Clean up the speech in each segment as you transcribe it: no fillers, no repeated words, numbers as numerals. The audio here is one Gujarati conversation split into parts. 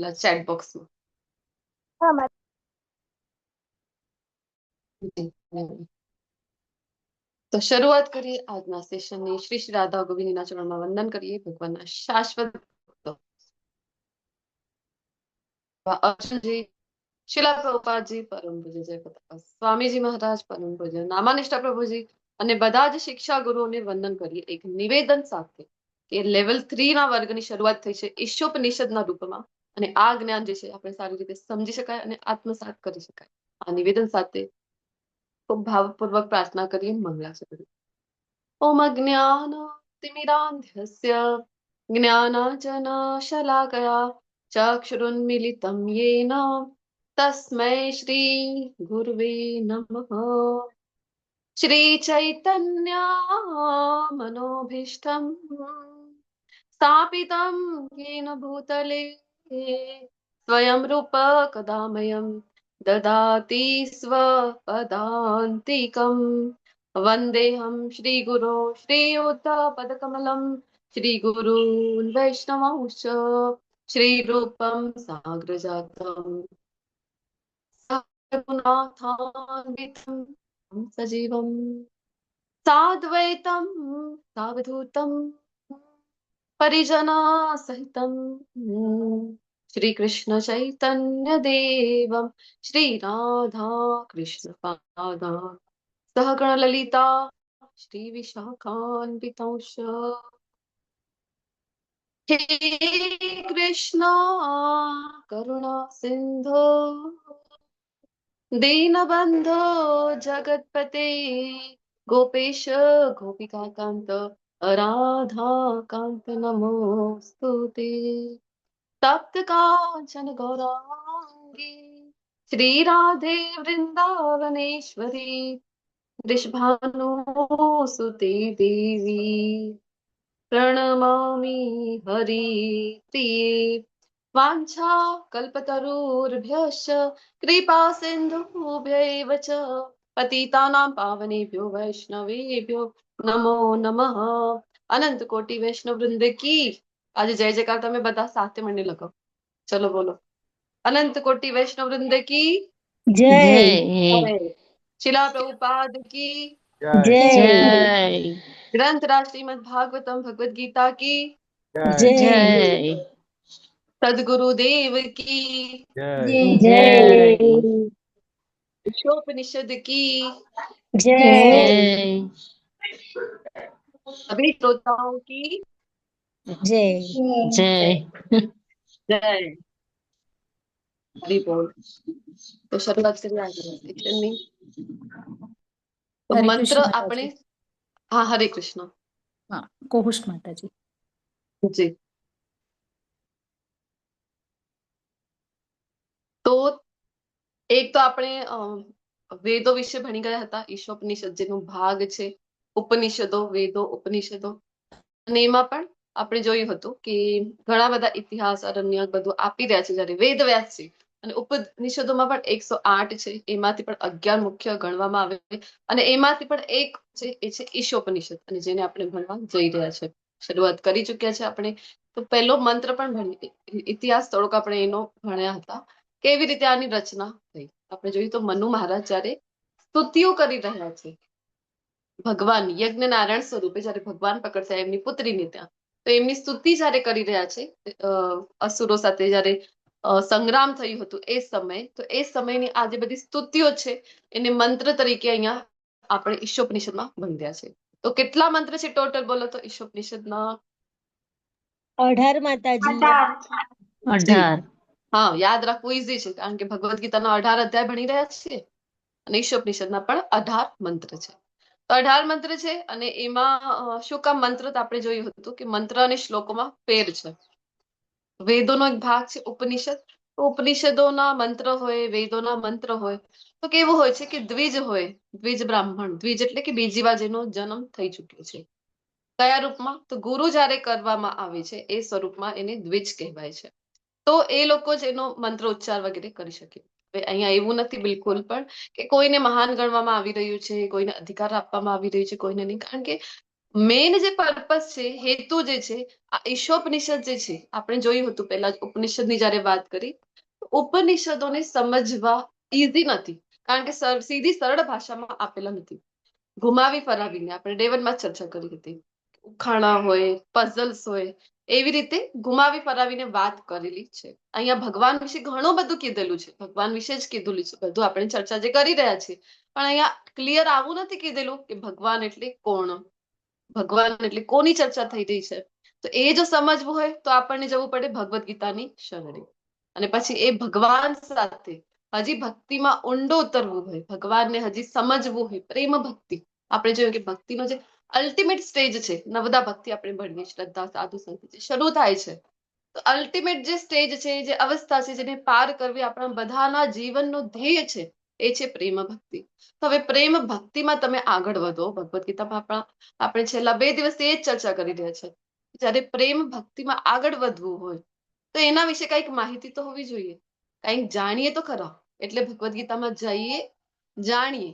પેલા ચેટ બોક્સમાં. હા માતા. તો શરૂઆત કરીએ આજના સેશનની. શ્રી શ્રી રાધા ગોવિંદના ચરણમાં વંદન કરીએ. ભગવાનના શાશ્વત ભક્તો અર્જુનજી, શિલા પ્રભુપાદજી, પરમ પૂજ્ય જયપ્રકાશ સ્વામીજી મહારાજ, પરમ પૂજ્ય નામાનિષ્ઠા પ્રભુજી અને બધા જ શિક્ષા ગુરુઓને વંદન કરીએ એક નિવેદન સાથે કે લેવલ 3 ના વર્ગની શરૂઆત થઈ છે ઈશોપનિષદના રૂપમાં. અને આ જ્ઞાન જે છે આપણે સારી રીતે સમજી શકાય અને આત્મસાત કરી શકાય. આ નિવેદન સાથે ખૂબ ભાવપૂર્વક પ્રાર્થના કરીએ મંગલાચરણ. ઓમ અજ્ઞાનતિમિરાન્ધસ્ય જ્ઞાનાંજનશલાકયા ચક્ષુરુન્મિલિतं येन तस्मै श्री गुरुवे नमः. श्री चैतन्य मनोभीष्टं स्थापितं येन भूतले स्वयं रूप कदा मह्यं ददाति स्वपदान्तिकं. वन्देऽहं श्रीगुरो श्रीयुतपदकमलं श्रीगुरून् वैष्णवांश्च श्रीरूपं साग्रजातं रघुनाथान्वितं सजीवं साद्वैतं सावधूतं परिजनसहितं श्री कृष्ण चैतन्य देवं श्री राधा कृष्ण पादान् सहगण ललिता श्री विशाखान्वितांश्च. हे कृष्ण करुणा सिंधु दीनबंधो जगतपते गोपेश गोपिका कांत राधा कांत नमोस्तुते. तप्त कांचन गौरांगी श्री राधे वृंदावनेश्वरी वृषभानुसुते देवी प्रणमामि हरिप्रिये. वाञ्छा कल्पतरुर्भ्यश्च कृपा सिन्धुभ्यैव च पतितानां पावनेभ्यो वैष्णवेभ्यो नमो नमः. अनंत कोटि वैष्णव वृंद की आज जय जयकार તમે બધા સાથે મને લગાવો. ચલો બોલો. अनंत कोटि वैष्णव वृंद की जय शिला प्रभुपाद की जय ग्रंथ राज श्रीमद् भागवतम भगवद गीता की जय सदगुरुदेव की जय ईशोपनिषद की जय सभी श्रोताओं की जय जय जय. हरि बोल. तो શરૂઆત કરીએ આજના સેશનની. તો હરે મંત્ર કૃષ્ણ આપણે માતાજી. હા હરે કૃષ્ણ. હા કોહુષ્ટ માતાજી. જી. તો એક તો આપણે વેદો વિશે ભણી ગયા હતા. ઈશોપનિષદ જેનો ભાગ છે ઉપનિષદો વેદો ઉપનિષદો. અને એમાં પણ આપણે જોયું હતું કે ઘણા બધા ઇતિહાસ અરણ્ય બધું આપી રહ્યા છે જ્યારે વેદ વ્યાસ છે. અને ઉપનિષદોમાં પણ 108 છે. એમાંથી પણ 11 મુખ્ય ગણવામાં આવે છે. અને એમાંથી પણ એક છે એ છે ઈશોપનિષદ અને જેને આપણે ભણવા જઈ રહ્યા છે. શરૂઆત કરી ચુક્યા છે આપણે. તો પહેલો મંત્ર પણ ભણી ઇતિહાસ થોડોક આપણે એનો ભણ્યા હતા. કેવી રીતે આની રચના થઈ આપણે જોયું તો મનુ મહારાજ જ્યારે સ્તુતિઓ કરી રહ્યા છે ભગવાન યજ્ઞ નારાયણ સ્વરૂપે જ્યારે ભગવાન પ્રકટ થયા એમની પુત્રીને ત્યાં તો એમની સ્તુતિ જ્યારે કરી રહ્યા છે અસુરો સાથે જ્યારે સંગ્રામ થયું હતું એ સમય તો એ સમયની આ જે બધી સ્તુતિઓ છે એને મંત્ર તરીકે અહીંયા આપણે ઈશોપનિષદમાં ભણી રહ્યા છે. તો કેટલા મંત્ર છે ટોટલ બોલો તો ઈશોપનિષદના 18 માતાજી 18. હા યાદ રાખવું ઈઝી છે કારણ કે ભગવદ્ ગીતાના 18 અધ્યાય ભણી રહ્યા છીએ અને ઈશોપનિષદના પણ 18 મંત્ર છે. તો 18 મંત્ર છે અને એમાં શું કામ મંત્ર તો આપણે જોયું હતું કે મંત્ર અને શ્લોકોમાં ફેર છે. વેદોનો એક ભાગ છે ઉપનિષદ. તો ઉપનિષદોના મંત્ર હોય વેદોના મંત્ર હોય તો કેવું હોય છે કે દ્વિજ હોય દ્વિજ બ્રાહ્મણ દ્વિજ એટલે કે બીજી વાર જેનો જન્મ થઈ ચુક્યો છે. કયા રૂપમાં તો ગુરુ જ્યારે કરવામાં આવે છે એ સ્વરૂપમાં એને દ્વિજ કહેવાય છે. તો એ લોકો જ એનો મંત્ર ઉચ્ચાર વગેરે કરી શકે. હવે અહીંયા એવું નથી બિલકુલ પણ કે કોઈને મહાન ગણવામાં આવી રહ્યું છે કોઈને અધિકાર આપવામાં આવી રહ્યું છે કોઈને નહીં કારણ કે મેઇન જે પર્પસ છે, હેતુ જે છે, આ ઈશોપનિષદ જે છે, આપણે જોયું હતું પહેલા જ ઉપનિષદની જયારે વાત કરી, ઉપનિષદોને સમજવા ઈઝી નથી, કારણ કે સીધી સરળ ભાષામાં આપેલા નથી. ઘુમાવી ફરાવીને આપણે ડે 1 માં જ ચર્ચા કરી હતી, ઉખાણા હોય, પઝલ્સ હોય, એવી રીતે ઘુમાવી ફરાવીને વાત કરેલી છે. અહીંયા ભગવાન વિશે ઘણું બધું કીધેલું છે, ભગવાન વિશે જ કીધેલું છે બધું, આપણે ચર્ચા જે કરી રહ્યા છીએ. પણ અહીંયા ક્લિયર આવું નથી કીધેલું કે ભગવાન એટલે કોણ, ભગવાન એટલે કોની ચર્ચા થઈ રહી છે. તો એ જો સમજવું હોય તો આપણને જવું પડે ભગવદ્ ગીતાની શરણે, અને પછી એ ભગવાન સાથે હજી ભક્તિમાં ઊંડો ઉતરવું હોય, ભગવાનને હજી સમજવું હોય, પ્રેમ ભક્તિ. આપણે જોયું કે ભક્તિનો જે અલ્ટિમેટ સ્ટેજ છે, નવદા ભક્તિ આપણે ભણીએ, શ્રદ્ધા, સાધુ, સંત શરૂ થાય છે. તો અલ્ટિમેટ જે સ્ટેજ છે, જે અવસ્થા છે, જેને પાર કરવી આપણા બધાના જીવનનો ધ્યેય છે, એ છે પ્રેમ ભક્તિ. તો હવે પ્રેમ ભક્તિમાં તમે આગળ વધો. ભગવદ્ ગીતામાં આપણે છેલ્લા 2 દિવસથી એ જ ચર્ચા કરી રહ્યા છે. જ્યારે પ્રેમ ભક્તિમાં આગળ વધવું હોય તો એના વિશે કઈક માહિતી તો હોવી જોઈએ, કઈક જાણીએ તો ખરા. એટલે ભગવદ્ ગીતામાં જઈએ, જાણીએ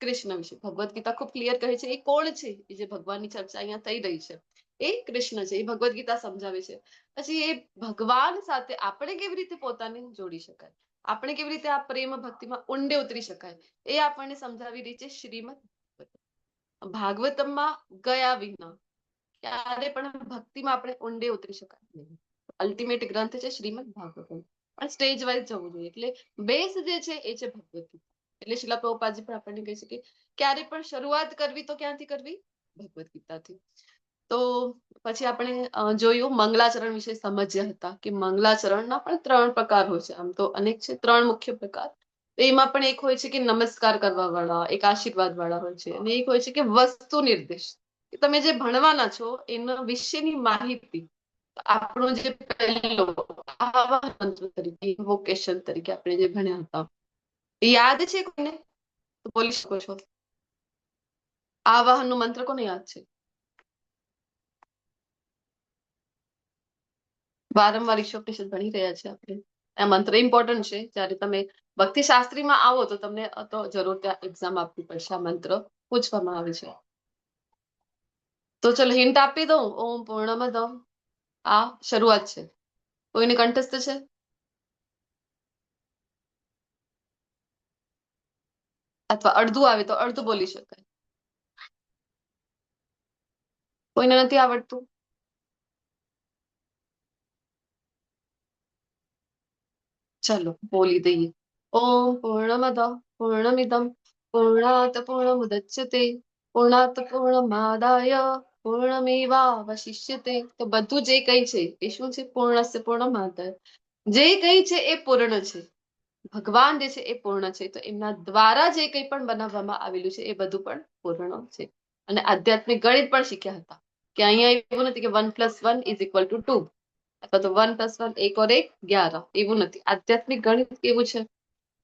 કૃષ્ણ વિશે. ભગવદ્ ગીતા ખૂબ ક્લિયર કહે છે એ કોણ છે, એ જે ભગવાનની ચર્ચા અહીંયા થઈ રહી છે એ કૃષ્ણ છે, એ ભગવદ્ ગીતા સમજાવે છે. પછી એ ભગવાન સાથે આપણે કેવી રીતે પોતાને જોડી શકાય, આપણે કેવી રીતે આ પ્રેમ ભક્તિમાં ઊંડે ઉતરી શકાય, એ આપણને સમજાવી રહી છે શ્રીમદ ભાગવતમમાં ગયા વિના ક્યારે પણ ભક્તિમાં આપણે ઊંડે ઉતરી શકાય નહીં. અલ્ટિમેટ ગ્રંથ છે શ્રીમદ ભાગવતમ, પણ સ્ટેજ વાઇઝ જવું જોઈએ. એટલે બેઝ જે છે એ છે ભગવદ ગીતા. એટલે શિલા પ્રભુપાદજી પણ આપણને કહે છે કે ક્યારે પણ શરૂઆત કરવી તો ક્યાંથી કરવી, ભગવદ ગીતાથી. તો પછી આપણે જોયું મંગલાચરણ વિશે સમજ્યા હતા કે મંગલાચરણના પણ 3 પ્રકાર હોય છે. આમ તો અનેક છે, 3 મુખ્ય પ્રકાર. એમાં પણ એક હોય છે કે નમસ્કાર કરવા વાળા, એક આશીર્વાદ વાળા હોય છે, અને એક હોય છે કે વસ્તુ નિર્દેશ, કે તમે જે ભણવાના છો એના વિશેની માહિતી. આપણો જે પહેલો આવાહન મંત્ર તરીકે, ઇન્વોકેશન તરીકે આપણે જે ભણ્યા હતા, એ યાદ છે કોઈને? તો બોલી શકો છો. આવાહનનો મંત્ર કોને યાદ છે? વારંવાર ઈશોપનિષદ ભણી રહ્યા છે આપણે. આ મંત્ર ઇમ્પોર્ટન્ટ છે. જ્યારે તમે ભક્તિ શાસ્ત્રીમાં આવો તો તમને તો જરૂર ત્યાં એક્ઝામ આપવી પડશે. આ મંત્ર પૂછવામાં આવે છે. તો ચલો હિન્ટ આપી દઉં. ઓમ પૂર્ણમદ, આ શરૂઆત છે. કોઈને કંઠસ્થ છે? અથવા અડધું આવે તો અડધું બોલી શકાય. કોઈને નથી આવડતું? ચલો બોલી દઈએ. ઓમ પૂર્ણમદ પૂર્ણમિદમ પૂર્ણાત પૂર્ણમુદચ્યતે પૂર્ણાત પૂર્ણમાદાય પૂર્ણમેવાવશિષ્યતે. તો બધું જે કઈ છે એ શું છે? પૂર્ણસ્ય પૂર્ણમાદાય. જે કઈ છે એ પૂર્ણ છે. ભગવાન જે છે એ પૂર્ણ છે. તો એમના દ્વારા જે કંઈ પણ બનાવવામાં આવેલું છે એ બધું પણ પૂર્ણ છે. અને આધ્યાત્મિક ગણિત પણ શીખ્યા હતા કે અહીંયા એવું નથી કે 1 + 1 = 2, અથવા તો 1 + 1 1 और 1 11, એવું નથી. આધ્યાત્મિક ગણિત કેવું છે?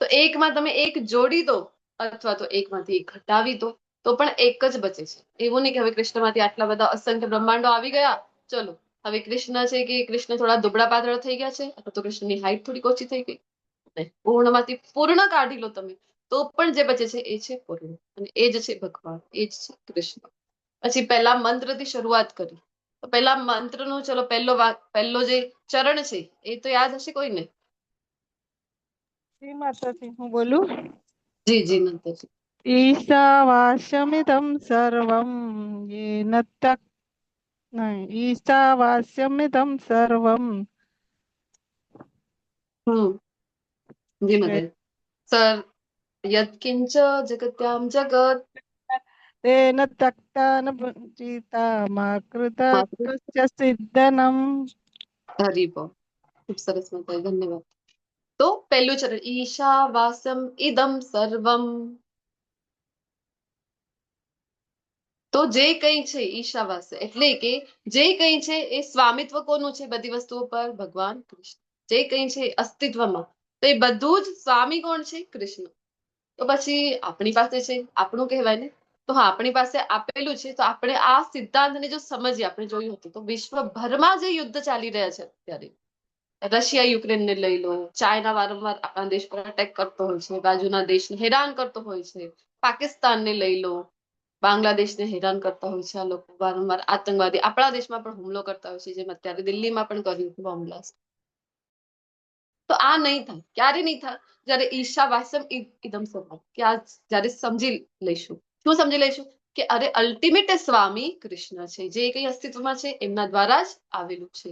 તો એકમાં તમે 1 જોડી દો અથવા તો એકમાંથી 1 ઘટાવી દો તો પણ એક જ બચે છે. એવું નહીં કે હવે કૃષ્ણમાંથી આટલા બધા અસંખ્ય બ્રહ્માંડો આવી ગયા, ચલો હવે કૃષ્ણ છે કે કૃષ્ણ થોડા દુબળા પાતળા થઈ ગયા છે, અથવા તો કૃષ્ણની હાઈટ થોડી ઓછી થઈ ગઈ. પૂર્ણમાંથી પૂર્ણ કાઢી લો તમે તો પણ જે બચે છે એ છે પૂર્ણ, અને એ જ છે ભગવાન, એ જ છે કૃષ્ણ. પછી પહેલા મંત્રથી શરૂઆત કરી. તો પહેલા મંત્રનો ચલો પહેલો જે ચરણ છે એ તો યાદ હશે કોઈને? શ્રી માતાજી, હું બોલું? જી જી માતાજી. ઈશાવાસ્યમિદં સર્વં યેન તક નહીં, ઈશાવાસ્યમિદં સર્વં જી માતાજી. સર યત્કિંચ જગત્યામ જગત તેન તક્તાન ચિતા મા કૃત કસ્ય સિદ્ધનમ. હરિભો. ખૂબ સરસ માતાજી, ધન્યવાદ. તો પહેલું ચરણ ઈશાવાસ્યમ ઇદમ સર્વમ. તો જે કંઈ છે ઈશાવાસ્ય એટલે કે જે કંઈ છે એ સ્વામિત્વ કોનું છે બધી વસ્તુઓ પર? ભગવાન કૃષ્ણ. જે કંઈ છે અસ્તિત્વમાં, તો એ બધું જ સ્વામી કોણ છે? કૃષ્ણ. તો પછી આપણી પાસે છે, આપણું કહેવાય ને. તો હા, આપણી પાસે આપેલું છે. તો આપણે આ સિદ્ધાંતને જો સમજીએ, આપણે જોયું હતું તો વિશ્વભરમાં જે યુદ્ધ ચાલી રહ્યા છે અત્યારે, રશિયા યુક્રેનને લઈ લો, ચાઇના વારંવાર આપણા દેશ પર અટેક કરતો હોય છે, બાજુના દેશને હેરાન કરતો હોય છે, પાકિસ્તાનને લઈ લો, બાંગ્લાદેશને હેરાન કરતા હોય છે આ લોકો વારંવાર. આતંકવાદી આપણા દેશમાં પણ હુમલો કરતા હોય છે, જેમ અત્યારે દિલ્હીમાં પણ કર્યું હતું બોમ્બ બ્લાસ્ટ. તો આ નહીં થાય. ક્યારે નહીં થાય? જયારે ઈશાવાસ્યમ ઇદમ સર્વમ, કે આ જયારે સમજી લઈશું. શું સમજી લઈશું? કે અરે અલ્ટિમેટ સ્વામી કૃષ્ણ છે, જે કઈ અસ્તિત્વમાં છે એમના દ્વારા જ આવેલું છે.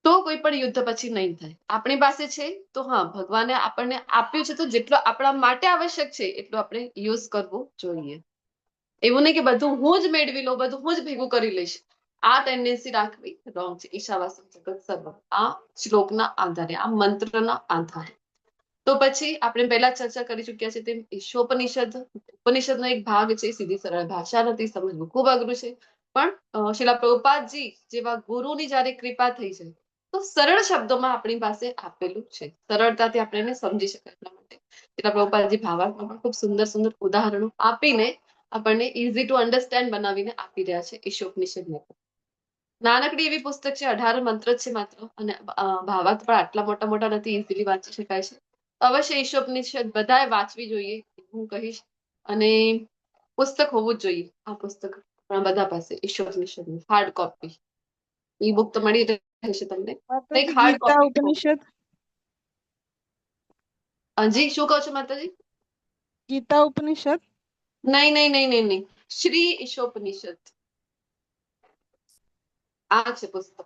તો કોઈ પણ યુદ્ધ પછી નહીં થાય. આપણી પાસે છે તો હા, ભગવાને આપણને આપ્યું છે, તો જેટલો આપણા માટે આવશ્યક છે એટલો આપણે યુઝ કરવો જોઈએ. એવું નહીં કે બધું હું જ મેળવી લઉં, બધું હું જ ભેગું કરી લઈશ. આ ટેન્ડન્સી રાખવી રોંગ છે. ઈશાવાસ્યમ જગત સર્વમ, આ શ્લોકના આધારે, આ મંત્રના આધારે. તો પછી આપણે પહેલા ચર્ચા કરી ચુક્યા છે તેમ ઈશોપનિષદ ઉપનિષદનો એક ભાગ છે. સીધી સરળ ભાષા નથી, સમજવું ખૂબ અઘરું છે. પણ શિલા પ્રભુપાદજી જેવા ગુરુની જયારે કૃપા થઈ છે, તો સરળ શબ્દોમાં આપણી પાસે આપેલું છે. સરળતાથી આપણે એને સમજી શકાય એટલા માટે શિલા પ્રભુપાદજી ભાવાર્થમાં પણ ખૂબ સુંદર સુંદર ઉદાહરણો આપીને આપણને ઇઝી ટુ અન્ડરસ્ટેન્ડ બનાવીને આપી રહ્યા છે ઈશોપનિષદને. નાનકડી એવી પુસ્તક છે, 18 મંત્ર છે માત્ર, અને ભાવાર્થ પણ આટલા મોટા મોટા નથી, ઇઝીલી વાંચી શકાય છે. અવશ્ય ઈશોપનિષદ બધાએ વાંચવી જોઈએ હું કહીશ. અને પુસ્તક હોવું જ જોઈએ. આ પુસ્તક આપણા બધા પાસે ઈશોપનિષદની હાર્ડ કોપી, ઈ બુક તો મળી રહેશે તમને. એક માતાજી હાર્ડ ગીતા કોપી. ઉપનિષદ, જી શું કહો છો માતાજી? ગીતા ઉપનિષદ. નહીં નહીં નહીં નહીં નહીં, શ્રી ઈશોપનિષદ આ છે પુસ્તક.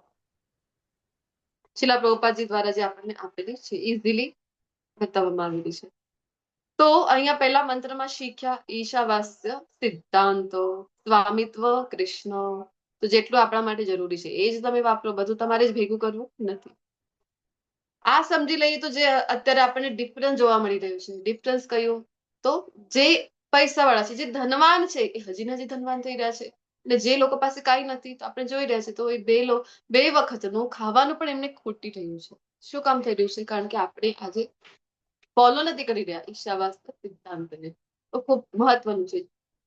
શિલા પ્રભુપાદજી દ્વારા જે આપણને આપેલી છે, ઇઝીલી બતાવવામાં આવેલી છે. તો અહીંયા પહેલા મંત્રમાં શીખ્યા ઈશાવાસ્ય સિદ્ધાંતો, સ્વામિત્વ કૃષ્ણ. તો જેટલું આપણા માટે જરૂરી છે એ જ તમે વાપરો, બધું તમારે જ ભેગું કરવું નથી. આ સમજી લઈએ તો જે અત્યારે આપણને ડિફરન્સ જોવા મળી રહ્યું છે. ડિફરન્સ કયું? તો જે પૈસાવાળા છે, જે ધનવાન છે, એ હજી ને હજી ધનવાન થઈ રહ્યા છે. એટલે જે લોકો પાસે કાંઈ નથી, તો આપણે જોઈ રહ્યા છે, તો એ બે વખતનું ખાવાનું પણ એમને ખૂટી રહ્યું છે. શું કામ થઈ રહ્યું છે? કારણ કે આપણે આજે ફોલો નથી કરી રહ્યા ઈશાવાસ્ય સિદ્ધાંતને. તો ખૂબ મહત્વનું છે.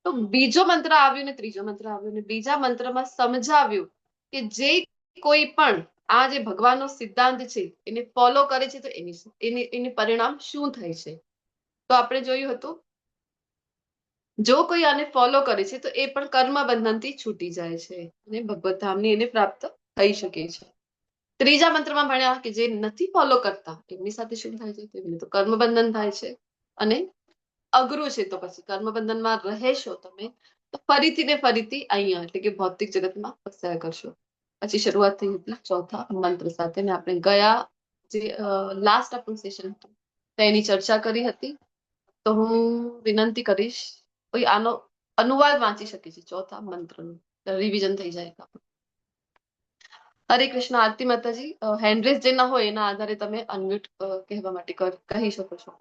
તો બીજો મંત્ર આવ્યો ને ત્રીજો મંત્ર આવ્યો ને બીજા મંત્રમાં સમજાવ્યું કે જે કોઈ પણ આ જે ભગવાનનો સિદ્ધાંત છે એને ફોલો કરે છે, તો એની પરિણામ શું થાય છે? તો આપણે જોયું હતું, જો કોઈ આને ફોલો કરે છે તો એ પણ કર્મ બંધનથી છૂટી જાય છે અને ભગવત ધામની એને પ્રાપ્ત થઈ શકે છે. ત્રીજા મંત્રમાં ભણ્યા કે જે નથી ફોલો કરતા એમની સાથે શું થાય છે? એમને તો કર્મ બંધન થાય છે અને અઘરું છે. તો પછી કર્મ બંધનમાં રહેશો તમે તો ફરીથી ને ફરીથી અહીંયા એટલે કે ભૌતિક જગતમાં ફસાયા કરશો. પછી શરૂઆત થઈ હતી ચોથા મંત્ર સાથે, ને આપણે ગયા જે લાસ્ટ આપણું સેશન હતું તેની ચર્ચા કરી હતી. તો હું વિનંતી કરીશ કોઈ આનો અનુવાદ વાંચી શકે છે ચોથા મંત્રનું, રિવિઝન થઈ જાય. હરે કૃષ્ણ. આરતી માતાજી, હેન્ડરેસ જે ના હોય એના આધારે તમે અનમ્યુટ કહેવા માટે કહી શકો છો.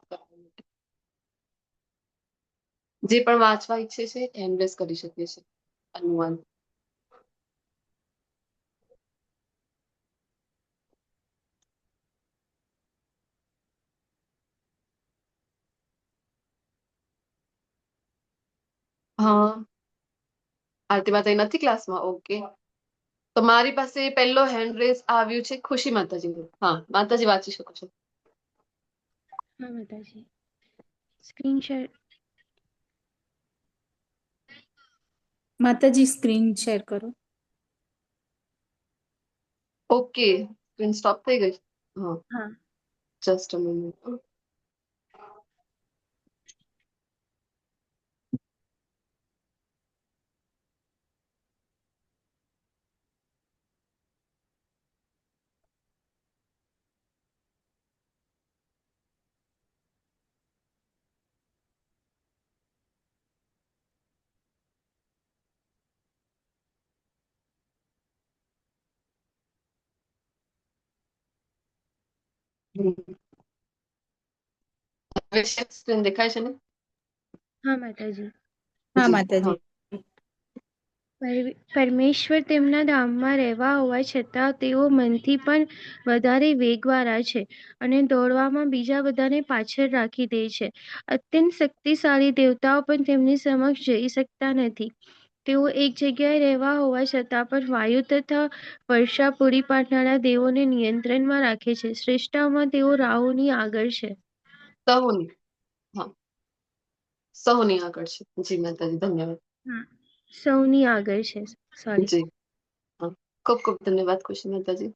જે પણ વાંચવા ઈચ્છે છે હેન્ડરેસ કરી શકે છે અનુવાદ. હા, આરતી માતાજી નથી ક્લાસમાં? ઓકે, તો મારી પાસે પહેલો હેન્ડરેસ આવ્યું છે ખુશી માતાજી. હા માતાજી વાંચી શકો છો. હા માતાજી, સ્ક્રીન શેર. માતાજી સ્ક્રીન શેર કરો. ઓકે, સ્ક્રીન સ્ટોપ થઈ ગઈ. હા, હા. Just a minute. હવે સ્ક્રીન દેખાય છે ને? હા માતાજી. હા જી, માતાજી. પરમેશ્વર તેમના ધામમાં રહેવા હોવા છતાં તેઓ મનથી પણ વધારે વેગવાળા છે અને દોડવામાં બીજા બધાને પાછળ રાખી દે છે. અત્યંત શક્તિશાળી દેવતાઓ પણ તેમની સમક્ષ જઈ શકતા નથી. તેઓ એક જગ્યાએ રહેવા હોવા છતાં પણ વાયુ તથા વર્ષા પૂરી પાડનારા દેવોને નિયંત્રણમાં રાખે છે. શ્રેષ્ઠતામાં તેઓ રાહુની આગળ છે. સહુની. હા, સૌની આગળ છે. જી માતાજી, ધન્યવાદ. હા, સૌની આગળ છે. સોરી. જી હા, ખૂબ ખૂબ ધન્યવાદ ખુશી માતાજી.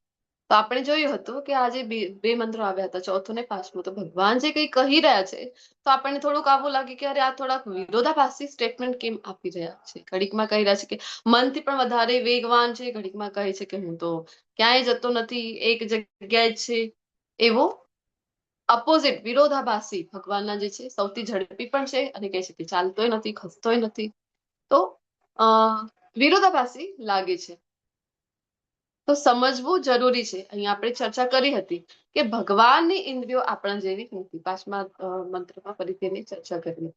તો આપણે જોયું હતું કે આજે બે મંત્રો આવ્યા હતા, ચોથો ને પાંચમો. તો ભગવાન જે કંઈ કહી રહ્યા છે તો આપણને થોડુંક આવું લાગે કે અરે આ થોડાક વિરોધાભાસી સ્ટેટમેન્ટ કેમ આપી રહ્યા છે. ઘડીકમાં કહી રહ્યા છે કે મનથી પણ વધારે વેગવાન છે, ઘડીકમાં કહે છે કે હું તો ક્યાંય જતો નથી, એક જગ્યાએ જ છે. એવો અપોઝિટ, વિરોધાભાસી ભગવાનના જે છે સૌથી ઝડપી પણ છે અને કહે છે કે ચાલતોય નથી, ખસતોય નથી. તો વિરોધાભાસી લાગે છે. તો સમજવું જરૂરી છે. અહીંયા આપણે ચર્ચા કરી હતી કે ભગવાનની ઇન્દ્રિયો આપણા જેવી નથી. પાંચમા મંત્રમાં ફરીથી એની ચર્ચા કરી.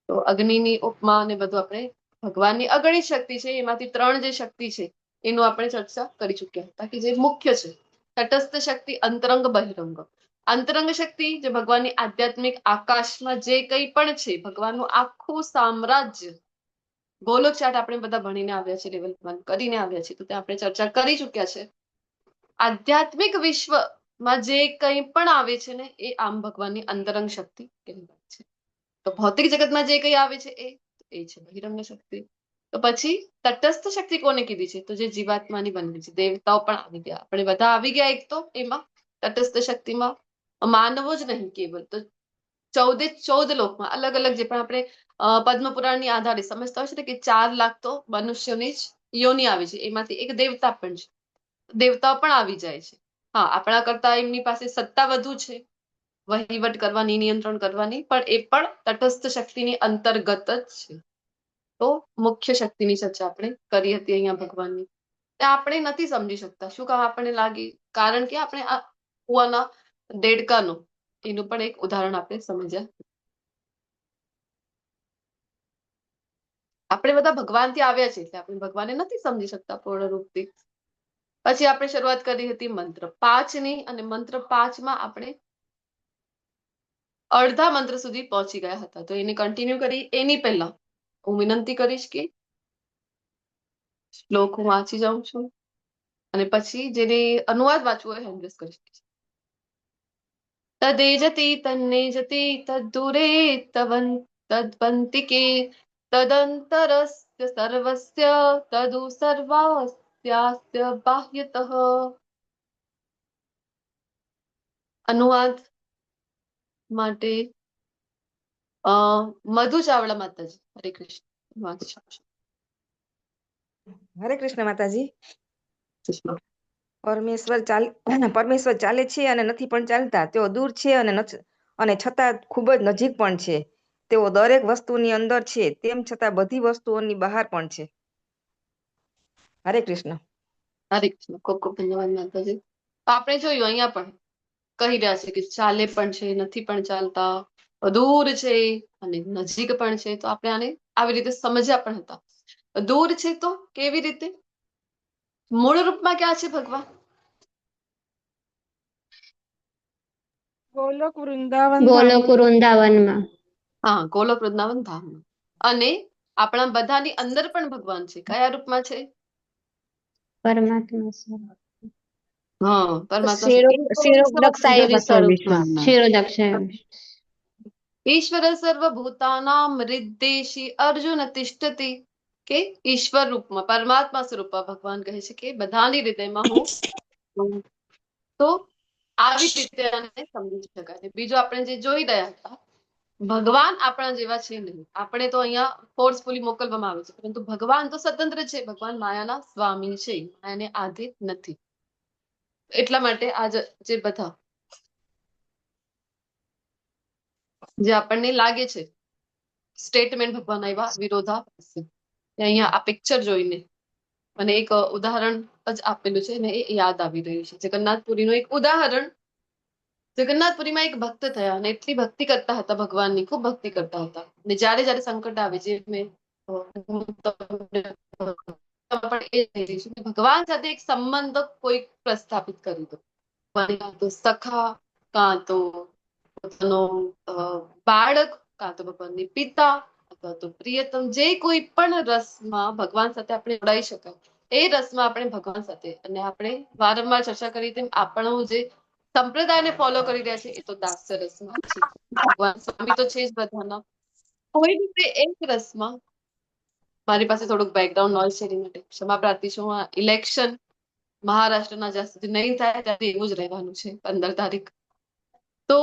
તો અગ્નિની ઉપમા ને બધું આપણે ભગવાનની અગણિત શક્તિ છે, એમાંથી 3 જે શક્તિ છે એનું આપણે ચર્ચા કરી ચુક્યા હતા કે જે મુખ્ય છે તટસ્થ શક્તિ, અંતરંગ, બહિરંગ. અંતરંગ શક્તિ જે ભગવાનની આધ્યાત્મિક આકાશમાં જે કંઈ પણ છે, ભગવાનનું આખું સામ્રાજ્ય, ગોલોક ચાર્ટ આપણે બધા ભણીને આવ્યા છે, લેવલ 1 કરીને આવ્યા છે, તો ત્યાં આપણે ચર્ચા કરી ચુક્યા છે. આધ્યાત્મિક વિશ્વમાં જે કંઈ પણ આવે છે ને એ આમ ભગવાનની અંતરંગ શક્તિ કહેવાય છે. તો ભૌતિક જગતમાં જે કંઈ આવે છે એ છે બહિરંગ શક્તિ. તો પછી તટસ્થ શક્તિ કોને કીધી છે? તો જે જીવાત્માની બનેલી છે. દેવતાઓ પણ આવી ગયા, આપણે બધા આવી ગયા એક તો એમાં તટસ્થ શક્તિમાં. માનવો જ નહીં કેવલ, તો 14 લોકમાં અલગ અલગ જે પણ આપણે પદ્મપુરાણની આધારે સમજતા હોય છે કે 4 લાખ તો મનુષ્યોની જ યોની આવે છે, એમાંથી એક દેવતા પણ છે. દેવતાઓ પણ આવી જાય છે. હા, આપણા કરતા એમની પાસે સત્તા વધુ છે વહીવટ કરવાની, નિયંત્રણ કરવાની, પણ એ પણ તટસ્થ શક્તિની અંતર્ગત જ છે. તો મુખ્ય શક્તિની ચર્ચા આપણે કરી હતી અહીંયા ભગવાનની. આપણે નથી સમજી શકતા. શું કામ આપણને લાગે? કારણ કે આપણે આ કુવાના દેડકાનું એનું પણ એક ઉદાહરણ આપણે સમજ્યા. આપણે બધા ભગવાનથી આવ્યા છે એટલે આપણે ભગવાનને નથી સમજી શકતા પૂર્ણ રૂપથી. પછી આપણે શરૂઆત કરી હતી મંત્ર 5ની, અને મંત્ર 5માં આપણે અડધા મંત્ર સુધી પહોંચી ગયા હતા. તો એને કન્ટિન્યુ કરી. એની પહેલા હું વિનંતી કરીશ કે શ્લોક હું વાંચી જાઉં છું અને પછી જેને અનુવાદ વાંચવું હોય હેન્ડરેસ કરી શકીશ. તદેજતિ તન્નેજતિ તદ્દુરે તદ્વંતિકે તદંતરસ્ય સર્વસ્ય તદુ સર્વાસ્યાસ્ય બાહ્યતઃ. અનુવાદ માટે મધુ ચાવડા માતાજી. હરે કૃષ્ણ. વાંચી શકશો. હરે કૃષ્ણ માતાજી. પરમેશ્વર ચાલે છે અને નથી પણ ચાલતા. તેઓ દૂર છે અને છતાં ખૂબ જ નજીક પણ છે. તેઓ દરેક વસ્તુની અંદર છે, તેમ છતાં બધી વસ્તુઓની બહાર પણ છે. હરે કૃષ્ણ. હરે કૃષ્ણ. ખૂબ ખૂબ ધન્યવાદ માતાજી. આપણે જોયું અહીંયા પણ કહી રહ્યા છે કે ચાલે પણ છે, નથી પણ ચાલતા, દૂર છે અને નજીક પણ છે. તો આપણે આને આવી રીતે સમજ્યા પણ હતા. દૂર છે તો કેવી રીતે? મૂળ રૂપમાં ક્યાં છે ભગવાન? ગોલોક વૃંદાવન ગોલોક ધામમાં. વૃંદાવનમાં. હા, ગોલોક વૃંદાવન ધામમાં. અને આપણા બધાની અંદર પણ ભગવાન છે. કયા રૂપમાં છે? પરમાત્મા સ્વરૂપ. હા, પરમાત્મા શિરોદક્ષાય. ઈશ્વર સર્વભૂતાનામ હૃદ્દેશી અર્જુન તિષ્ઠતિ. કે ઈશ્વર રૂપમાં, પરમાત્મા સ્વરૂપમાં ભગવાન કહે છે કે બધાની હૃદયમાં હું છું. તો આવી રીતે આને સમજી શકાય. બીજું આપણે જે જોઈ રહ્યા હતા, ભગવાન આપણા જેવા છે નહીં. આપણે તો અહીંયા ફોર્સફુલી મોકલવામાં આવે છે, પરંતુ ભગવાન તો સ્વતંત્ર છે. ભગવાન માયાના સ્વામી છે, માયાને આધીન નથી. એટલા માટે આ જે બધા જે આપણને લાગે છે સ્ટેટમેન્ટ ભગવાન આવ્યા વિરોધાભાસી, અહીંયા આ પિક્ચર જોઈને મને એક ઉદાહરણ જ આપેલું છે ને એ યાદ આવી રહ્યું છે. જગન્નાથપુરીનું એક ઉદાહરણ. જગન્નાથપુરીમાં એક ભક્ત થયા અને એટલી ભક્તિ કરતા હતા ભગવાનની, ખૂબ ભક્તિ કરતા હતા. અને જ્યારે જ્યારે સંકટ આવે, જે મેં ભગવાન સાથે એક સંબંધ કોઈ પ્રસ્થાપિત કરી દો. કાં તો સખા, કાં તો પોતાનો બાળક, કાં તો ભગવાનની પિતા, અથવા તો પ્રિયતમ, જે કોઈ પણ રસમાં ભગવાન સાથે આપણે જોડાઈ શકાય, એ રસમાં આપણે ભગવાન સાથે. અને આપણે વારંવાર ચર્ચા કરી તેમ આપણો જે સંપ્રદાયને ફોલો કરી રહ્યા છે એ તો દાસ્ય રસમાં છે. ભગવાન સ્વામી તો છે જ બધાના, કોઈ રીતે એક રસમાં મારી પાસે થોડુંક બેકગ્રાઉન્ડ નોઇઝ છે એની માટે ક્ષમા પ્રાર્થી છું. ઇલેક્શન મહારાષ્ટ્રના જ્યાં સુધી નહીં થાય ત્યાં એવું જ રહેવાનું છે 15 તારીખ. તો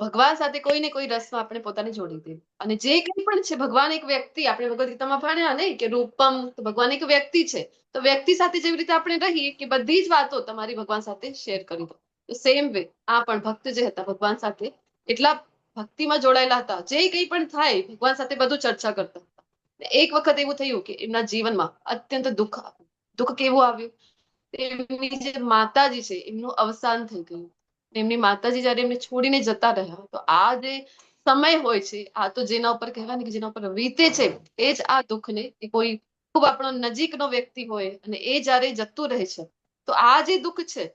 ભગવાન સાથે કોઈ ને કોઈ રસમાં આપણે પોતાને જોડી દઈએ. અને જે કંઈ પણ છે ભગવાન એક વ્યક્તિ, આપણે ભગવદ ગીતામાં ભણ્યા નહીં કે રૂપમ, તો ભગવાન એક વ્યક્તિ છે. તો વ્યક્તિ સાથે જેવી રીતે આપણે રહીએ કે બધી જ વાતો તમારી ભગવાન સાથે શેર કરી દો. તો સેમ વે આ પણ ભક્ત જે હતા ભગવાન સાથે એટલા ભક્તિમાં જોડાયેલા હતા, જે કંઈ પણ થાય ભગવાન સાથે બધું ચર્ચા કરતા હતા. એક વખત એવું થયું કે એમના જીવનમાં અત્યંત દુઃખ આવ્યું. દુઃખ કેવું આવ્યું? એમની જે માતાજી છે એમનું અવસાન થઈ ગયું. એમની માતાજી જયારે એમને છોડીને જતા રહ્યા, તો આ જે સમય હોય છે, આ તો જેના ઉપર કહેવાય ને કે જેના ઉપર વીતે છે, એ જ આ દુઃખને કે કોઈ ખૂબ આપણો નજીકનો વ્યક્તિ હોય અને એ જયારે જતું રહે છે, તો આ જે દુઃખ છે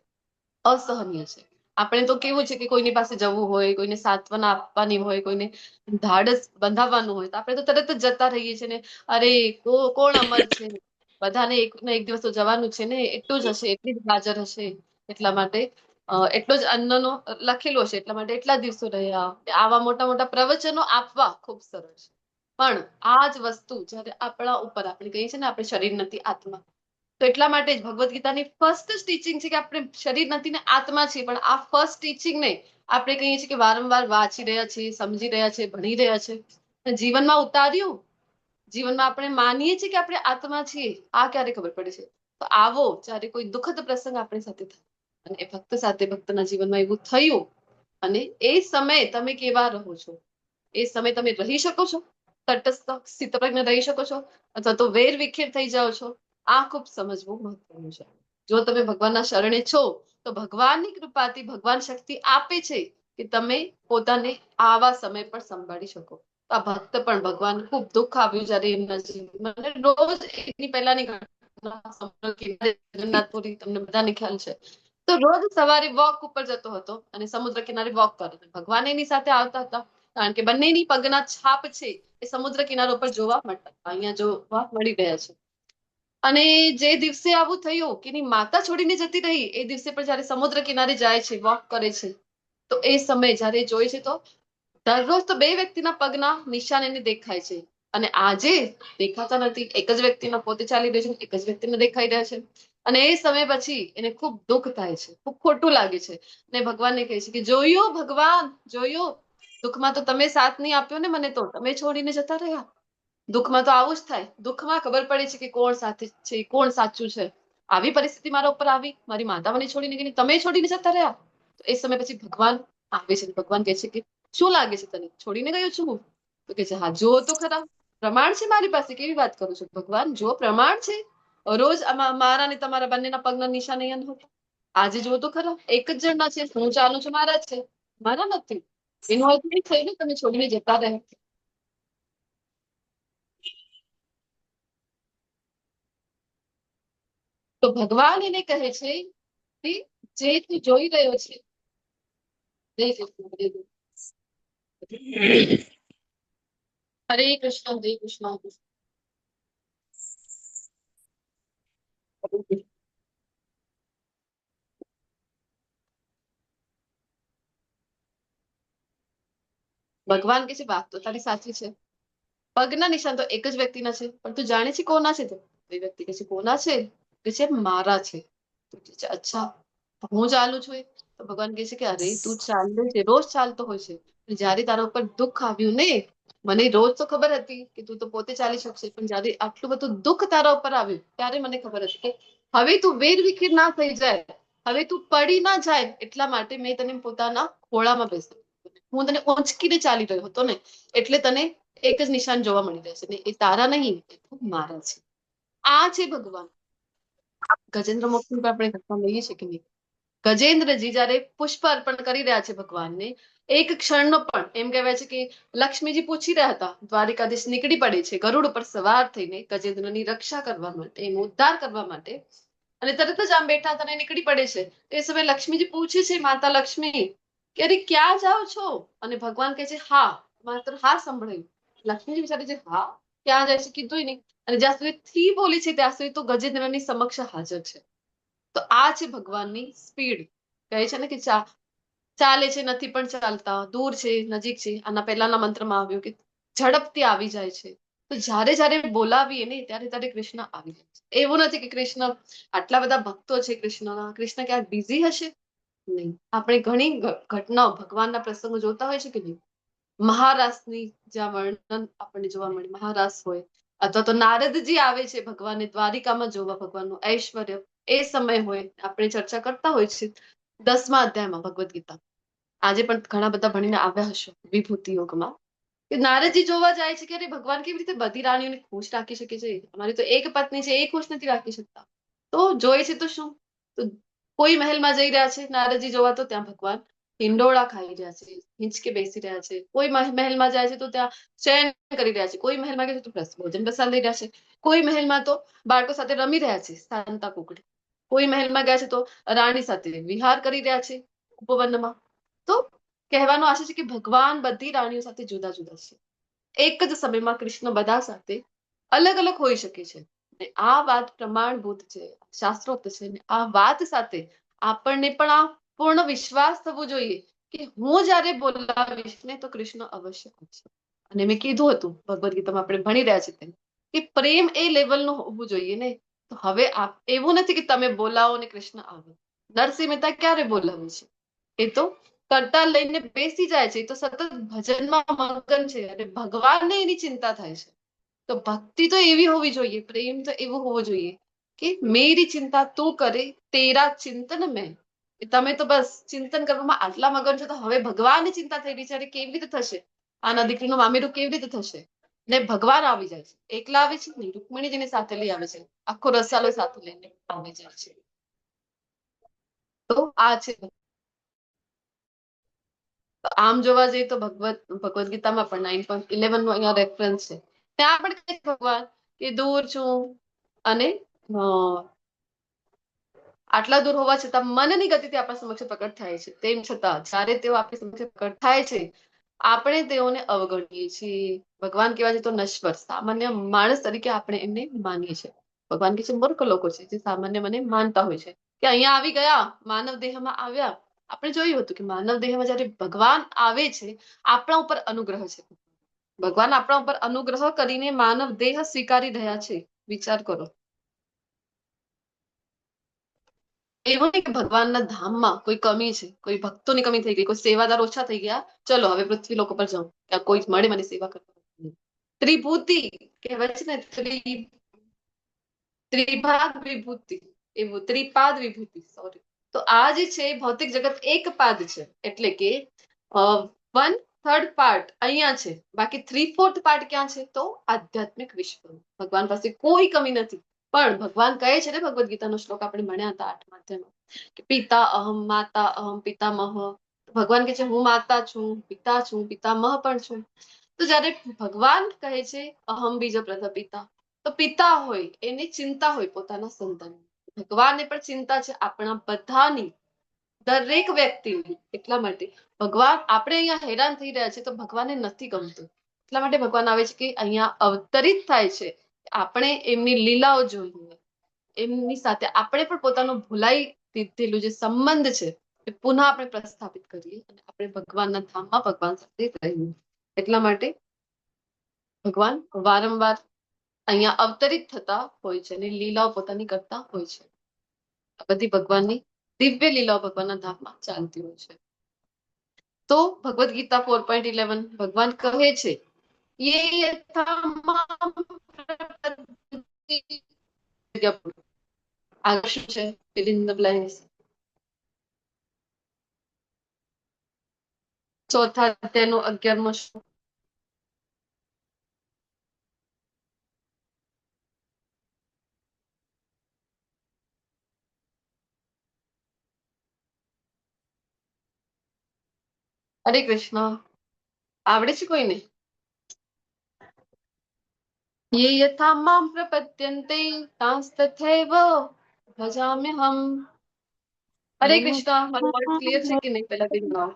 અસહનીય છે. આપણે તો કેવું છે કે કોઈની પાસે જવું હોય, કોઈને સાંત્વના આપવાની હોય, કોઈને ઢાઢસ બંધાવવાનું હોય, તો આપણે તો તરત જ જતા રહીએ છીએ ને, અરે કોણ અમર છે, બધાને એક ને એક દિવસ તો જવાનું છે ને, એટલું જ હશે, એટલી જ હાજર હશે, એટલા માટે એટલો જ અન્નનો લખેલો છે એટલા માટે એટલા દિવસો રહ્યા. આવા મોટા મોટા પ્રવચનો આપવા ખૂબ સરળ છે, પણ આ જ વસ્તુ જયારે આપણા ઉપર આપણે કહીએ છીએ ને આપણે શરીર નથી આત્મા, તો એટલા માટે જ ભગવદ્ ગીતાની ફર્સ્ટ જ ટીચિંગ છે કે આપણે શરીર નથી ને આત્મા છીએ. પણ આ ફર્સ્ટ ટીચિંગ ને આપણે કહીએ છીએ કે વારંવાર વાંચી રહ્યા છીએ, સમજી રહ્યા છીએ, ભણી રહ્યા છે, જીવનમાં ઉતાર્યું. જીવનમાં આપણે માનીએ છીએ કે આપણે આત્મા છીએ, આ ક્યારે ખબર પડે છે? તો આવો જ્યારે કોઈ દુઃખદ પ્રસંગ આપણી સાથે થાય અને એ ભક્ત સાથે ભક્તના જીવનમાં એવું થયું અને એ સમયે તમે કેવા રહો છો, એ સમય તમે રહી શકો છો તટસ્થ સ્થિતપ્રજ્ઞ રહી શકો છો, અથવા તો વેર વિખેર થઈ જાઓ છો? આ ખૂબ સમજવું મહત્વનું છે. જો તમે ભગવાનના શરણે છો તો ભગવાનની કૃપાથી ભગવાન શક્તિ આપે છે કે તમે પોતાને આવા સમય પર સંભાળી શકો. આ ભક્ત પણ ભગવાન ખૂબ દુઃખ આવ્યું જયારે એમના જીવનમાં, રોજ એની પહેલાની ઘટના જગન્નાથપુરી તમને બધાને ખ્યાલ છે. તો રોજ સવારે વોક ઉપર જતો હતો અને સમુદ્ર કિનારે વોક કરતો. ભગવાન એની સાથે આવતા હતા, કારણ કે બંનેની પગના છાપ છે એ સમુદ્ર કિનારો પર જોવા મળતા, અહીંયા જોવા મળી રહ્યા છે. અને જે દિવસે આવું થયું કે એની માતા છોડીને જતી રહી, એ દિવસે પણ જયારે સમુદ્ર કિનારે જાય છે, વોક કરે છે, તો એ સમય જયારે જોઈ છે તો દરરોજ તો બે વ્યક્તિના પગના નિશાન એને દેખાય છે, અને આજે દેખાતા નથી. એક જ વ્યક્તિના પોતે ચાલી રહ્યો છે, એક જ વ્યક્તિને દેખાઈ રહ્યા છે. અને એ સમય પછી એને ખૂબ દુઃખ થાય છે, ખૂબ ખોટું લાગે છે, ને ભગવાનને કહે છે કે જોયું ભગવાન, જોયું, દુઃખમાં તો તમે સાથ નહીં આપ્યો ને મને, તો તમે છોડીને જતા રહ્યા. દુઃખમાં તો આવું જ થાય, દુઃખમાં ખબર પડે છે કે કોણ સાથે છે, કોણ સાચું છે. આવી પરિસ્થિતિ મારા ઉપર આવી, મારી માતા મને છોડીને ગઈ, તમે છોડીને જતા રહ્યા. તો એ સમય પછી ભગવાન આવે છે, ભગવાન કહે છે કે શું લાગે છે તને, છોડીને ગયો છું હું? તો કે છે હા, જો તો ખરા, પ્રમાણ છે મારી પાસે, કેવી વાત કરું છું ભગવાન, જો પ્રમાણ છે, રોજ મારા ને તમારા બંનેના પગના નિશાન અહીંયા હતા, આજે જો તો ખરા, એક જ જણના છે, હું ચાલું છું મારા છે, મારા નથી. એનો અર્થ એ થયું ને તમે છોડીને જતા રહ્યા. તો ભગવાન એને કહે છે કે જે તું જોઈ રહ્યો છે, જય કૃષ્ણ, હરે કૃષ્ણ, હરે કૃષ્ણ. ભગવાન કે છે વાત તો તારી સાચી છે, પગના નિશાન તો એક જ વ્યક્તિના છે, પણ તું જાણે છે કોના છે? તો એ વ્યક્તિ કે છે કોના છે? કે છે મારા છે. તો કે છે અચ્છા, હું ચાલું છું એ? તો ભગવાન કહે છે કે અરે તું ચાલે છે, રોજ ચાલતો હોય છે, પણ જયારે તારા ઉપર દુઃખ આવ્યું ને, મને રોજ તો ખબર હતી કે તું તો પોતે ચાલી શકશે, પણ જયારે આટલું બધું દુઃખ તારા ઉપર આવ્યું ત્યારે મને ખબર હતી કે હવે તું વેર વિખેર ના થઈ જાય, હવે તું પડી ના જાય, એટલા માટે મેં તને પોતાના ખોળામાં બેસાડી. હું તને ઓંચકીને ચાલી રહ્યો હતો ને, એટલે તને એક જ નિશાન જોવા મળી રહેશે ને, એ તારા નહીં, મારા છે. આ છે ભગવાન. ગજેન્દ્ર મોક્ષની પર આપણે ઘટના લઈએ છીએ કે નહીં? ગજેન્દ્રજી જયારે પુષ્પ અર્પણ કરી રહ્યા છે ભગવાનને, એક ક્ષણનો પણ એમ કહેવાય છે કે લક્ષ્મીજી પૂછી રહ્યા હતા, દ્વારિકાધીશ નીકળી પડે છે ગરુડ ઉપર સવાર થઈને ગજેન્દ્રની રક્ષા કરવા માટે, એનો ઉદ્ધાર કરવા માટે, અને તરત જ આમ બેઠા હતા નીકળી પડે છે. એ સમયે લક્ષ્મીજી પૂછે છે, માતા લક્ષ્મી કે અરે ક્યાં જાઓ છો? અને ભગવાન કહે છે હા, માત્ર હા સંભળાયું. લક્ષ્મીજી વિચારે છે હા, ક્યાં જાય છે કીધું નહીં, અને જ્યાં સુધી થી બોલી છે ત્યાં સુધી તો ગજેન્દ્રની સમક્ષ હાજર છે. તો આ છે ભગવાનની સ્પીડ. કહે છે ને કે ચાલે છે નથી પણ ચાલતા, દૂર છે નજીક છે. આના પહેલાના મંત્રમાં આવ્યું કે ઝડપથી આવી જાય છે. તો જ્યારે જ્યારે બોલાવીએ ને ત્યારે ત્યારે કૃષ્ણ આવી જાય છે. એવું નથી કે કૃષ્ણ આટલા બધા ભક્તો છે કૃષ્ણના, કૃષ્ણ ક્યાંક બિઝી હશે? નહીં. આપણે ઘણી ઘટનાઓ ભગવાનના પ્રસંગો જોતા હોય છે કે નહીં? મહારાસની જ્યાં વર્ણન આપણને જોવા મળે, મહારાસ હોય અથવા તો નારદજી આવે છે ભગવાનને દ્વારિકામાં જોવા, ભગવાનનું ઐશ્વર્ય એ સમય હોય. આપણે ચર્ચા કરતા હોય છે 10મા અધ્યાયમાં ભગવદ્ ગીતા. આજે પણ ઘણા બધા ભણીને આવ્યા હશો વિભૂતિ યોગમાં, કે નારદજી જોવા જાય છે કે અરે ભગવાન કેવી રીતે બધી રાણીઓને ખુશ રાખી શકે છે, અમારી તો એક પત્ની છે એ ખુશ નથી રાખી શકતા. તો જોઈ છે તો શું, તો કોઈ મહેલમાં જઈ રહ્યા છે નારદજી જોવા, તો ત્યાં ભગવાન હિંડોળા ખાઈ રહ્યા છે, હિંચકે બેસી રહ્યા છે. કોઈ મહેલમાં જાય છે તો ત્યાં શયન કરી રહ્યા છે, કોઈ મહેલમાં ગયા છે તો ભોજન પ્રસાદ લઈ રહ્યા છે, કોઈ મહેલમાં તો બાળકો સાથે રમી રહ્યા છે શાંતા કુકડી, કોઈ મહેલમાં ગયા છે તો રાણી સાથે વિહાર કરી રહ્યા છે ઉપવનમાં. તો કહેવાનો આશય છે કે ભગવાન બધી રાણીઓ સાથે જુદા જુદા છે. એક જ સમયમાં કૃષ્ણ બધા સાથે અલગ અલગ હોઈ શકે છે. અને આ વાત પ્રમાણભૂત છે, શાસ્ત્રોક્ત છે. ને આ વાત સાથે આપણને પણ આ પૂર્ણ વિશ્વાસ થવો જોઈએ કે હું જ્યારે બોલાવીશ ને તો કૃષ્ણ અવશ્ય આવશે. અને મેં કીધું હતું ભગવદ્ ગીતામાં આપણે ભણી રહ્યા છીએ તેમ કે પ્રેમ એ લેવલનું હોવું જોઈએ ને. તો હવે એવું નથી કે તમે બોલાવો ને કૃષ્ણ આવે. નરસિંહ મહેતા ક્યારે બોલાવે છે? એ તો કરતાલ લઈને બેસી જાય છે, એ તો સતત ભજનમાં મગન છે અને ભગવાનને એની ચિંતા થાય છે. તો ભક્તિ તો એવી હોવી જોઈએ, પ્રેમ તો એવો હોવો જોઈએ કે મેરી ચિંતા તું કરે તેરા ચિંતન મેં. તમે તો બસ ચિંતન કરવામાં આટલા મગન છો, તો હવે ભગવાનની ચિંતા થઈ રહી છે, અરે કેવી રીતે થશે, આના દીકરીનું મામેરું કેવી રીતે થશે? ને ભગવાન આવી જાય છે. એકલા આવે છે નહીં, રૂકમણીજીને સાથે લઈ આવે છે, આખો રસાલો સાથે લઈને આવી જાય છે. તો આ છે. આમ જોવા જઈએ તો ભગવદ્ ગીતામાં પણ 9.11 નો અહીંયા રેફરન્સ છે. ત્યાં પણ કહે છે ભગવાન કે દૂર છું અને આટલા દૂર હોવા છતાં મનની ગતિથી આપણા સમક્ષ પ્રકટ થાય છે. તેમ છતાં જ્યારે તેઓ આપણી સમક્ષ પ્રકટ થાય છે, આપણે તેઓને અવગણીએ છીએ. ભગવાન કહેવા છે તો નશ્વર સામાન્ય માણસ તરીકે આપણે એમને માનીએ છીએ. ભગવાન કે છે મૂર્ખ લોકો છે જે સામાન્ય મને માનતા હોય છે કે અહીંયા આવી ગયા, માનવ દેહમાં આવ્યા. આપણે જોયું હતું કે માનવ દેહમાં જ્યારે ભગવાન આવે છે, આપણા ઉપર અનુગ્રહ છે. ભગવાન આપણા ઉપર અનુગ્રહ કરીને માનવ દેહ સ્વીકારી રહ્યા છે. વિચાર કરો. એવું નહીં કે ભગવાનના ધામમાં કોઈ કમી છે, કોઈ ભક્તોની કમી થઈ ગઈ, કોઈ સેવાદાર ઓછા થઈ ગયા, ચલો હવે પૃથ્વી લોકો પર જાઉં, ત્યાં કોઈ મળે મને સેવા કરવા. ત્રિભૂતિ કહેવાય છે ને, ત્રિભાગ વિભૂતિ, એવું ત્રિપાદ વિભૂતિ, સોરી. તો આ જે છે ભૌતિક જગત એક પાદ છે, એટલે કે 1/3 પાર્ટ અહીંયા છે, બાકી 3/4 પાર્ટ ક્યાં છે? તો આધ્યાત્મિક વિશ્વ. ભગવાન પાસે કોઈ કમી નથી. પણ ભગવાન કહે છે ને, ભગવદ્ ગીતાનો શ્લોક આપણે ભણ્યા હતા 8મા અધ્યાયમાં, કે પિતા અહમ, માતા અહમ, પિતામહ. ભગવાન કહે છે હું માતા છું, પિતા છું, પિતામહ પણ છું. તો જ્યારે ભગવાન કહે છે અહમ બીજો પ્રથમ પિતા, તો પિતા હોય એને ચિંતા હોય પોતાના સંતાન. ભગવાનને પણ ચિંતા છે આપણા બધાની, દરેક વ્યક્તિની. એટલા માટે ભગવાન, આપણે અહીંયા હેરાન થઈ રહ્યા છે તો ભગવાનને નથી ગમતું. એટલા માટે ભગવાન આવે છે કે અહીંયા અવતરિત થાય છે. આપણે એમની લીલાઓ જોઈએ, એમની સાથે આપણે પણ પોતાનું ભૂલાઈ દીધેલું જે સંબંધ છે એ પુનઃ આપણે પ્રસ્થાપિત કરીએ અને આપણે ભગવાનના ધામમાં ભગવાન સાથે રહીએ. એટલા માટે ભગવાન વારંવાર અહીંયા અવતરિત થતા હોય છે અને લીલાઓ પોતાની કરતા હોય છે. આ બધી ભગવાનની દિવ્ય લીલાઓ ભગવાનના ધામમાં ચાલતી હોય છે. તો ભગવદ્ ગીતા 4.11 ભગવાન કહે છે યે યથા મામ પ્રપદ્યન્તે. આગળ શું છે? fill in the blanks. ચોથા અધ્યાયનો 11મો શ્લોક. હરે કૃષ્ણ. આવડે છે કોઈને? યે યથા મામ પ્રપદ્યન્તે તાંસ્તથૈવ ભજામ્યહમ. હરે કૃષ્ણ. મારું વોઇસ ક્લિયર છે કે નહીં? પહેલા કહી દો.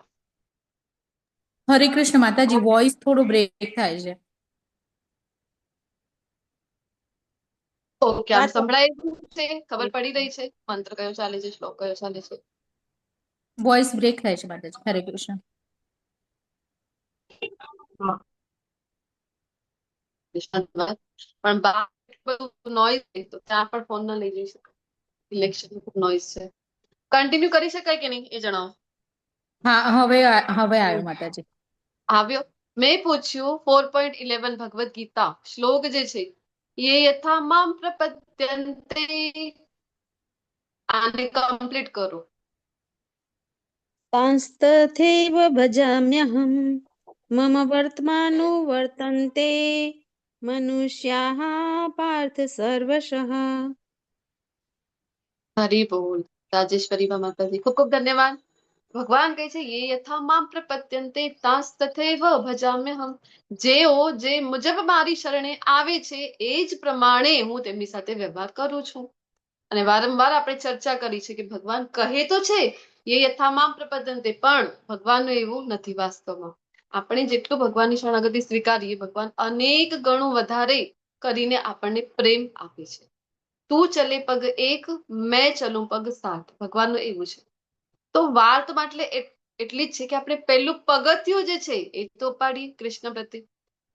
હરે કૃષ્ણ માતાજી, વોઇસ થોડો બ્રેક થાય છે. ઓકે, આમ સંભળાય છે? ખબર પડી રહી છે મંત્ર કયો ચાલે છે, શ્લોક કયો ચાલે છે? વોઇસ બ્રેક થાય છે માતાજી. હરે કૃષ્ણ. ધન્યવાદ. પણ બહાર બધું નોઈઝ તો ત્યાં પણ ફોન ન લઈ જઈ શકાય. ઇલેક્શન ખૂબ નોઈઝ છે. કન્ટિન્યુ કરી શકાય કે નહીં એ જણાવો. હા, હવે આવ્યો માતાજી. આવ્યો. મેં પૂછ્યું 4.11 ભગવદ ગીતા શ્લોક જે છે ये यथा माम प्रपद्यन्ते આને કમ્પ્લીટ કરો. तांस्तथैव भजाम्यहम् मम वर्तमानुवर्तन्ते मनुष्याः पार्थ सर्वशः। હરી બોલ. રાજેશ્વરી માતાજી ખૂબ ખૂબ ધન્યવાદ. ભગવાન કહે છે ये यथा माम प्रपद्यन्ते तांस्तथैव भजाम्यहम्. જેઓ જે મુજબ મારી શરણે આવે છે એ જ પ્રમાણે હું તેમની સાથે વ્યવહાર કરું છું. અને વારંવાર આપણે ચર્ચા કરી છે કે ભગવાન કહે તો છે ये यथा माम प्रपद्यन्ते, પણ ભગવાનનું એવું નથી વાસ્તવમાં. આપણે જેટલું ભગવાનની શરણાગતિ સ્વીકારીએ ભગવાન અનેક ગણું વધારે કરીને આપણને પ્રેમ આપે છે. તું ચલે પગ 1 મેં ચલું પગ 7. ભગવાનનું એવું છે. તો વાત એટલે એટલી જ છે કે આપણે પહેલું પગથિયું જે છે એ તો ઉપાડીએ કૃષ્ણ પ્રત્યે.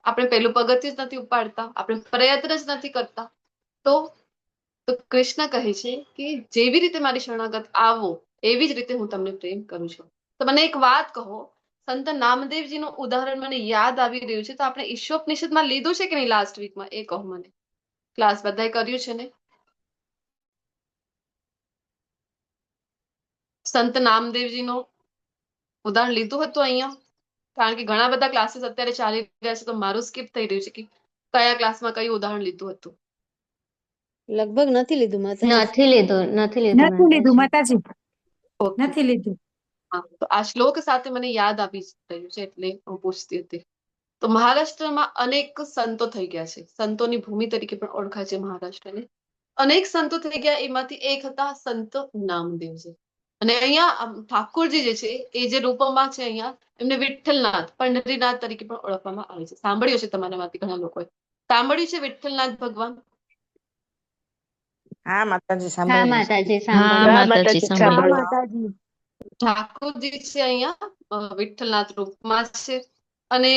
આપણે પહેલું પગથિયું જ નથી ઉપાડતા, આપણે પ્રયત્ન જ નથી કરતા. તો કૃષ્ણ કહે છે કે જેવી રીતે મારી શરણાગત આવો એવી જ રીતે હું તમને પ્રેમ કરું છું. તો મને એક વાત કહો, સંત નામદેવજીનું ઉદાહરણ મને યાદ આવી રહ્યું છે. તો આપણે ઈશોપનિષદમાં લીધું છે કે નહીં લાસ્ટ વીકમાં એ કહો મને. ક્લાસ બધાએ કર્યું છે ને? સંત નામદેવજીનું ઉદાહરણ લીધું હતું અહીંયા? કારણ કે ઘણા બધા ક્લાસીસ અત્યારે ચાલી રહ્યા છે તો મારું સ્કીપ થઈ રહ્યું છે કે કયા ક્લાસમાં કયું ઉદાહરણ લીધું હતું. લગભગ નથી લીધું માતાજી. નથી લીધું માતાજી. ઓકે. નથી લીધું. હા, તો આ શ્લોક સાથે મને યાદ આવી રહ્યું છે એટલે હું પૂછતી હતી. તો મહારાષ્ટ્રમાં અનેક સંતો થઈ ગયા છે. સંતોની ભૂમિ તરીકે પણ ઓળખાય છે મહારાષ્ટ્રને. અનેક સંતો થઈ ગયા, એમાંથી એક હતા સંત નામદેવજી. અને અહીંયા ઠાકોરજી જે છે એ જે રૂપમાં છે અહીંયા એમને વિઠ્ઠલનાથ પંઢરીનાથ તરીકે પણ ઓળખવામાં આવે છે. સાંભળ્યું છે તમારામાંથી ઘણા લોકોએ. સાંભળ્યું છે વિઠ્ઠલનાથ ભગવાન? હા માતાજી, હા સાંભળ્યું છે. માતાજી હા સાંભળ્યું. માતાજી, સાંભળ્યું. ઠાકોરજી છે અહીંયા વિઠ્ઠલનાથ રૂપમાં છે. અને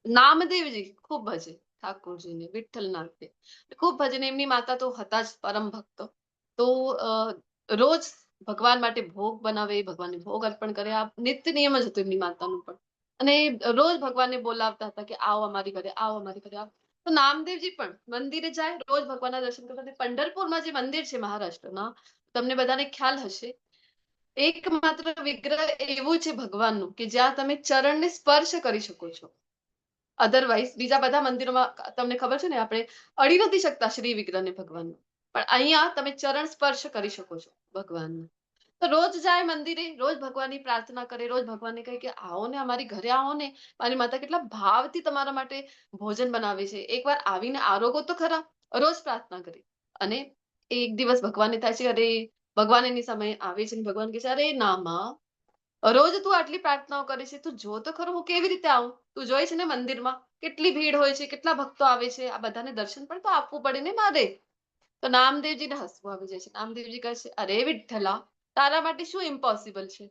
નામદેવજી ખૂબ ભજે ઠાકોરજીને, વિઠ્ઠલનાથને ખૂબ ભજે. ને એમની માતા તો હતા જ પરમ ભક્તો. તો રોજ ભગવાન માટે ભોગ બનાવે, ભગવાનને ભોગ અર્પણ કરે. આ નિત્ય નિયમ જ હતું એમની માતાનું પણ. અને રોજ ભગવાનને બોલાવતા હતા કે આવો અમારી ઘરે, આવો અમારી ઘરે આવો. તો નામદેવજી પણ મંદિરે જાય, રોજ ભગવાનના દર્શન કરવા. પંઢરપુરમાં જે મંદિર છે મહારાષ્ટ્રના, તમને બધાને ખ્યાલ હશે, એકમાત્ર વિગ્રહ એવું છે ભગવાનનું કે જ્યાં તમે ચરણને સ્પર્શ કરી શકો છો. અધરવાઇઝ બીજા બધા મંદિરોમાં તમને ખબર છે ને આપણે અડી નથી શકતા શ્રી વિગ્રહને ભગવાનનું. પણ અહીંયા તમે ચરણ સ્પર્શ કરી શકો છો ભગવાનના. તો રોજ જાય મંદિરે, રોજ ભગવાનની પ્રાર્થના કરે, રોજ ભગવાનને કહે કે આવો ને અમારી ઘરે આવો ને, મારી માતા કેટલા ભાવથી તમારા માટે ભોજન બનાવે છે, એકવાર આવીને આરોગો તો ખરા. રોજ પ્રાર્થના કરી. અને એક દિવસ ભગવાનને થાય છે અરે, ભગવાન એની સમય આવે છે. ભગવાન કહે છે અરે ના માં, રોજ તું આટલી પ્રાર્થનાઓ કરે છે, તું જો તો ખરો હું કેવી રીતે આવું. તું જોઈ છે ને મંદિરમાં કેટલી ભીડ હોય છે, કેટલા ભક્તો આવે છે, આ બધાને દર્શન પણ તો આપવું પડે ને મારે. તો નામદેવજીને હસવું આવી જાય છે. નામદેવજી કહે છે અરે વિઠ્ઠલા, તારા માટે શું ઇમ્પોસિબલ છે?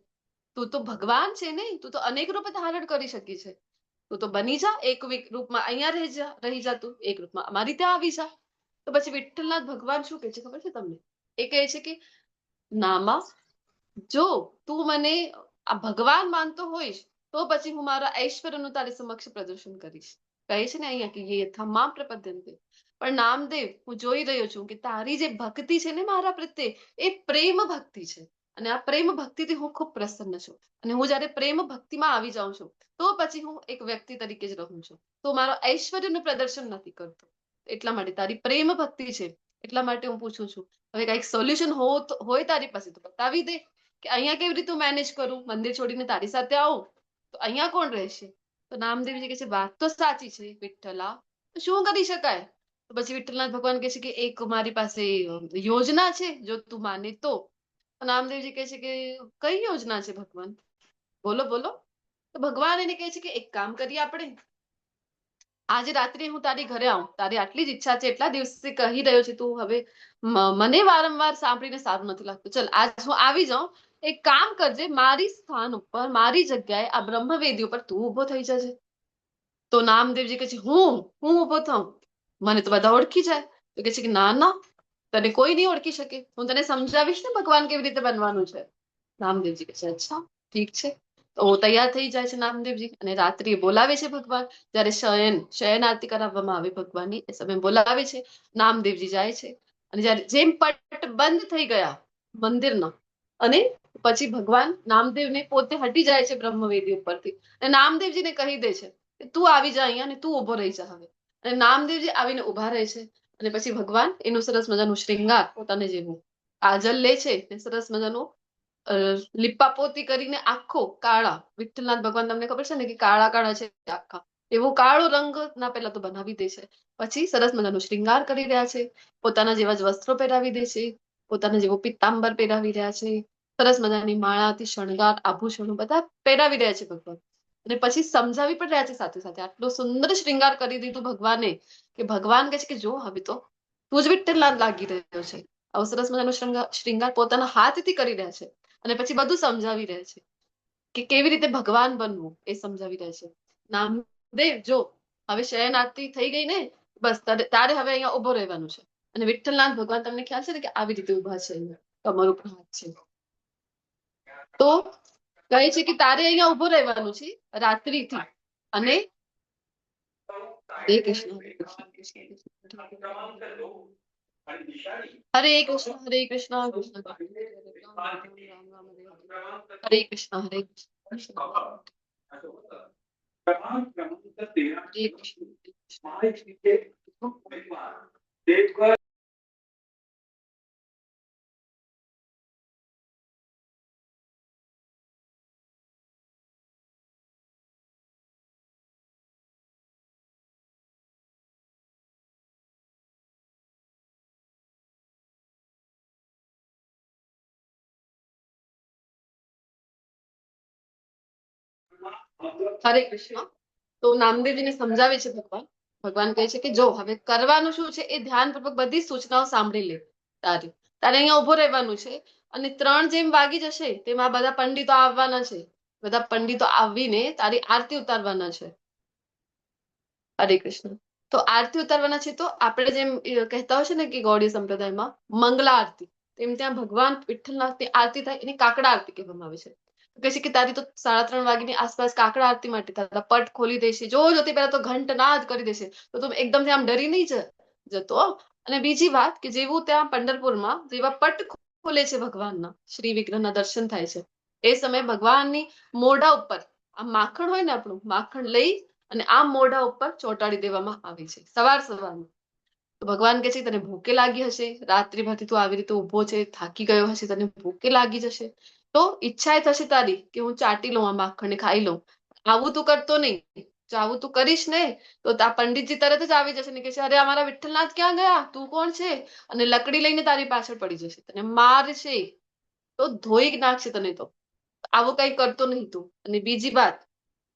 તું તો ભગવાન છે ને, તું તો અનેક રૂપ ધારણ કરી શકી છે. તું તો બની જા, એક રૂપમાં અહીંયા રહી જા, તું એક રૂપમાં અમારી ત્યાં આવી જા. તો પછી વિઠ્ઠલનાથ ભગવાન શું કહે છે ખબર છે તમને? એ કહે છે કે નામા, જો તું મને આ ભગવાન માનતો હોઈશ તો પછી હું મારા ઐશ્વર્યનું તારી સમક્ષ પ્રદર્શન કરીશ. કહે છે ને અહીંયા કે યે યથા મામ પ્રપદ્યન્તે. પણ નામદેવ, હું જોઈ રહ્યો છું કે તારી જે ભક્તિ છે ને મારા પ્રત્યે, એ પ્રેમ ભક્તિ છે. અને આ પ્રેમ ભક્તિથી હું ખૂબ પ્રસન્ન છું. અને હું જયારે પ્રેમ ભક્તિમાં આવી જાઉં છું તો પછી હું એક વ્યક્તિ તરીકે જ રહું છું. તો મારો ઐશ્વર્યનું પ્રદર્શન નથી કરતો. એટલા માટે તારી પ્રેમ ભક્તિ છે, એટલા માટે હું પૂછું છું. હવે કઈક સોલ્યુશન હોય તારી પાસે તો બતાવી દે કે અહીંયા કેવી રીતે મેનેજ કરું. મંદિર છોડીને તારી સાથે આવું તો અહીંયા કોણ રહેશે? તો નામદેવજી કહે છે વાત તો સાચી છે વિઠ્ઠલા, તો શું કરી શકાય? તો પછી વિઠ્ઠલનાથ ભગવાન કહે છે કે એક મારી પાસે યોજના છે, જો તું માને તો. નામદેવજી કહે છે કે કઈ યોજના છે ભગવાન? બોલો બોલો. તો ભગવાન એને કહે છે કે એક કામ કરીએ આપણે, આજે રાત્રે હું તારી ઘરે આવું, તારી આટલી જ ઈચ્છા છે, એટલા દિવસે કહી રહ્યો છે તું, હવે મને વારંવાર સાંભળીને સારું નથી લાગતું. ચલ આજ હું આવી જાઉં. એક કામ કરજે, મારી સ્થાન ઉપર, મારી જગ્યાએ આ બ્રહ્મવેદી ઉપર તું ઉભો થઈ જજે. તો નામદેવજી કહે છે હું ઊભો થાઉં, મને તો બધા ઓળખી જાય. તો કહે છે કે ના ના, તને કોઈ નહીં ઓળખી શકે, હું તને સમજાવીશ ને ભગવાન કેવી રીતે બનવાનું છે. નામદેવજી કહે છે અચ્છા ઠીક છે. તો તૈયાર થઈ જાય છે નામદેવજી, અને રાત્રિએ બોલાવે છે ભગવાન. જયારે શયન આરતી કરાવવામાં આવે ભગવાનની, એ સમય બોલાવે છે. નામદેવજી જાય છે, અને જયારે જેમ પટ બંધ થઈ ગયા મંદિરના, અને પછી ભગવાન નામદેવને પોતે હટી જાય છે બ્રહ્મવેદી ઉપરથી, અને નામદેવજીને કહી દે છે કે તું આવી જા અહીંયા, અને તું ઉભો રહી જા હવે. અને નામદેવજી આવીને ઉભા રહે છે. અને પછી ભગવાન એનું સરસ મજાનું શ્રૃંગાર પોતાને જેવું કાજલ લે છે, ને સરસ મજાનું લીપાપોતી કરીને આખો કાળા, વિઠ્ઠલનાથ ભગવાન તમને ખબર છે ને કે કાળા કાળા છે આખા, એવું કાળો રંગ ના પેલા તો બનાવી દે છે. પછી સરસ મજાનું શ્રૃંગાર કરી રહ્યા છે, પોતાના જેવા જ વસ્ત્રો પહેરાવી દે છે, પોતાના જેવો પિત્તાંબર પહેરાવી રહ્યા છે, સરસ મજાની માળાથી શણગાર આભૂષણો બધા પહેરાવી રહ્યા છે ભગવાન. અને પછી સમજાવી પણ રહ્યા છે સાથે સાથે, આટલો સુંદર શ્રૃંગાર કરી દીધું ભગવાને, કે ભગવાન કહે છે કે જો હવે તો તું જ વિઠ્ઠલનાથ લાગી રહ્યો છે. આવો સરસ મજાનો શ્રૃંગાર પોતાના હાથથી કરી રહ્યા છે. અને પછી બધું સમજાવી રહ્યા છે કે કેવી રીતે ભગવાન બનવું, એ સમજાવી રહ્યા છે. નામદેવ જો હવે શયન આરતી થઈ ગઈ ને, બસ તારે હવે અહીંયા ઉભો રહેવાનું છે. અને વિઠ્ઠલનાથ ભગવાન તમને ખ્યાલ છે ને કે આવી રીતે ઉભા છે, અહીંયા કમર ઉપર હાથ છે. તો કહે છે કે તારે અહીંયા ઉભો રહેવાનું છે રાત્રિથી. અને હરે કૃષ્ણ હરે કૃષ્ણ કૃષ્ણ કૃષ્ણ હરે કૃષ્ણ હરે કૃષ્ણ કૃષ્ણ હરે કૃષ્ણ હરે કૃષ્ણ હરે કૃષ્ણ. તો નામદેવજીને સમજાવે છે ભગવાન. ભગવાન કહે છે કે જો હવે કરવાનું શું છે એ ધ્યાનપૂર્વક બધી સૂચનાઓ સાંભળી લે. તારે અહીંયા ઉભો રહેવાનું છે, અને 3 જેમ વાગી જશે તેમાં બધા પંડિતો આવવાના છે. બધા પંડિતો આવીને તારી આરતી ઉતારવાના છે. હરે કૃષ્ણ. તો આરતી ઉતારવાના છે, તો આપણે જેમ કહેતા હોય છે ને કે ગૌડી સંપ્રદાયમાં મંગલા આરતી, તેમ ત્યાં ભગવાન વિઠ્ઠલનાથની આરતી થાય, એને કાકડા આરતી કહેવામાં આવે છે. કહે છે કે તારી તો 3:30 વાગ્યાની આસપાસ કાકડા આરતી માટે તારા પટ ખોલી દેશે, જો જોતી પહેલા તો ઘંટનાદ કરી દેશે, તો તું એકદમથી આમ ડરી નહીં જતો. અને બીજી વાત કે જેવું ત્યાં પંઢરપુરમાં જેવા પટ ખોલે છે ભગવાનના, શ્રી વિગ્રહના દર્શન થાય છે, એ સમયે ભગવાનની મોઢા ઉપર આ માખણ હોય ને, આપણું માખણ લઈ અને આમ મોઢા ઉપર ચોંટાડી દેવામાં આવે છે સવારમાં. તો ભગવાન કહે છે તને ભૂખે લાગી હશે, રાત્રિભરથી તું આવી રીતે ઉભો છે, થાકી ગયો હશે, તને ભૂખે લાગી જશે, તો ઈચ્છા એ થશે તારી કે હું ચાટી લઉં આ માખણને, ખાઈ લઉં. આવું તું કરતો નહીં. જો આવું તું કરીશ ને તો આ પંડિતજી તરત જ આવી જશે ને કે છે અરે અમારા વિઠ્ઠલનાથ ક્યાં ગયા, તું કોણ છે, અને લકડી લઈને તારી પાછળ પડી જશે, તને મારશે, તો ધોઈ નાખશે તને. તો આવું કઈ કરતો નહીં તું. અને બીજી વાત,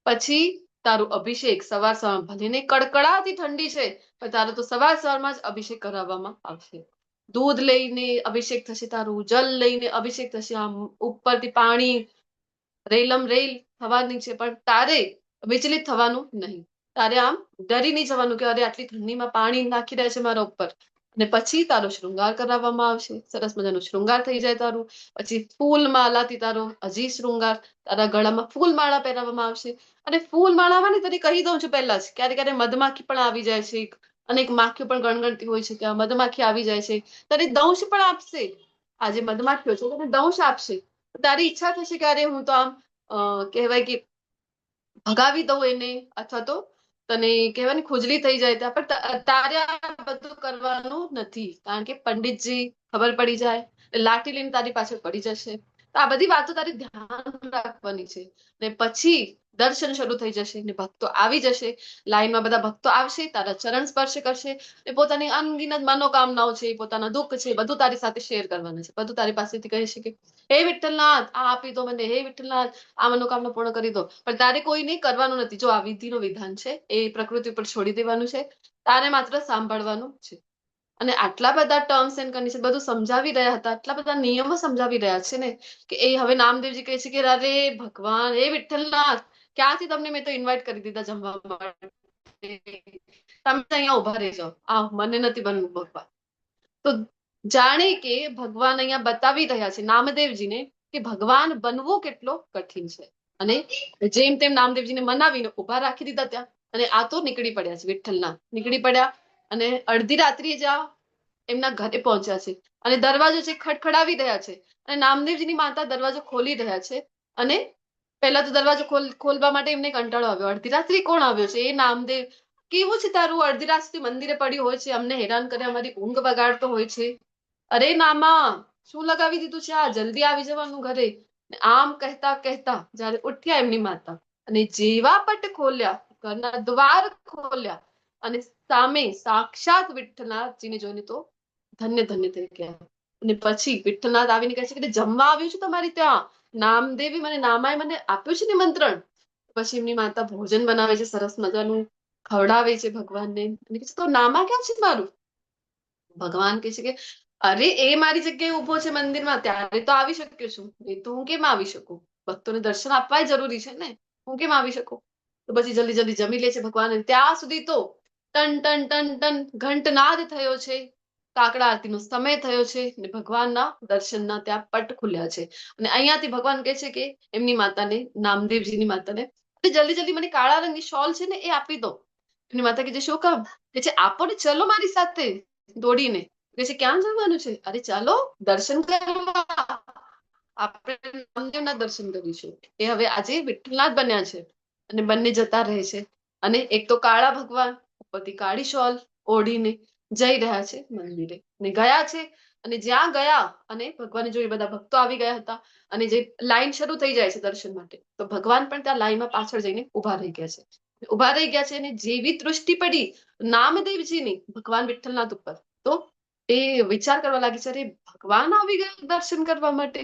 પછી તારું અભિષેક સવાર ભલે ને કડકડાતી ઠંડી છે, પણ તારો તો સવારમાં જ અભિષેક કરાવવામાં આવશે. દૂધ લઈને અભિષેક થશે તારું, જલ લઈને અભિષેક થશે, આમ ઉપરથી પાણી રેલમ રેલ થવાની છે, પણ તારે વિચલિત થવાનું નહીં. તારે આમ ડરી નહીં જવાનું કે અરે આટલી ઠંડીમાં પાણી નાખી રહ્યા છે મારા ઉપર. અને પછી તારો શૃંગાર કરાવવામાં આવશે, સરસ મજાનું શૃંગાર થઈ જાય તારું. પછી ફૂલ માળાથી તારો હજી શૃંગાર, તારા ગળામાં ફૂલ માળા પહેરાવવામાં આવશે. અને ફૂલ માળામાં ને તને કહી દઉં છું પહેલા જ, ક્યારે ક્યારે મધમાખી પણ આવી જાય છે, અનેક માખીઓ પણ ગણગણતી હોય છે, ત્યાં મધમાખી આવી જાય છે, તને દંશ પણ આપશે. આ જે મધમાખીઓ છે તને દંશ આપશે. તારી ઈચ્છા થશે કે અરે હું તો આમ કહેવાય કે ભગાવી દઉં એને, અથવા તો તને કહેવાય ને ખુજલી થઈ જાય ત્યાં, પણ તારે આ બધું કરવાનું નથી, કારણ કે પંડિતજી ખબર પડી જાય, લાઠી લઈને તારી પાછળ પડી જશે. તો આ બધી વાતો તારી ધ્યાન રાખવાની છે. ને પછી દર્શન શરૂ થઈ જશે, ને ભક્તો આવી જશે, લાઈનમાં બધા ભક્તો આવશે, તારા ચરણ સ્પર્શ કરશે, ને પોતાની અનગિનત મનોકામનાઓ છે, પોતાના દુઃખ છે, બધું તારી સાથે શેર કરવાના છે. બધું તારી પાસેથી કહે છે કે હે વિઠ્ઠલનાથ આ આપી દો મને, હે વિઠ્ઠલનાથ આ મનોકામના પૂર્ણ કરી દો. પણ તારે કોઈ નહીં કરવાનું નથી. જો આ વિધિનો વિધાન છે એ પ્રકૃતિ ઉપર છોડી દેવાનું છે, તારે માત્ર સાંભળવાનું છે. અને આટલા બધા ટર્મ્સ એન્ડ કન્ડિશન બધું સમજાવી રહ્યા હતા, આટલા બધા નિયમો સમજાવી રહ્યા છે ને, કે એ હવે નામદેવજી કહે છે કે અરે ભગવાન, હે વિઠ્ઠલનાથ ક્યાંથી તમને મેં તો ઇન્વાઇટ કરી દીધા જમવા માટે, તમે અહીંયા ઉભા રહી જાઓ, મને નથી બનવું ભગવાન. તો જાણે કે ભગવાન અહીંયા બતાવી રહ્યા છે નામદેવજીને કે ભગવાન બનવું કેટલો કઠિન છે. અને જેમ તેમ નામદેવજીને મનાવીને ઉભા રાખી દીધા ત્યાં. અને આ તો નીકળી પડ્યા છે વિઠ્ઠલના, નીકળી પડ્યા અને અડધી રાત્રિએ જ્યાં એમના ઘરે પહોંચ્યા છે અને દરવાજો છે ખડખડાવી રહ્યા છે અને નામદેવજીની માતા દરવાજો ખોલી રહ્યા છે. અને પહેલા તો દરવાજો ખોલવા માટે એમને કંટાળો આવ્યો, અડધી રાત્રિ કોણ આવ્યો છે? એ નામદેવ, કેવું છે તારું? અડધી રાત સુધી મંદિરે પડ્યું હોય છે, અમને હેરાન કરે, અમારી ઊંઘ બગાડતો હોય છે. અરે નામા, શું લગાવી દીધું છે આ? જલ્દી આવી જવાનું ઘરે. આમ કહેતા કહેતા જયારે ઉઠ્યા એમની માતા અને જેવા પટ ખોલ્યા, ઘરના દ્વાર ખોલ્યા અને સામે સાક્ષાત વિઠ્ઠલનાથજીને જોઈને તો ધન્ય ધન્ય થઈ ગયા. અને પછી વિઠ્ઠલનાથ આવીને કહે છે કે જમવા આવ્યું છું તમારી ત્યાં. નામદેવી મને નામાએ મને આપ્યું છે નિમંત્રણ. પછી એમની માતા ભોજન બનાવે છે, સરસ મજાનું ખવડાવે છે ભગવાનને અને કહે છે તો નામા ક્યાં છે મારું? ભગવાન કહે છે કે અરે એ મારી જગ્યાએ ઉભો છે મંદિરમાં, ત્યારે તો આવી શક્યો છું, એ તો હું કેમ આવી શકું? ભક્તોને દર્શન આપવા જરૂરી છે ને, હું કેમ આવી શકું? તો પછી જલ્દી જલ્દી જમી લે છે ભગવાન. ત્યાં સુધી તો ટન ટન ટન ટન ઘંટનાદ થયો છે, કાકડા આરતીનો સમય થયો છે અને ભગવાનના દર્શનના ત્યાં પટ ખુલ્યા છે. અને અહીંયાથી ભગવાન કહે છે કે એમની માતાને, નામદેવજીની માતાને, જલ્દી જલ્દી મને કાળા રંગની શોલ છે ને એ આપી દો. એમની માતા કે છે શું કામ? કે છે આપો ને, ચલો મારી સાથે દોડીને. કે છે ક્યાં જવાનું છે? અરે ચાલો દર્શન કરવા, આપણે નામદેવના દર્શન કરીશું. એ હવે આજે વિઠ્ઠલનાથ બન્યા છે અને બંને જતા રહે છે. અને એક તો કાળા ભગવાન ઉપરથી કાળી શોલ ઓઢીને જઈ રહ્યા છે મંદિરે અને ગયા છે. અને જ્યાં ગયા અને ભગવાને જો એ બધા ભક્તો આવી ગયા હતા અને જે લાઈન શરૂ થઈ જાય છે દર્શન માટે, તો ભગવાન પણ ત્યાં લાઈનમાં પાછળ જઈને ઉભા રહી ગયા છે. ઉભા રહી ગયા છે અને જેવી દૃષ્ટિ પડી નામદેવજીની ભગવાન વિઠ્ઠલનાથ ઉપર, તો એ વિચાર કરવા લાગી છે અરે ભગવાન આવી ગયા દર્શન કરવા માટે.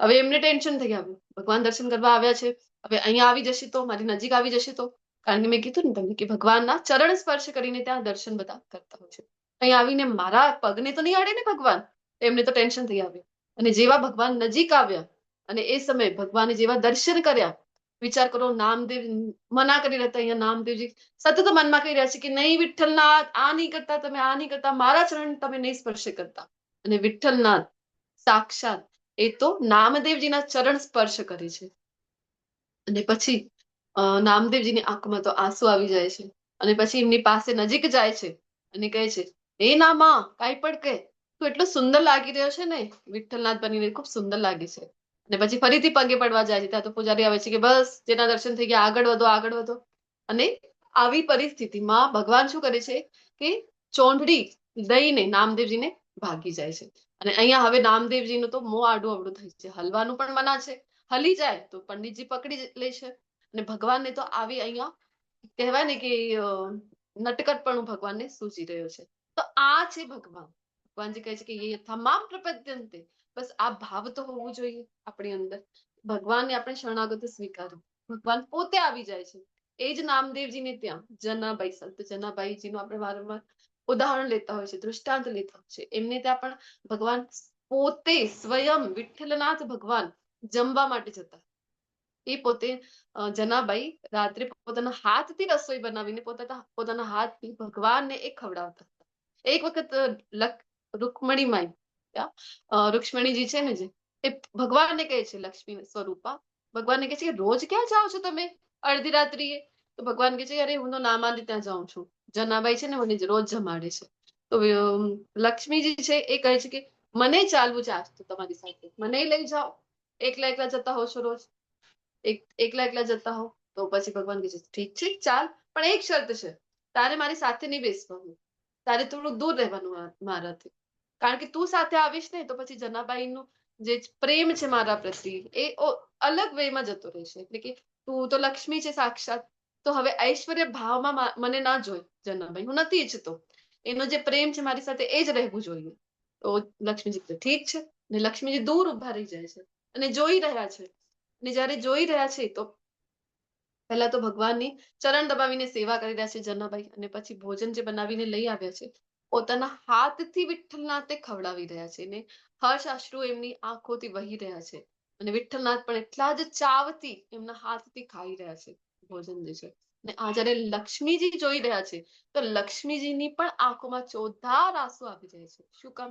હવે એમને ટેન્શન થઈ આવ્યું, ભગવાન દર્શન કરવા આવ્યા છે, હવે અહીંયા આવી જશે તો, મારી નજીક આવી જશે તો. કારણ કે મેં કીધું ને તમને કે ભગવાનના ચરણ સ્પર્શ કરીને ત્યાં દર્શન બધા કરતા હોય છે. અહીંયા આવીને મારા પગને તો નહીં અડે ને ભગવાન? એમને તો ટેન્શન થઈ આવ્યું. અને જેવા ભગવાન નજીક આવ્યા અને એ સમયે ભગવાને જેવા દર્શન કર્યા, વિચાર કરો, નામદેવ મના કરી રહ્યા હતા. અહીંયા નામદેવજી સતત મનમાં કહી રહ્યા છે કે નહીં વિઠ્ઠલનાથ, આ નહીં કરતા તમે, આ નહીં કરતા, મારા ચરણ તમે નહીં સ્પર્શ કરતા. અને વિઠ્ઠલનાથ સાક્ષાત એ તો નામદેવજીના ચરણ સ્પર્શ કરે છે. અને પછી નામદેવજીની આંખમાં તો આંસુ આવી જાય છે અને પછી એમની પાસે નજીક જાય છે અને કહે છે એ નામા, કાંઈ પણ કહે, તું એટલો સુંદર લાગી રહ્યો છે ને, વિઠ્ઠલનાથ બનીને ખૂબ સુંદર લાગે છે. અને પછી ફરીથી પગે પડવા જાય છે. ત્યાં તો પૂજારી આવે છે કે બસ, જેના દર્શન થઈ ગયા, આગળ વધો, આગળ વધો. અને આવી પરિસ્થિતિમાં ભગવાન શું કરે છે કે ચોંટડી દઈને નામદેવજીને ભાગી જાય છે. અને અહીંયા હવે નામદેવજીનું તો મોં આડું અવડું થઈ છે, હલવાનું પણ મના છે. હલી જાય તો પંડિતજી પકડી લે છે. અને ભગવાનને તો આવી અહીંયા કહેવાય ને કે નટકટપણું ભગવાનને સૂચી રહ્યો છે. તો આ છે ભગવાન. ભગવાનજી કહે છે કે એ તમામ પ્રપદ્યંતે, બસ આ ભાવ તો હોવું જોઈએ આપણી અંદર. ભગવાનને આપણે શરણાગત સ્વીકારો, ભગવાન પોતે આવી જાય છે. એ જ નામદેવજીને ત્યાં જનાબાઈ, સંત જનાબાઈજીનું આપણે વારંવાર ઉદાહરણ લેતા હોય છે, દૃષ્ટાંત લેતા હોય છે. એમને ત્યાં પણ ભગવાન પોતે સ્વયં વિઠ્ઠલનાથ ભગવાન જમવા માટે જતા. એ પોતે જનાબાઈ રાત્રે પોતાના હાથથી રસોઈ બનાવીને પોતાના હાથથી ભગવાનને એ ખવડાવતા હતા. એક વખત રૂકમણીમાઈ, રૂક્ષ્મણીજી છે ને, જે એ ભગવાનને કહે છે, લક્ષ્મી સ્વરૂપા ભગવાનને કહે છે કે રોજ ક્યાં જાઓ છો તમે અડધી રાત્રિએ? તો ભગવાન કહે છે અરે હું તો નામાને ત્યાં જાઉં છું, જનાબાઈ છે ને મને રોજ જમાડે છે. તો લક્ષ્મીજી છે એ કહે છે કે મને ચાલવું છે આજ તો તમારી સાથે, મને લઈ જાઓ. એકલા એકલા જતા હો છો રોજ, એકલા એકલા જતા હો. તો પછી ભગવાન કહે છે ઠીક છે ચાલ, પણ એક શરત છે, તારે મારી સાથે નહીં બેસવાનું, તારે થોડું દૂર રહેવાનું મારાથી. કારણ કે તું સાથે આવીશ ને તો પછી જનાબાઈનું જે પ્રેમ છે મારા પ્રત્યે એ અલગ વેમાં જતો રહેશે. એટલે કે તું તો લક્ષ્મી છે સાક્ષાત, તો હવે ઐશ્વર્ય ભાવમાં મને ના જોઈ જનાબાઈ, હું નથી ઈચ્છતો. એનો જે પ્રેમ છે મારી સાથે એ જ રહેવું જોઈએ. તો લક્ષ્મીજી ઠીક છે. ને લક્ષ્મીજી દૂર ઉભા રહી જાય છે અને જોઈ રહ્યા છે. અને જયારે જોઈ રહ્યા છે તો પહેલા તો ભગવાનની ચરણ દબાવીને સેવા કરી રહ્યા છે જનાબાઈ, અને પછી ભોજન જે બનાવીને લઈ આવ્યા છે પોતાના હાથથી વિઠ્ઠલનાથે ખવડાવી રહ્યા છે. ને હર્ષ અશ્રુ એમની આંખોથી વહી રહ્યા છે. અને વિઠ્ઠલનાથ પણ એટલા જ ચાવથી એમના હાથથી ખાઈ રહ્યા છે ભોજન જે છે. અને આ જયારે લક્ષ્મીજી જોઈ રહ્યા છે તો લક્ષ્મીજીની પણ આંખોમાં ચોધાર આંસુ આવી જાય છે. શું કામ?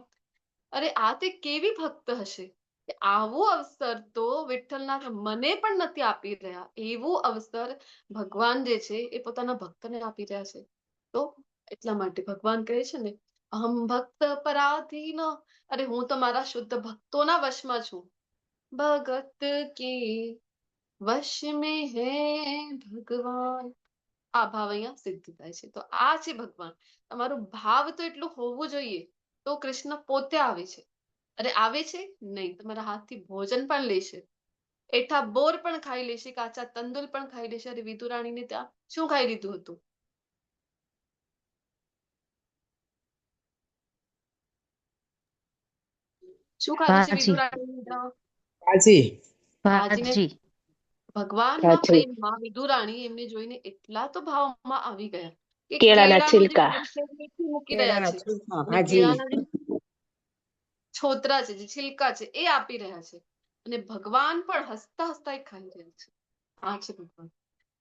અરે આ તે કેવી ભક્ત હશે કે આવો અવસર તો વિઠ્ઠલનાથ મને પણ નથી આપી રહ્યા, એવો અવસર ભગવાન જે છે એ પોતાના ભક્તને આપી રહ્યા છે. તો એટલા માટે ભગવાન કહે છે ને, અહમ ભક્ત પરાધીન, અરે હું તો મારા શુદ્ધ ભક્તોના વશમાં છું. ભગત કે વશ મેં હે ભગવાન. આ ભાવ અહીંયા સિદ્ધ થાય છે. તો આ છે ભગવાન. તમારું ભાવ તો એટલું હોવું જોઈએ તો કૃષ્ણ પોતે આવે છે. અરે આવે છે નહીં, તમારા હાથથી ભોજન પણ લેશે, એઠા બોર પણ ખાઈ લેશે, કાચા તંદુલ પણ ખાઈ લેશે. અરે વિદુરાણીને ત્યાં શું ખાઈ લીધું હતું? શું ખાધું છે ભાજી વિદુરાણીને ત્યાં? કાજી ભાજીને ભાજી ભગવાનના પ્રેમમાં વિદુરાણી એમને જોઈને એટલા તો ભાવમાં આવી ગયા કે કેળાના કેળાનું જે છિલકા. મેથી મૂકી રહ્યા કેળાના છે છૂટમાં અને ભાજી. કેળાના જે છોતરા છે, જે છિલકા છે, એ આપી રહ્યા છે. અને ભગવાન પણ હસતા હસતા એ ખાઈ રહ્યા છે. આ છે ભગવાન.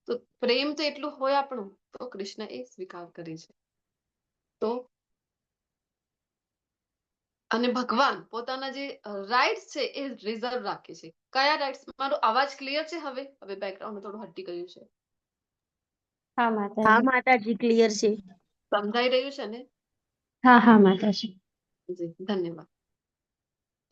તો પ્રેમ તો એટલું હોય આપણું તો કૃષ્ણ એ સ્વીકાર કરે છે. તો અને ભગવાન પોતાના જે રાઇટ્સ છે એ રિઝર્વ રાખે છે. કયા રાઇટ્સ? મારો અવાજ ક્લિયર છે? હવે બેકગ્રાઉન્ડ થોડું હટી ગયું છે. હા હા માતાજી. માતાજી ક્લિયર છે. સમજાઈ રહ્યું છે ને? હા માતાજી. જી ધન્યવાદ.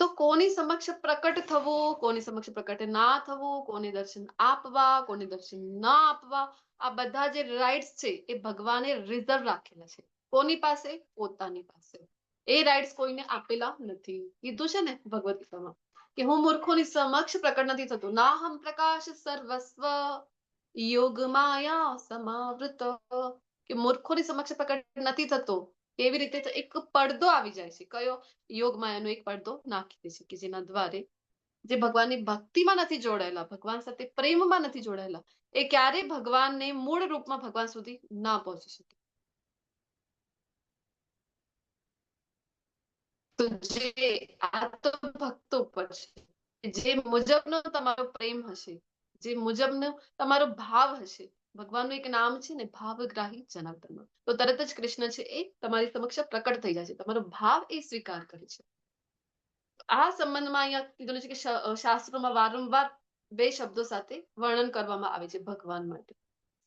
તો કોની સમક્ષ પ્રકટ થવું, કોની સમક્ષ પ્રકટ ના થવું, કોને દર્શન આપવા, કોને દર્શન ના આપવા, આ બધા જે રાઇટ્સ છે એ ભગવાને રિઝર્વ રાખેલા છે. કોની પાસે? પોતાની પાસે. એ રાઇટ્સ કોઈને આપેલા નથી. કીધું છે ને ભગવદ ગીતામાં કે હું મૂર્ખોની સમક્ષ પ્રકટ નથી થતો. ના હમ પ્રકાશ સર્વસ્વ યોગ માયા સમાવૃત. કે મૂર્ખોની સમક્ષ પ્રકટ નથી થતો. કેવી રીતે? તો એક પડદો આવી જાય છે. કયો? યોગ માયાનો એક પડદો નાખી દે છે કે જેના દ્વારે જે ભગવાનની ભક્તિમાં નથી જોડાયેલા, ભગવાન સાથે પ્રેમમાં નથી જોડાયેલા, એ ક્યારેય ભગવાનને મૂળ રૂપમાં ભગવાન સુધી ના પહોંચી શકે. તો જે આ તો ભક્તો પર છે, જે મુજબનો તમારો પ્રેમ હશે, જે મુજબનો તમારો ભાવ હશે. ભગવાનનું એક નામ છે ને, ભાવગ્રાહી જનાર્દન. તો તરત જ કૃષ્ણ છે એ તમારી સમક્ષ પ્રકટ થઈ જાય છે. તમારો ભાવ એ સ્વીકાર કરે છે. આ સંબંધમાં અહીંયા કીધું છે કે શાસ્ત્રોમાં વારંવાર બે શબ્દો સાથે વર્ણન કરવામાં આવે છે ભગવાન માટે.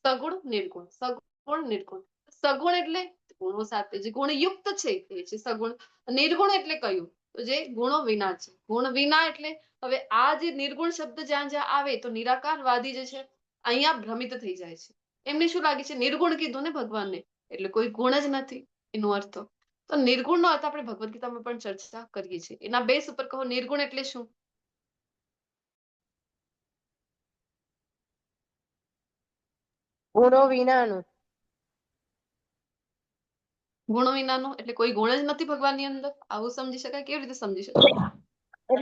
સગુણ, નિર્ગુણ. સગુણ, નિર્ગુણ. સગુણ એટલે ગુણો સાથે જે ગુણયુક્ત છે એ છે સગુણ. નિર્ગુણ એટલે કયું? તો જે ગુણો વિના છે. ગુણ વિના એટલે હવે આ જે નિર્ગુણ શબ્દ જ્યાં જ્યાં આવે તો નિરાકારવાદી જે છે અહીંયા ભ્રમિત થઈ જાય છે. એમને શું લાગે છે? નિર્ગુણ કીધું ને ભગવાનને એટલે કોઈ ગુણ જ નથી એનો અર્થ. તો નિર્ગુણનો અર્થ આપણે ભગવદ ગીતામાં પણ ચર્ચા કરીએ છીએ. એના બેસ ઉપર કહો, નિર્ગુણ એટલે શું? ગુણો વિનાનું. ગુણો વિનાનો એટલે કોઈ ગુણ જ નથી ભગવાનની અંદર. આવું સમજી શકાય? કેવી રીતે સમજી શકાય?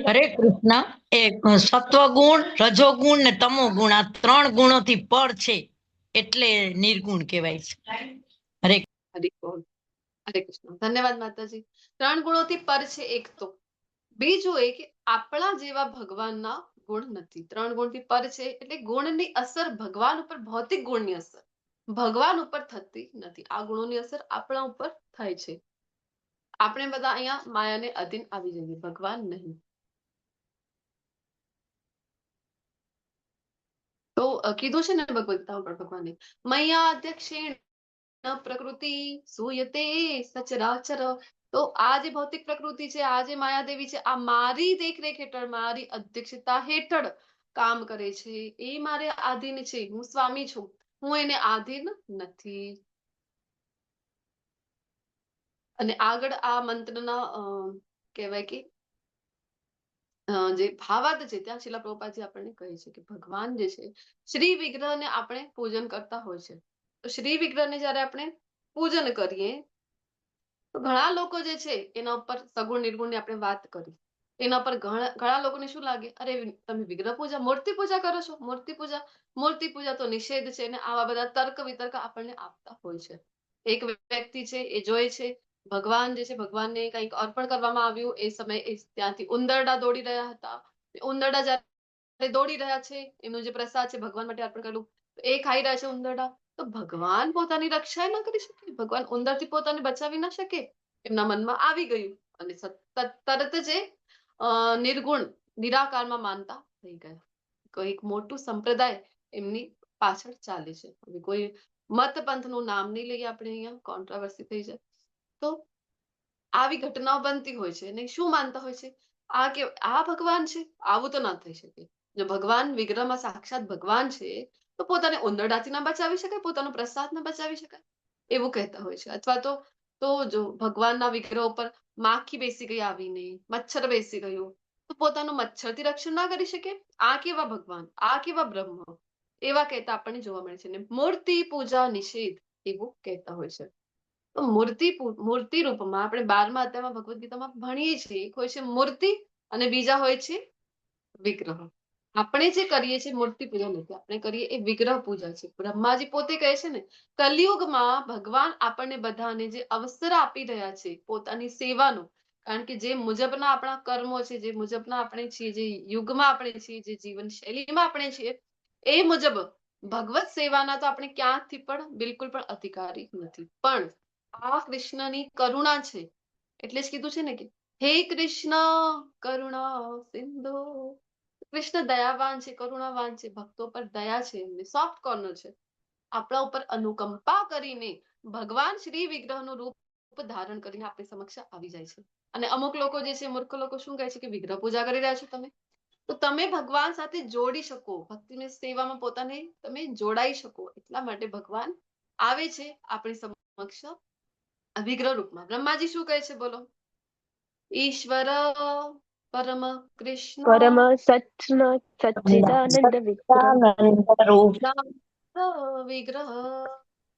હરે કૃષ્ણ. એ સત્વગુણ, રજોગુણ ને તમોગુણ, આ 3 ગુણોથી પર છે એટલે નિર્ગુણ કહેવાય છે. હરે હરે કૃષ્ણ. ધન્યવાદ માતાજી. 3 ગુણોથી પર છે એક તો. બીજું એ કે આપણા જેવા ભગવાનના ગુણ નથી. 3 ગુણથી પર છે એટલે ગુણની અસર ભગવાન ઉપર, ભૌતિક ગુણની અસર ભગવાન ઉપર થતી નથી. આ ગુણોની અસર આપણા ઉપર થાય છે. આપણે બધા અહીંયા માયાને અધીન આવી જઈએ, ભગવાન નહીં. તો કીધું છે ને ભગવદ ગીતા ઉપર ભગવાને, મૈયા અધ્યક્ષેણ પ્રકૃતિ સૂયતે સચરાચર. તો આ જે ભૌતિક પ્રકૃતિ છે, આ જે માયાદેવી છે, આ મારી દેખરેખ હેઠળ, મારી અધ્યક્ષતા હેઠળ કામ કરે છે. એ મારે આધીન છે. હું સ્વામી છું, હું એને આધીન નથી. અને આગળ આ મંત્રના કહેવાય કે જે ભાવાર્થ છે ત્યાં શીલા પ્રભુપાદજી આપણને કહે છે કે ભગવાન જે છે શ્રી વિગ્રહને આપણે પૂજન કરતા હોય છે. તો શ્રી વિગ્રહને જ્યારે આપણે પૂજન કરીએ તો ઘણા લોકો જે છે એના ઉપર સગુણ નિર્ગુણની આપણે વાત કરી, એના પર ઘણા લોકોને શું લાગે, અરે તમે વિગ્રહ પૂજા, મૂર્તિ પૂજા કરો છો, મૂર્તિ પૂજા તો નિષેધ છે. ને આવા બધા તર્ક વિતર્ક આપણને આપતા હોય છે. એક વ્યક્તિ છે એ જોઈ છે ભગવાન જે છે, ભગવાનને કંઈક અર્પણ કરવામાં આવ્યું, એ સમયે ત્યાંથી ઉંદરડા દોડી રહ્યા હતા. ઉંદરડા દોડી રહ્યા છે, એમનો જે પ્રસાદ છે ભગવાન માટે અર્પણ કરેલું એ ખાઈ રહ્યા છે ઉંદરડા, તો ભગવાન પોતાની રક્ષા ન કરી શકે? ભગવાન ઉંદરથી પોતાને બચાવી ના શકે? એમના મનમાં આવી ગયું અને તરત જ નિર્ગુણ નિરાકારમાં માનતા થઈ ગયા. કોઈક મોટું સંપ્રદાય એમની પાછળ ચાલે છે. હવે કોઈ મત પંથનું નામ નહીં લઈએ આપણે, અહીંયા કોન્ટ્રાવર્સી થઈ જાય. તો આવી ઘટનાઓ બનતી હોય છે અને શું માનતા હોય છે? આ ભગવાન છે? આવું તો ના થઈ શકે. જો ભગવાન વિગ્રહમાં સાક્ષાત ભગવાન છે તો પોતાને ઉંદરડાથી ના બચાવી શકાય, પોતાનો પ્રસાદ ના બચાવી શકાય, એવું કહેતા હોય છે. અથવા તો જો ભગવાનના વિગ્રહ ઉપર માખી બેસી ગઈ આવીને, મચ્છર બેસી ગયો, તો પોતાનું મચ્છરથી રક્ષણ ના કરી શકે? આ કેવા ભગવાન, આ કેવા બ્રહ્મ, એવા કહેતા આપણને જોવા મળે છે. ને મૂર્તિ પૂજા નિષેધ એવું કહેતા હોય છે. તો મૂર્તિ રૂપમાં આપણે 12મા અધ્યાયમાં ભગવદ્ ગીતામાં ભણીએ છીએ, એક હોય છે મૂર્તિ અને બીજા હોય છે વિગ્રહ. આપણે જે કરીએ છીએ મૂર્તિ પૂજા નથી, આપણે કરીએ એ વિગ્રહ પૂજા છે. બ્રહ્માજી પોતે કહે છે ને, કલિયુગમાં ભગવાન આપણને બધાને જે અવસર આપી રહ્યા છે પોતાની સેવાનો, કારણ કે જે મુજબના આપણા કર્મો છે, જે મુજબના આપણે છીએ, જે યુગમાં આપણે છીએ, જે જીવન શૈલીમાં આપણે છીએ, એ મુજબ ભગવત સેવાના તો આપણે ક્યાંથી પણ બિલકુલ પણ અધિકારી નથી. પણ આ કૃષ્ણની કરુણા છે, એટલે જ કીધું છે ને કે હે કૃષ્ણ કરુણા સિંધુ. કૃષ્ણ દયાવાન છે, કરુણાવાન છે, ભક્તો પર દયા છે, એમને સોફ્ટ કોર્નર છે. આપણા ઉપર અનુકંપા કરીને ભગવાન શ્રી વિગ્રહનું રૂપ ધારણ કરીને આપણી સમક્ષ આવી જાય છે. અને અમુક લોકો જે છે, મૂર્ખ લોકો શું કહે છે કે વિગ્રહ પૂજા કરી રહ્યા છો તમે, તો તમે ભગવાન સાથે જોડી શકો, ભક્તિની સેવામાં પોતાને તમે જોડાઈ શકો, એટલા માટે ભગવાન આવે છે આપણી સમક્ષ વિગ્રહ રૂપમાં. બ્રહ્માજી શું કહે છે બોલો? ઈશ્વર પરમ કૃષ્ણ પરમ સચ્ચિદાનંદ વિગ્રહ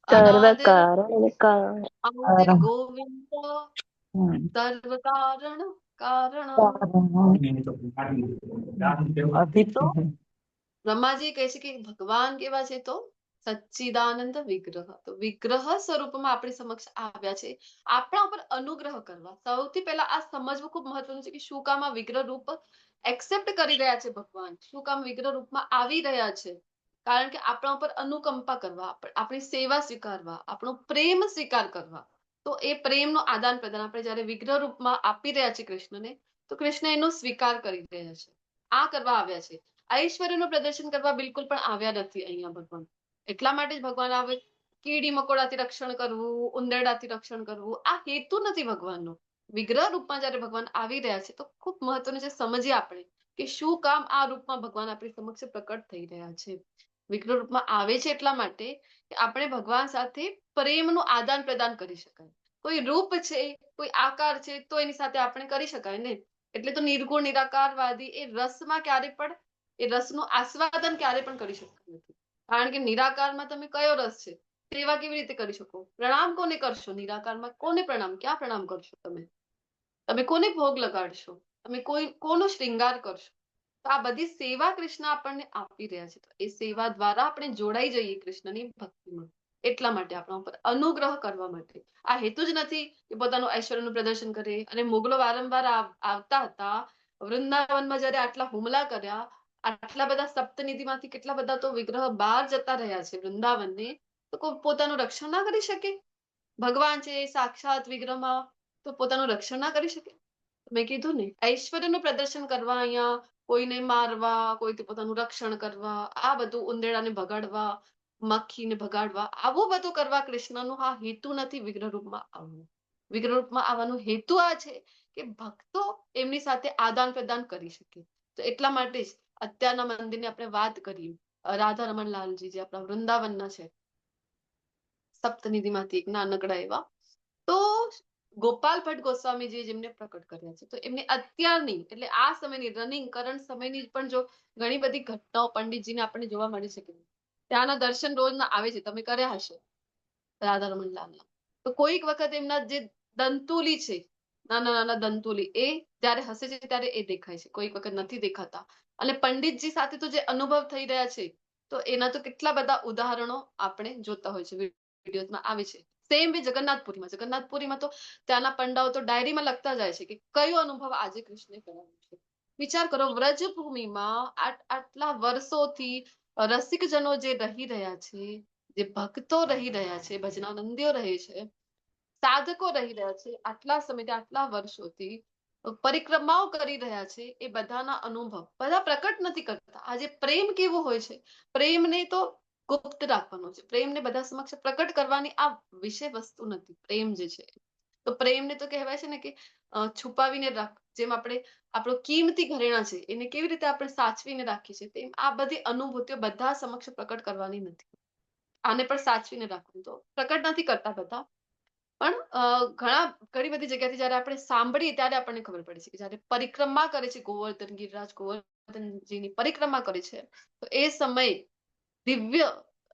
સર્વ અનાદિર કારણ ગોવિંદ સર્વ કારણ કારણ. તો બ્રહ્માજી કહે છે કે ભગવાન કેવા છે? તો સચ્ચિદાનંદ વિગ્રહ. તો વિગ્રહ સ્વરૂપમાં આપણી સમક્ષ આવ્યા છે આપણા ઉપર અનુગ્રહ કરવા. સૌથી પહેલા આ સમજવું ખૂબ મહત્વનું છે કે શું કામ આ વિગ્રહ રૂપ એક્સેપ્ટ કરી રહ્યા છે ભગવાન, શું કામ વિગ્રહ રૂપમાં આવી રહ્યા છે? કારણ કે આપણા ઉપર અનુકંપા કરવા, આપણી સેવા સ્વીકારવા, આપણો પ્રેમ સ્વીકાર કરવા. તો એ પ્રેમનો આદાન પ્રદાન આપણે જયારે વિગ્રહ રૂપમાં આપી રહ્યા છે કૃષ્ણને, તો કૃષ્ણ એનો સ્વીકાર કરી રહ્યા છે. આ કરવા આવ્યા છે. ઐશ્વર્યનું પ્રદર્શન કરવા બિલકુલ પણ આવ્યા નથી અહીંયા ભગવાન. એટલા માટે જ ભગવાન આવે, કીડી મકોડાથી રક્ષણ કરવું, ઉંદરડાથી રક્ષણ કરવું, આ હેતુ નથી ભગવાનનો. વિગ્રહ રૂપમાં જયારે ભગવાન આવી રહ્યા છે તો ખૂબ મહત્વનું છે સમજીએ આપણે કે શું કામ આ રૂપમાં ભગવાન આપણી સમક્ષ પ્રકટ થઈ રહ્યા છે. વિગ્રહ રૂપમાં આવે છે એટલા માટે કે આપણે ભગવાન સાથે પ્રેમનું આદાન પ્રદાન કરી શકાય. કોઈ રૂપ છે, કોઈ આકાર છે, તો એની સાથે આપણે કરી શકાય ને. એટલે તો નિર્ગુણ નિરાકારવાદી એ રસમાં ક્યારે પણ એ રસનું આસ્વાદન ક્યારે પણ કરી શકતા નથી. કારણ કે નિરાકારમાં તમે કયો રસ છે, સેવા કેવી રીતે કરી શકો? પ્રણામ કોને કરશો? નિરાકારમાં કોને પ્રણામ, ક્યાં પ્રણામ કરશો તમે? તમે કોને ભોગ લગાડશો? તમે કોનો શ્રૃંગાર કરશો? તો આ બધી સેવા કૃષ્ણ આપણને આપી રહ્યા છે. તો એ સેવા દ્વારા આપણે જોડાઈ જઈએ કૃષ્ણની ભક્તિમાં. એટલા માટે આપણા ઉપર અનુગ્રહ કરવા માટે. આ હેતુ જ નથી કે પોતાનું ઐશ્વર્યનું પ્રદર્શન કરે. અને મુગલો વારંવાર આવતા હતા વૃંદાવનમાં, જયારે આટલા હુમલા કર્યા, આટલા બધા સપ્તનિધિમાંથી કેટલા બધા તો વિગ્રહ બહાર જતા રહ્યા છે વૃંદાવનને, તો પોતાનું રક્ષણ ના કરી શકે? ભગવાન છે સાક્ષાત વિગ્રહમાં, તો પોતાનું રક્ષણ ના કરી શકે? મેં કીધું ને, ઐશ્વર્યનું પ્રદર્શન કરવા, અહીંયા કોઈને મારવા, કોઈથી પોતાનું રક્ષણ કરવા, આ બધું ઉંદેડાને ભગાડવા, મક્ખીને ભગાડવા, આવું બધું કરવા કૃષ્ણનો આ હેતુ નથી વિગ્રહ રૂપમાં આવવાનું. વિગ્રહ રૂપમાં આવવાનો હેતુ આ છે કે ભક્તો એમની સાથે આદાન પ્રદાન કરી શકે. તો એટલા માટે જ અત્યારના મંદિરની આપણે વાત કરીએ, રાધા રમણલાલજી જે આપણા વૃંદાવનના છે, સપ્તનિધિમાંથી એક નાનકડા એવા, તો ગોપાલ ભટ્ટ ગોસ્વામીજી જેમને પ્રકટ કર્યા છે, તો એમને અત્યારની એટલે આ સમયની રનિંગ કરંટ સમયની પણ જો ઘણી બધી ઘટનાઓ પંડિતજીને આપણને જોવા મળી શકે. ત્યાંના દર્શન રોજના આવે છે, તમે કર્યા હશે રાધા રમણલાલના. તો કોઈક વખત એમના જે દંતુલી છે, નાના નાના દંતુલી, એ જયારે હસે છે ત્યારે એ દેખાય છે, કોઈક વખત નથી દેખાતા. અને પંડિતજી સાથે તો જે અનુભવ થઈ રહ્યા છે, તો એના તો કેટલા બધા ઉદાહરણો આપણે જોતા હોય છે, વિડીયોઝમાં આવે છે. સેમ વે જગન્નાથપુરીમાં તો ત્યાંના પંડાઓ તો ડાયરીમાં લખતા જાય છે કે કયો અનુભવ આજે કૃષ્ણે કરાવ્યો છે. વિચાર કરો, વ્રજભૂમિમાં આટલા વર્ષોથી રસિકજનો જે રહી રહ્યા છે, જે ભક્તો રહી રહ્યા છે, ભજનાનંદીઓ રહે છે, સાધકો રહી રહ્યા છે, આટલા સમયથી આટલા વર્ષોથી પરિક્રમાઓ કરી રહ્યા છે, એ બધાના અનુભવ બધા પ્રકટ નથી કરતા. આજે પ્રેમ કેવો હોય છે, પ્રેમને તો ગુપ્ત રાખવાનો છે, પ્રેમને બધા સમક્ષ પ્રકટ કરવાની આ વિષય વસ્તુ નથી. પ્રેમ જે છે તો પ્રેમને તો કહેવાય છે ને કે છુપાવીને રાખ. જેમ આપણે આપણો કિંમતી ઘરેણા છે એને કેવી રીતે આપણે સાચવીને રાખીએ છીએ, તેમ આ બધી અનુભૂતિઓ બધા સમક્ષ પ્રકટ કરવાની નથી. આને પણ સાચવીને રાખવું. તો પ્રકટ નથી કરતા બધા, પણ ઘણી બધી જગ્યાથી જયારે આપણે સાંભળીએ ત્યારે આપણને ખબર પડે છે કે જયારે પરિક્રમા કરે છે, ગોવર્ધન ગિરિરાજ ગોવર્ધનજીની પરિક્રમા કરે છે, તો એ સમયે દિવ્ય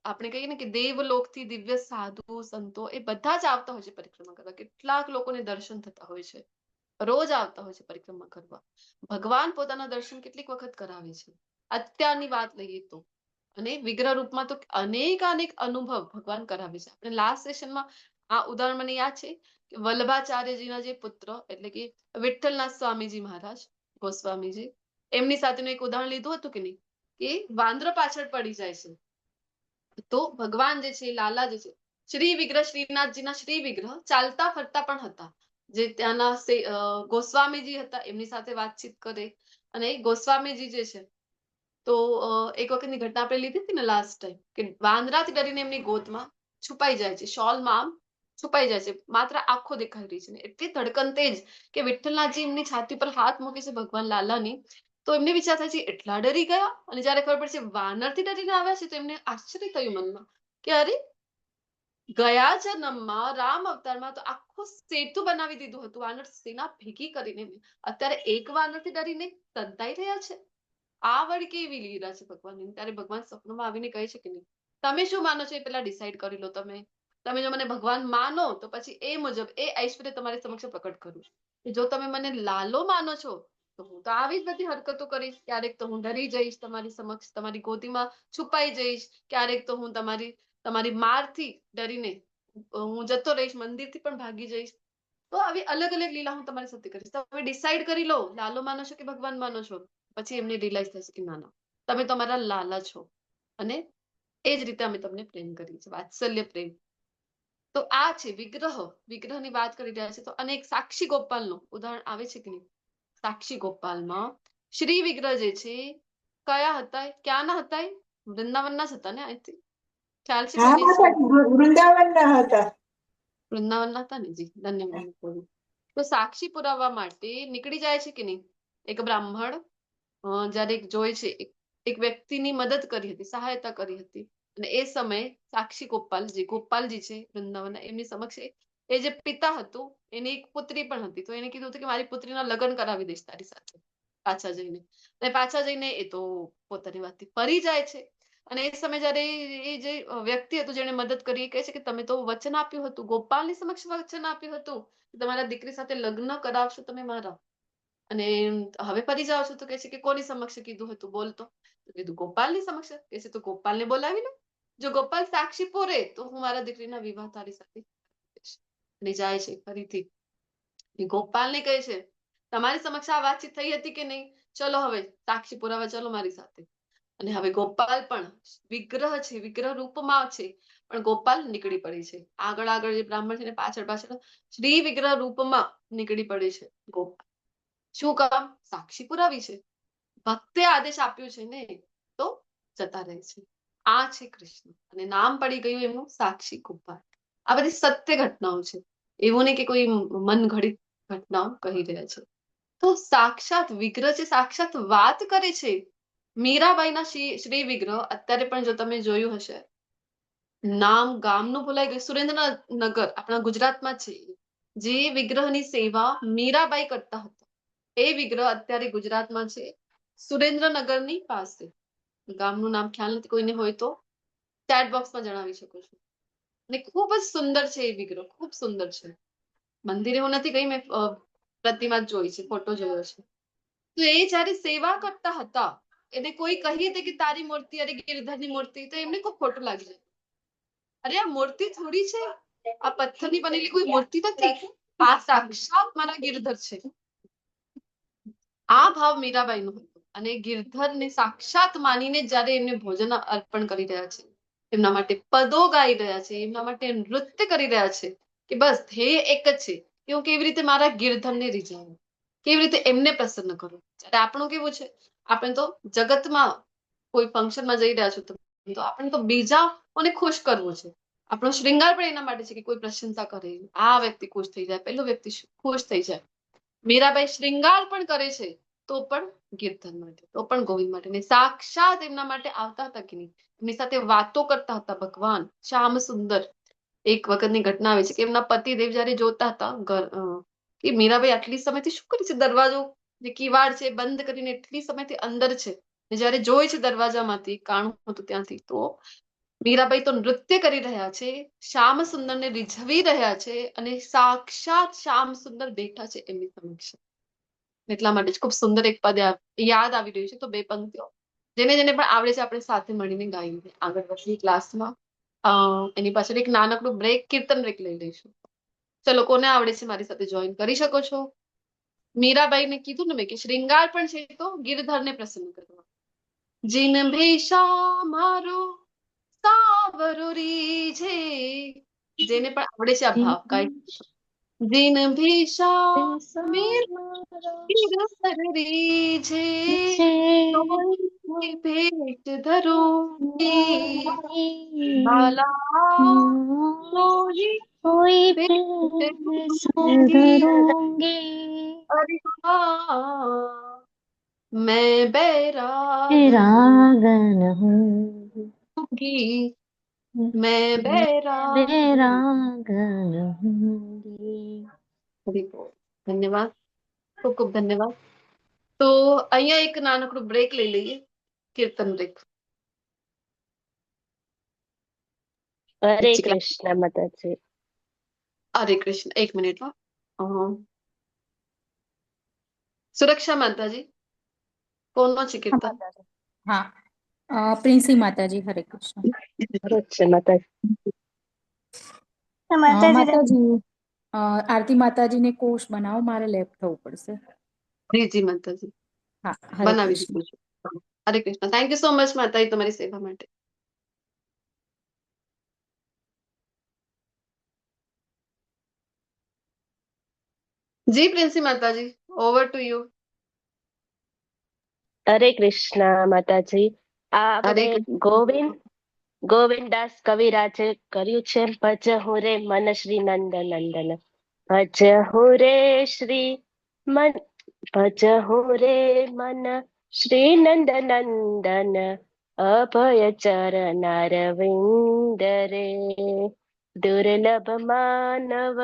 આપણે કહીએ ને કે દેવલોકથી દિવ્ય સાધુ સંતો એ બધા જ આવતા હોય છે પરિક્રમા કરવા. કેટલાક લોકોને દર્શન થતા હોય છે, રોજ આવતા હોય છે પરિક્રમા કરવા. ભગવાન પોતાના દર્શન કેટલીક વખત કરાવે છે. અત્યારની વાત લઈએ તો, અને વિગ્રહ રૂપમાં તો અનેક અનુભવ ભગવાન કરાવે છે. આપણે લાસ્ટ સેશનમાં આ ઉદાહરણ મને યાદ છે કે વલ્લભાચાર્યજીના જે પુત્ર એટલે કે વિઠ્ઠલનાથ સ્વામીજી મહારાજ ગોસ્વામીજી, એમની સાથેનું એક ઉદાહરણ લીધું હતું કે નહીં, કે વાંદરો પાછળ પડી જાય છે, તો ભગવાન જે છે, લાલા જે છે, શ્રી વિગ્રહ શ્રીનાથજીના શ્રી વિગ્રહ ચાલતા ફરતા પણ હતા. જે ત્યાંના ગોસ્વામીજી હતા એમની સાથે વાતચીત કરે. અને ગોસ્વામીજી જે છે, તો એક વખતની ઘટના આપણે લીધી હતી ને લાસ્ટ ટાઈમ, કે વાંદરાથી ડરીને એમની ગોદમાં છુપાઈ જાય છે, શોલમાં આમ છુપાઈ જાય છે, માત્ર આંખો દેખાઈ રહી છે ને એટલી ધડકન તેજ કે વિઠ્ઠલનાથજી એમની છાતી પર હાથ મૂકે છે ભગવાન લાલાની, તો એમને વિચાર થાય છે એટલા ડરી ગયા. અને જયારે ખબર પડશે વાનરથી ડરીને આવ્યા છે, તો એમને આશ્ચર્ય થયું મનમાં કે અરે, ગયા જન્મમાં રામ અવતારમાં તો આખું સેતુ બનાવી દીધું હતું વાનર સેના ભેગી કરીને, અત્યારે એક વાનરથી ડરીને સંતાઈ રહ્યા છે. આ વળી કેવી લીલા છે ભગવાનની. ત્યારે ભગવાન સપનામાં આવીને કહે છે કે નહીં, તમે શું માનો છો એ પેલા ડિસાઈડ કરી લો. તમે જો મને ભગવાન માનો તો પછી એ મુજબ એ ઐશ્વર્ય તમારી સમક્ષ પ્રકટ કરું. જો તમે મને લાલો માનો છો તો હું તો આવી જ બધી હરકતો કરીશ. ક્યારેક તો હું ડરી જઈશ તમારી સમક્ષ, તમારી ગોદીમાં છુપાઈ જઈશ. ક્યારેક તો હું તમારી મારથી ડરીને હું જતો રહીશ, મંદિરથી પણ ભાગી જઈશ. તો આવી અલગ અલગ લીલા હું તમારી સાથે કરીશ. તમે ડિસાઈડ કરી લો, લાલો માનો છો કે ભગવાન માનો છો. પછી એમને રિયલાઇઝ થશે કે ના ના, તમે તમારા લાલા છો, અને એ જ રીતે અમે તમને પ્રેમ કરીએ છીએ, વાત્સલ્ય પ્રેમ. તો આ છે વિગ્રહ. વિગ્રહની વાત કરી રહ્યા છે તો અનેક સાક્ષી ગોપાલનું ઉદાહરણ આવે છે કે નહીં. સાક્ષી ગોપાલમાં શ્રી વિગ્રહ જે છે કયા હતા, ક્યાંના હતા? વૃંદાવનના જ હતા ને? અહીંથી ખ્યાલ છે કોઈને? વૃંદાવનના હતા. વૃંદાવનના હતા ને? જી, ધન્યવાદ. તો સાક્ષી પુરાવા માટે નીકળી જાય છે કે નહીં. એક બ્રાહ્મણ જયારે જોઈ છે એક વ્યક્તિની મદદ કરી હતી, સહાયતા કરી હતી, અને એ સમયે સાક્ષી ગોપાલજી છે વૃંદાવનના, એમની સમક્ષ એ જે પિતા હતું એની એક પુત્રી પણ હતી. તો એને કીધું હતું કે મારી પુત્રીના લગ્ન કરાવી દઈશ તારી સાથે પાછા જઈને એ તો પોતાની વાતથી ફરી જાય છે. અને એ સમય જયારે એ જે વ્યક્તિ હતું જેને મદદ કરી, એ કહે છે કે તમે તો વચન આપ્યું હતું, ગોપાલની સમક્ષ વચન આપ્યું હતું તમારા દીકરી સાથે લગ્ન કરાવશો તમે મારા, અને હવે ફરી જાઓ છો. તો કહે છે કે કોની સમક્ષ કીધું હતું બોલતો? તો કીધું ગોપાલની સમક્ષ. કહે છે તો ગોપાલને બોલાવી લો, જો ગોપાલ સાક્ષી પૂરે તો હું મારા દીકરીના વિવાહ તારી સાથે કરીશ. અને જાય છે ફરીથી ગોપાલને કહે છે તમારી સમક્ષ આ વાતચીત થઈ હતી કે નહીં, ચલો હવે સાક્ષી પુરાવા ચલો મારી સાથે. અને હવે ગોપાલ પણ વિગ્રહ છે, વિગ્રહ રૂપમાં છે, પણ ગોપાલ નીકળી પડે છે. આગળ જે બ્રાહ્મણ છે ને પાછળ શ્રી વિગ્રહ રૂપમાં નીકળી પડે છે ગોપાલ. શું કામ? સાક્ષી પુરાવી છે, ભક્તે આદેશ આપ્યું છે ને, તો જતા રહે છે. આ છે કૃષ્ણ, અને નામ પડી ગયું એમનું સાક્ષી ગોપાલ. આ બધી સત્ય ઘટનાઓ છે, એવું નહીં કે કોઈ મનઘડિત ઘટનાઓ કહી રહ્યા છે. તો સાક્ષાત વિગ્રહ છે, સાક્ષાત વાત કરે છે. મીરાબાઈના શ્રી વિગ્રહ અત્યારે પણ જો તમે જોયું હશે, નામ ગામનું ભૂલાઈ ગયું, સુરેન્દ્રનગર આપણા ગુજરાતમાં છે. જે વિગ્રહની સેવા મીરાબાઈ કરતા હતા, એ વિગ્રહ અત્યારે ગુજરાતમાં છે, સુરેન્દ્રનગરની પાસે. ગામનું નામ ખ્યાલ નથી, કોઈને હોય તો ચેટ બોક્સમાં જણાવી શકો છો. અને ખૂબ જ સુંદર છે એ વિગ્રહ, ખૂબ સુંદર છે. મંદિર એવું નથી કઈ, મેં પ્રતિમા જોઈ છે, ફોટો જોયો છે. તો એ જયારે સેવા કરતા હતા, એને કોઈ કહી દે કે તારી મૂર્તિ અરે ગિરધરની મૂર્તિ, તો એમને ખૂબ ખોટું લાગી જાય. અરે આ મૂર્તિ થોડી છે, આ પથ્થરની બનેલી કોઈ મૂર્તિ નથી, આ સાક્ષાત મારા ગિરધર છે. આ ભાવ મીરાબાઈનો હતો અને ગિરધરને સાક્ષાત માનીને જ્યારે એમને ભોજન અર્પણ કરી રહ્યા છે, એમના માટે પદો ગાઈ રહ્યા છે, એમના માટે નૃત્ય કરી રહ્યા છે કે બસ ધ્યેય એક જ છે કે હું કેવી રીતે મારા ગિરધરને રીઝાવું, કેવી રીતે એમને પ્રસન્ન કરું. ત્યારે આપણું કેવું છે, આપણે તો જગતમાં કોઈ ફંક્શનમાં જઈ રહ્યા છો તો આપણે તો બીજાઓને ખુશ કરવું છે. આપણો શ્રૃંગાર પણ એના માટે છે કે કોઈ પ્રશંસા કરે, આ વ્યક્તિ ખુશ થઈ જાય, પેલો વ્યક્તિ ખુશ થઈ જાય. મીરાબાઈ શ્રૃંગાર પણ કરે છે તો પણ ગિરધર માટે, તો પણ ગોવિંદ માટે, ને સાક્ષાત એમના માટે આવતા હતા કે નહીં, એમની સાથે વાતો કરતા હતા ભગવાન શ્યામ સુંદર. એક વખતની ઘટના આવે છે કે એમના પતિદેવ જયારે જોતા હતા કે મીરાબાઈ આટલી સમયથી શું કરે છે, દરવાજો જે કિવાડ છે બંધ કરીને એટલી સમયથી અંદર છે, ને જયારે જોઈ છે દરવાજામાંથી કાણું હતું ત્યાંથી, તો મીરાબાઈ તો નૃત્ય કરી રહ્યા છે, શ્યામ સુંદરને રીઝવી રહ્યા છે અને સાક્ષાત શ્યામ સુંદર બેઠા છે એમની સમક્ષ. એટલા માટે જ ખૂબ સુંદર એક પદ યાદ આવી રહ્યું છે. તો બે પંક્તિઓ જેને જેને પણ આવડે છે આપણે સાથે મળીને ગાઈને આગળ વધીએ ક્લાસમાં. એની પાછળ એક નાનકડું બ્રેક, કીર્તન બ્રેક લઈ લઈશું. ચલો, કોને આવડે છે મારી સાથે જોઈન કરી શકો છો. મીરાબાઈને કીધું ને મેં કે શ્રૃંગાર પણ છે તો ગિરધરને પ્રસન્ન કરવા. જીન ભેષા મારો સાવરો રીઝે, જેને પણ આવડે છે આ ભાવ કાંઈ. જીન ભેષા ગિરધર રીઝે, તોય ભેટ ધરું ભાલા સોઈ कोई ભેટ प्रेम ધरूंगी. धरूंगी अरे हाँ, मैं बैराग रागन हूँ होंगी, मैं बैराग बेरागन होंगी. ધન્યવાદ, ખૂબ ખૂબ ધન્યવાદ. તો અહીંયા એક નાનકડું બ્રેક લઈ લઈએ, કીર્તન બ્રેક. હરે કૃષ્ણ માતાજી. હરે કૃષ્ણ. એક મિનિટમાં. સુરક્ષા માતાજી, કોનો છે કીર્તન? હા, પ્રિન્સી માતાજી. હરે કૃષ્ણ. હરે કૃષ્ણ માતાજી. માતાજી, આરતી માતાજીને કોષ બનાવો, મારે લેફ્ટ થવું પડશે. જી જી માતાજી, હા, હરે બનાવી કૃષ્ણ. દીધું છે. હરે Krishna. Thank you so much માતાજી તમારી સેવા માટે. જી પ્રિન્સી માતાજી, ઓવર ટુ યુ. હરે કૃષ્ણ માતાજી. આ હરે આપણે કૃષ્ણ. ગોવિંદાસ કવિરાજે કર્યું છે. ભજ હું રે મન શ્રી નંદ નંદન, ભજ હું રે શ્રી મન, ભજ હું રે મન શ્રી નંદ નંદન, અભય ચરનાર વિંદ રે, દુર્લભ માનવ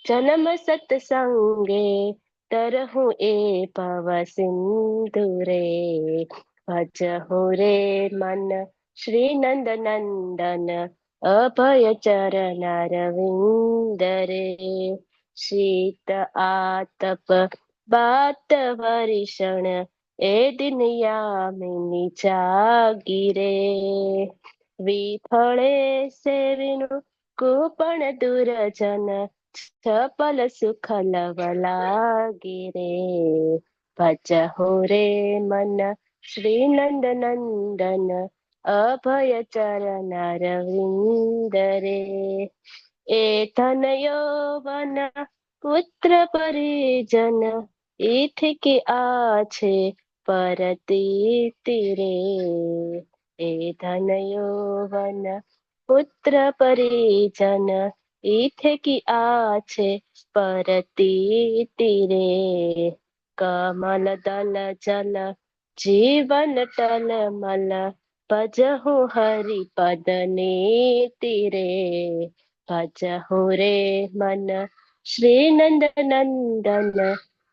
જન્મ સત્સંગે, તરહું એ ભવ સિંધુ રે, ભજ હું રે મન શ્રી નંદ નંદન, અભય ચરનાર વિંદ રે, શીત આતપ બાત વરિષણ, એ દિન યામિની જાગીરે, વિફળે સેવિનું કૂપણ દુર્જન, છપલ સુખ લવ લાગી રે, ભજ હો રે મન શ્રી નંદ નંદન, અભય ચરનાર વિંદ રે, એ ધન યૌવન પુત્ર પરિજન, ઇથી કે આ છે પરતીતિ રે, એ ધન યૌવન પુત્ર પરિજન, ઇથે કી આ છે પરતીતિ રે, કમલ દલ જલ જીવન તલ મલ, ભજ હું હરિ પદ નીતિ રે, ભજ હું રે મન શ્રી નંદ નંદન,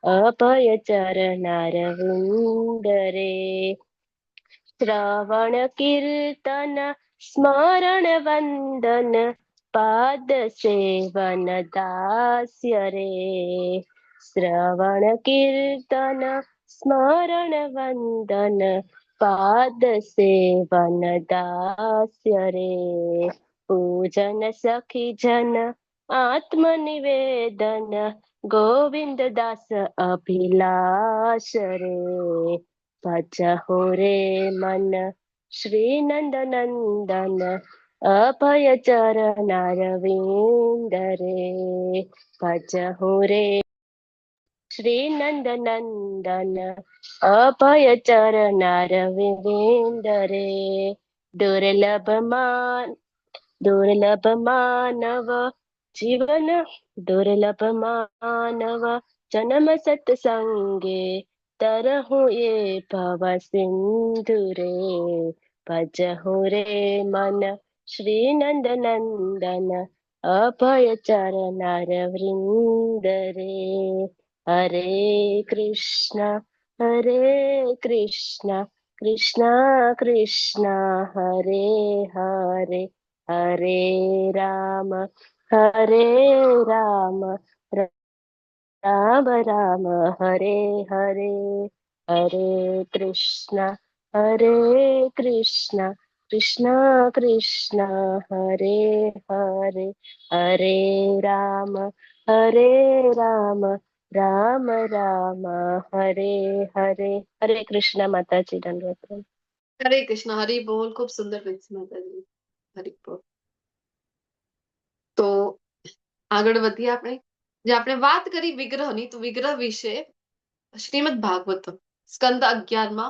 અભય ચરનાર વિંદ રે, શ્રવણ કીર્તન સ્મરણ વંદન, પાદ સેવન દાસ્ય રે, શ્રવણ કીર્તન સ્મરણ વંદન, પાદ સેવન દાસ્ય રે, પૂજન સખી જન આત્મ નિવેદન, ગોવિંદ દાસ અભિલાષ રે ભજહો રે મન શ્રી નંદ નંદન અભય ચરણારવિંદ રે ભજહો રે શ્રી નંદ નંદન અભય ચરણારવિંદ રે દુર્લભ માનવ જીવન દુર્લભ માનવ જન્મ સત્સંગે તરહું એ ભવ સિંધુ રે ભજહું રે મન શ્રી નંદ નંદન અભય ચરણારવિંદ રે હરે કૃષ્ણ કૃષ્ણ કૃષ્ણ હરે હરે હરે રામ રામ રામ હરે હરે હરે કૃષ્ણ કૃષ્ણ કૃષ્ણ હરે હરે હરે રામ રામ રામ હરે હરે હરે કૃષ્ણ માતાજી દંડવત પ્રણામ. હરે કૃષ્ણ, હરિ બોલ. ખૂબ સુંદર બેન માતાજી, હરિ બોલ. તો આગળ વધીએ આપણે. જે આપણે વાત કરી વિગ્રહની, તો વિગ્રહ વિશે શ્રીમદ ભાગવતમ સ્કંદ 11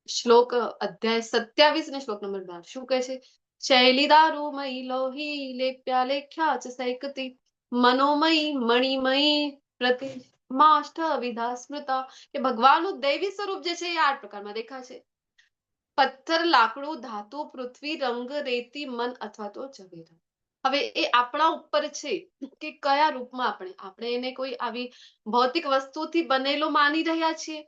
શ્લોક અધ્યાય 27 ને શ્લોક નંબર 12 શું કહે છે? શૈલીદારુમયી લોહી લેપ્યા લેખ્યા ચ સૈકતી મનોમયી મણિમયી પ્રતિમાષ્ઠ વિધા સ્મૃતા. કે ભગવાનનું દૈવી સ્વરૂપ જે છે એ 8 પ્રકારમાં દેખાય છે: પથ્થર, લાકડું, ધાતુ, પૃથ્વી, રંગ, રેતી, મન અથવા તો ઝવેર. હવે એ આપણા ઉપર છે કે કયા રૂપમાં આપણે એને કોઈ આવી ભૌતિક વસ્તુથી બનેલો માની રહ્યા છીએ,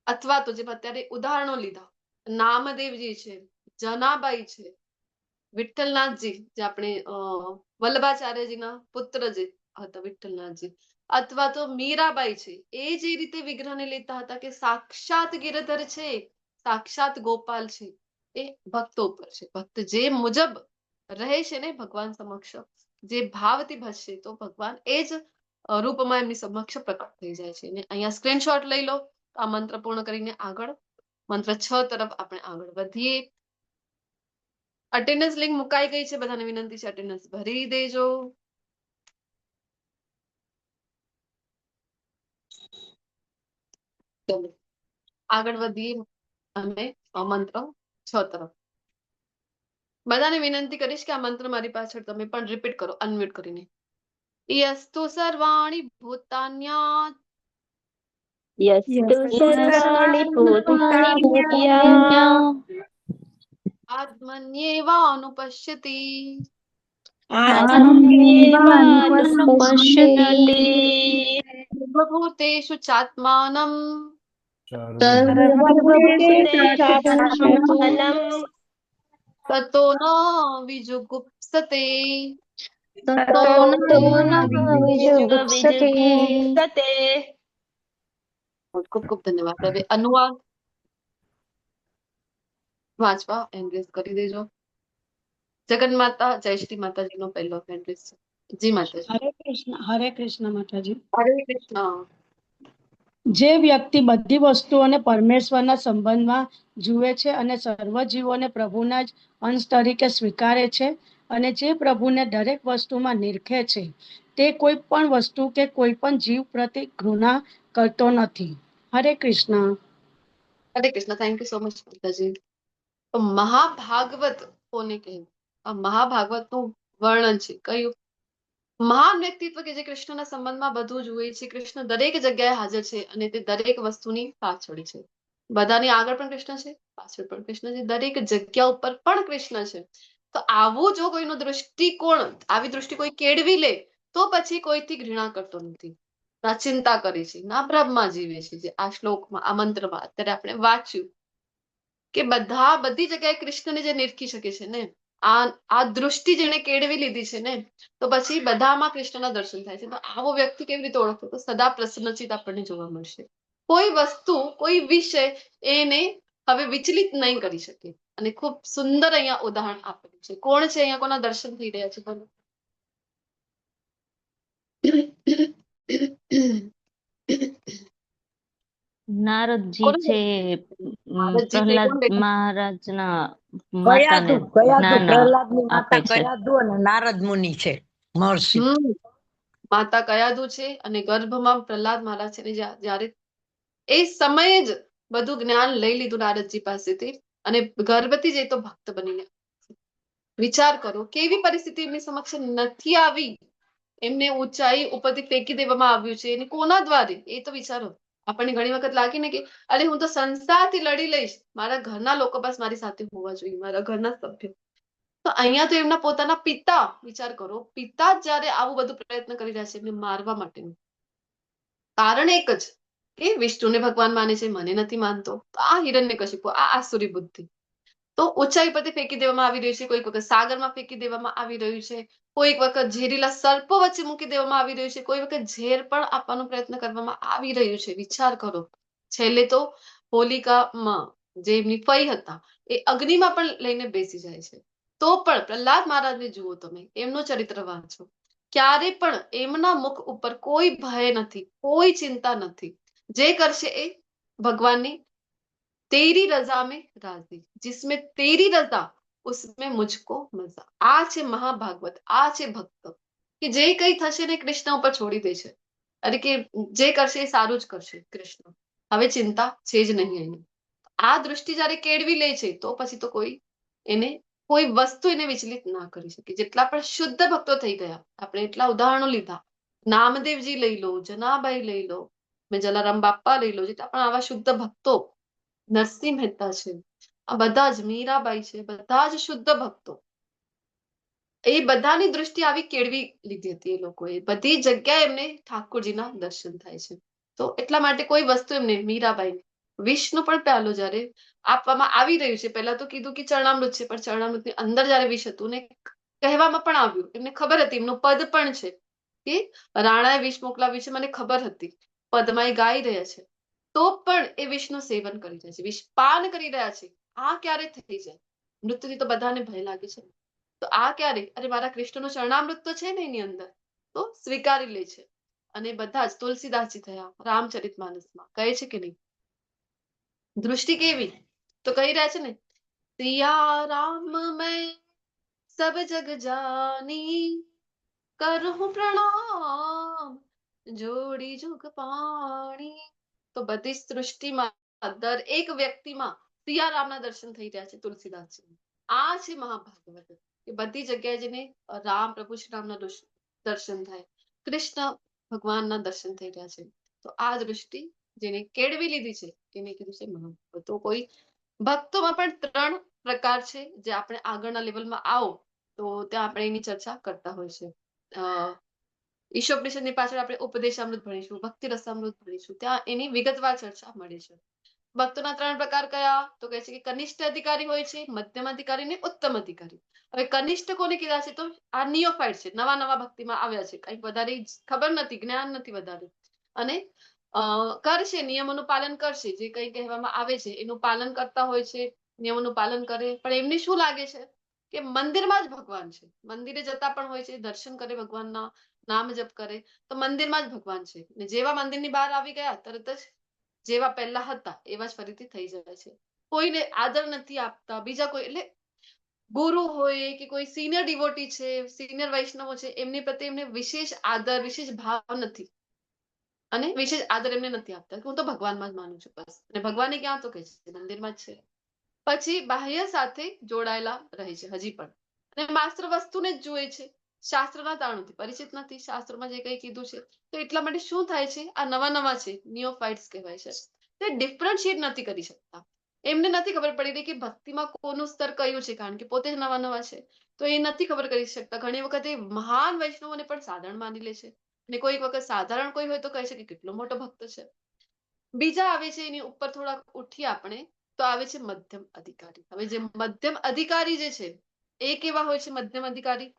અથવા તો જેમ અત્યારે ઉદાહરણો લીધા, નામદેવજી છે, જનાબાઈ છે, વિઠ્ઠલનાથજી જે આપણે વલ્લભાચાર્યજીના પુત્ર જે હતા વિઠ્ઠલનાથજી, અથવા તો મીરાબાઈ છે, એ જે રીતે વિગ્રહને લેતા હતા કે સાક્ષાત ગિરધર છે, સાક્ષાત ગોપાલ છે. એ ભક્તો ઉપર છે. ભક્ત જે મુજબ રહે છે ને ભગવાન સમક્ષ, જે ભાવથી ભજશે તો ભગવાન એ જ રૂપમાં એમની સમક્ષ પ્રકટ થઈ જાય છે. અને અહીંયા સ્ક્રીનશોટ લઈ લો. આ મંત્ર પૂર્ણ કરીને આગળ મંત્ર 6 તરફ આપણે આગળ વધીએ. અટેન્ડન્સ લિંક મુકાઈ ગઈ છે, બધાને વિનંતી છે અટેન્ડન્સ ભરી દેજો. ચલો આગળ વધીએ અમે મંત્ર 6 તરફ. બધાને વિનંતી કરીશ કે આ મંત્ર મારી પાછળ તમે પણ રિપીટ કરો અનમ્યુટ કરીને. યસ્તુ સર્વાણિ ભૂતાન્યા યસ્તુ સર્વાણિ ભૂતાન્યા આત્મન્યેવાનુપશ્યતિ આત્મન્યેવાનુપશ્યતિ સર્વભૂતેષુ ચાત્માનમ સર્વભૂતેષુ તતો ન વિજુગુપ્સતે. તતો ન વિજુગુપ્સતે. ખૂબ ખૂબ ધન્યવાદ. હવે અનુવાદ વાંચવા એન્ગ્રેજ કરી દેજો. જગન્માતા જય શ્રી માતાજીનો પહેલો એન્ટ્રીસ છે. જી માતાજી. હરે કૃષ્ણ માતાજી. હરે કૃષ્ણ. જે વ્યક્તિ બધી વસ્તુઓને પરમેશ્વરના સંબંધમાં જુએ છે અને સર્વ જીવોને પ્રભુના જ અંશ તરીકે સ્વીકારે છે અને જે પ્રભુને દરેક વસ્તુમાં નિરખે છે, તે કોઈ પણ વસ્તુ કે કોઈ પણ જીવ પ્રતિ ઘૃણા કરતો નથી. હરે કૃષ્ણ. હરે Krishna. Thank you so much માતાજી. તો મહાભાગવત કોને કહેવું? આ મહાભાગવતનું વર્ણન છે. કયું? મહાન વ્યક્તિત્વ કે જે કૃષ્ણના સંબંધમાં બધું જુએ છે. કૃષ્ણ દરેક જગ્યાએ હાજર છે અને તે દરેક વસ્તુની પાછળ છે. બધાની આગળ પણ કૃષ્ણ છે, પાછળ પણ કૃષ્ણ છે, દરેક જગ્યા ઉપર પણ કૃષ્ણ છે. તો આવું જો કોઈનો દૃષ્ટિકોણ, આવી દૃષ્ટિ કોઈ કેળવી લે તો પછી કોઈથી ઘૃણા કરતો નથી, ના ચિંતા કરે છે, ના ભ્રમમાં જીવે છે. જે આ શ્લોકમાં, આ મંત્રમાં અત્યારે આપણે વાંચ્યું કે બધી જગ્યાએ કૃષ્ણને જે નિરખી શકે છે ને, આ દૃષ્ટિ જેને કેળવી લીધી છે ને, તો પછી બધામાં કૃષ્ણના દર્શન થાય છે. તો આવો વ્યક્તિ કેવી રીતે ઓળખવો? તો સદા પ્રસન્નચિત આપણને જોવા મળશે. કોઈ વસ્તુ, કોઈ વિષય એને હવે વિચલિત નહીં કરી શકે. અને ખૂબ સુંદર અહીંયા ઉદાહરણ આપેલું છે. કોણ છે અહીંયા? કોના દર્શન થઈ રહ્યા છે? નારદજી કોને છે નારદજી છે? પ્રહલાદ કોણ બેઠા? મહારાજના માતાને કયાદુ જ્ઞાન પ્રહલાદની આપે માતા છે. કયાદુ અને નારદ મુનિ છે મહર્ષિ. માતા કયાદુ છે અને ગર્ભમાં પ્રહલાદ મહારાજ છે ને જ્યારે એ સમયે જ બધું જ્ઞાન લઈ લીધું નારદજી પાસેથી અને ગર્ભથી જ એ તો ભક્ત બની ગયા. વિચાર કરો કેવી પરિસ્થિતિ એમની સમક્ષ નથી આવી, એમને ઊંચાઈ ઉપરથી ફેંકી દેવામાં આવ્યું છે અને કોના દ્વારે એ તો વિચારો. આપણને ઘણી વખત લાગે ને કે અરે હું તો સંસારથી લડી લઈશ, મારા ઘરના લોકો બસ મારી સાથે હોવા જોઈએ, મારા ઘરના સભ્યો. તો અહીંયા તો એમના પોતાના પિતા, વિચાર કરો, પિતા જ જયારે આવું બધું પ્રયત્ન કરી રહ્યા છે એમને મારવા માટેનું, કારણ એક જ કે વિષ્ણુને ભગવાન માને છે, મને નથી માનતો. તો આ હિરણ્યકશિપુ, આ આસુરી બુદ્ધિ તો ઊંચાઈ પરથી ફેંકી દેવામાં આવી રહ્યું છે, કોઈક વખત સાગરમાં ફેંકી દેવામાં આવી રહ્યું છે, કોઈક વખત ઝેરીલા સર્પો વચ્ચે મૂકી દેવામાં આવી રહ્યું છે, કોઈ વખત ઝેર પણ આપવાનો પ્રયત્ન કરવામાં આવી રહ્યું છે. વિચાર કરો, છેલ્લે તો હોલિકામાં જે એમની ફઈ હતા એ અગ્નિમાં પણ લઈને બેસી જાય છે. તો પણ પ્રહલાદ મહારાજને જુઓ તમે, એમનું ચરિત્ર વાંચો, ક્યારે પણ એમના મુખ ઉપર કોઈ ભય નથી, કોઈ ચિંતા નથી. જે કરશે એ ભગવાનની તેરી રજા में राजी, जिसमें तेरी रजा उसमें मुझको मजा. આ છે મહાભાગવત, આ છે ભક્ત કે જે કઈ થશે ને કૃષ્ણ ઉપર છોડી દે છે, અને કે જે કરશે એ સારું જ કરશે કૃષ્ણ, હવે ચિંતા છે જ નહીં એને. આ દૃષ્ટિ જયારે કેળવી લે છે તો પછી તો કોઈ વસ્તુ એને વિચલિત ના કરી શકે. જેટલા પણ શુદ્ધ ભક્તો થઈ ગયા, આપણે એટલા ઉદાહરણો લીધા, નામદેવજી લઈ લો, જનાબાઈ લઈ લો, મેં જલારામ બાપા લઈ લો, જેટલા પણ આવા શુદ્ધ ભક્તો, નરસિંહ મહેતા છે, આ બધા જ, મીરાબાઈ છે, બધા જ શુદ્ધ ભક્તો, એ બધાની દૃષ્ટિ આવી કેળવી લીધી હતી એ લોકોએ. બધી જગ્યાએ એમને ઠાકોરજીના દર્શન થાય છે. તો એટલા માટે કોઈ વસ્તુ એમને, મીરાબાઈ વિષનું પણ પહેલો જયારે આપવામાં આવી રહ્યું છે, પહેલા તો કીધું કે ચરણામૃત છે, પણ ચરણામૃતની અંદર જયારે વિષ હતું ને કહેવામાં પણ આવ્યું, એમને ખબર હતી, એમનું પદ પણ છે કે રાણાએ વિષ મોકલાવ્યું છે, મને ખબર હતી, પદમાં એ ગાઈ રહ્યા છે, તો પણ એ વિષનું સેવન કરી રહ્યા છે, વિષ પાન કરી રહ્યા છે. આ ક્યારે થઈ જાય? મૃત્યુથી તો બધાને ભય લાગે છે, તો આ ક્યારે? અરે મારા કૃષ્ણનું ચરણામૃત તો છે ને એની અંદર, તો સ્વીકારી લે છે. અને બધા જ તુલસીદાસજી થયા રામચરિતમાનસમાં, કહે છે કે નહીં, દૃષ્ટિ કેવી? તો કહી રહ્યા છે ને, સિયા રામ મેં સબ જગ જાની, કરહું પ્રણામ જોડી જુગ પાણી. તો બધી સૃષ્ટિમાં દરેક વ્યક્તિમાં સિયારામના દર્શન થઈ રહ્યા છે તુલસીદાસજી. આ છે મહાભાગવત, કે બધી જગ્યાએ જેને રામ, પ્રભુ શ્રી રામના દર્શન થાય, કૃષ્ણ ભગવાનના દર્શન થઈ રહ્યા છે. તો આ દૃષ્ટિ જેને કેળવી લીધી છે એને કીધું છે મહાભાગવત. તો કોઈ ભક્તોમાં પણ 3 પ્રકાર છે, જે આપણે આગળના લેવલમાં આવો તો ત્યાં આપણે એની ચર્ચા કરતા હોય છે. ઈશોપનિષદની પાછળ આપણે ઉપદેશામૃત ભણીશું, ભક્તિ રસામૃત ભણીશું, ત્યાં એની વિગતવાર ચર્ચા મળે છે. ભક્તોના 3 પ્રકાર કયા? તો કહે છે કે કનિષ્ઠ અધિકારી હોય છે, મધ્યમ અધિકારી ને ઉત્તમ અધિકારી. હવે કનિષ્ઠ કોને કીધા છે? તો આ નિયોફાઇટ છે, નવા ભક્તિમાં આવ્યા છે, કઈ વધારે ખબર નથી, જ્ઞાન નથી વધારે, અને કરશે, નિયમોનું પાલન કરશે, જે કઈ કહેવામાં આવે છે એનું પાલન કરતા હોય છે, નિયમોનું પાલન કરે, પણ એમને શું લાગે છે કે મંદિરમાં જ ભગવાન છે, મંદિરે જતા પણ હોય છે, દર્શન કરે ભગવાનના, નામ જપ કરે, તો મંદિરમાં જ ભગવાન છે. ને જેવા મંદિરની બહાર આવી ગયા તરત જ જેવા પહેલા હતા એવા જ ફરીથી થઈ જાય છે. કોઈને આદર નથી આપતા, બીજા કોઈ, એટલે ગુરુ હોય કે કોઈ સિનિયર ડિવોટી છે, સિનિયર વૈષ્ણવો છે, એમની પ્રત્યે એમને વિશેષ આદર, વિશેષ ભાવ નથી, અને વિશેષ આદર એમને નથી આપતા. હું તો ભગવાનમાં જ માનું છું બસ, અને ભગવાને ક્યાં? તો કે છે મંદિરમાં જ છે. પછી બાહ્ય સાથે જોડાયેલા રહે છે હજી પણ, અને માત્ર વસ્તુને જ જુએ છે, શાસ્ત્રના તારણોથી પરિચિત નથી, શાસ્ત્રોમાં જે કંઈ કીધું છે. તો એટલા માટે શું થાય છે, આ નવા છે, નિયોફાઇટ્સ કહેવાય છે, તે ડિફરન્શિએટ નથી કરી શકતા. એમને નથી ખબર પડી રહી કે ભક્તિમાં કોનું સ્તર કયું છે, કારણ કે પોતે જ નવા છે, તો એ નથી ખબર કરી શકતા. ઘણી વખત એ મહાન વૈષ્ણવોને પણ સાધારણ માની લે છે, અને કોઈક વખત સાધારણ કોઈ હોય તો કહે છે કે કેટલો મોટો ભક્ત છે. બીજા આવે છે એની ઉપર થોડાક ઉઠી આપણે, તો આવે છે મધ્યમ અધિકારી. હવે જે મધ્યમ અધિકારી જે છે એ કેવા હોય છે? મધ્યમ અધિકારી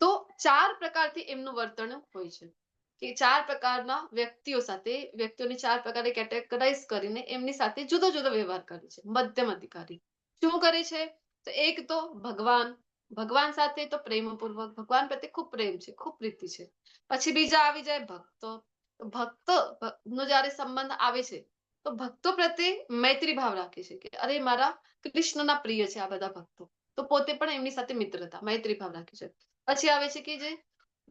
તો 4 પ્રકારથી એમનું વર્તન હોય છે, કે 4 પ્રકારના વ્યક્તિઓ સાથે, વ્યક્તિઓને 4 પ્રકારે કેટેગરાઇઝ કરીને એમની સાથે જુદો જુદો વ્યવહાર કરે છે મધ્યમ અધિકારી. શું કરે છે? તો એક તો ભગવાન, ભગવાન સાથે તો પ્રેમપૂર્વક, ભગવાન પ્રત્યે ખૂબ પ્રેમ છે, ખૂબ પ્રીતિ છે. પછી બીજા આવી જાય ભક્તો. ભક્તો નો જયારે સંબંધ આવે છે તો ભક્તો પ્રત્યે મૈત્રી ભાવ રાખે છે કે અરે મારા કૃષ્ણના પ્રિય છે આ બધા ભક્તો, તો પોતે પણ એમની સાથે મિત્રતા મૈત્રી ભાવ રાખે છે. પછી આવે છે કે જે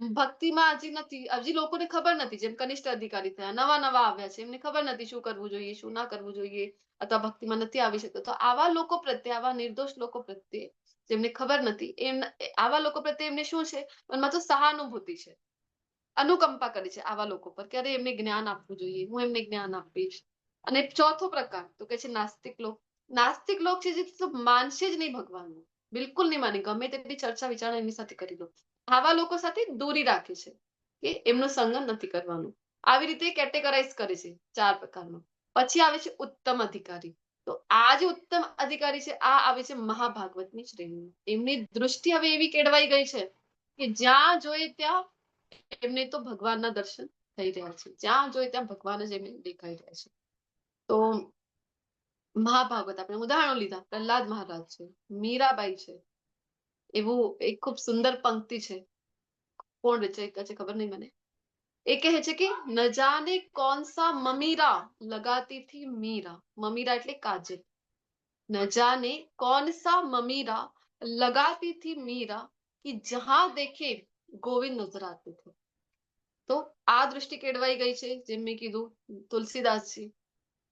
ભક્તિમાં હજી નથી, હજી લોકોને ખબર નથી, જેમ કનિષ્ઠ અધિકારી થયા, નવા નવા આવ્યા છે, એમને ખબર નથી શું કરવું જોઈએ, શું ના કરવું જોઈએ, અથવા ભક્તિમાં નથી આવી શકતો, તો આવા લોકો પ્રત્યે, આવા નિર્દોષ લોકો પ્રત્યે જેમને ખબર નથી, આવા લોકો પ્રત્યે એમને શું છે, મનમાં તો સહાનુભૂતિ છે, અનુકંપા કરે છે આવા લોકો પર કે અરે એમને જ્ઞાન આપવું જોઈએ, હું એમને જ્ઞાન આપીશ. અને ચોથો પ્રકાર તો કે છે નાસ્તિક લોક. નાસ્તિક લોક છે જે તો માનશે જ નહીં ભગવાનનું, બિલકુલ નહીં માને, ગમે તેટલી ચર્ચા વિચારણા એમની સાથે કરી લો, આવા લોકો સાથે દૂરી રાખે છે કે એમનો સંગ નથી કરવાનું. આવી રીતે કેટેગરાઇઝ કરે છે 4 પ્રકારનો. પછી આવે છે ઉત્તમ અધિકારી. તો આ જે ઉત્તમ અધિકારી છે આ આવે છે મહાભાગવતની શ્રેણીમાં. એમની દૃષ્ટિ હવે એવી કેળવાઈ ગઈ છે કે જ્યાં જોઈએ ત્યાં એમને તો ભગવાનના દર્શન થઈ રહ્યા છે, જ્યાં જોઈએ ત્યાં ભગવાન જ એમને દેખાઈ રહ્યા છે. તો મહાભાગવત આપણે ઉદાહરણો લીધા, પ્રહલાદ મહારાજ છે, મીરાબાઈ છે. એવું એક ખૂબ સુંદર પંક્તિ છે, કોણ રચયિતા છે ખબર નહીં મને, એ કહે છે કે ન જાને કોન સા મમીરા લગાતી થી મીરા. મમીરા એટલે કાજલ. ન જાને કોન સા મમીરા લગાતી થી મીરા कि जहां देखे गोविंद नजर आते थे. तो આ દૃષ્ટિ કેળવાઈ ગઈ છે, જેમ મેં કીધું તુલસીદાસજી,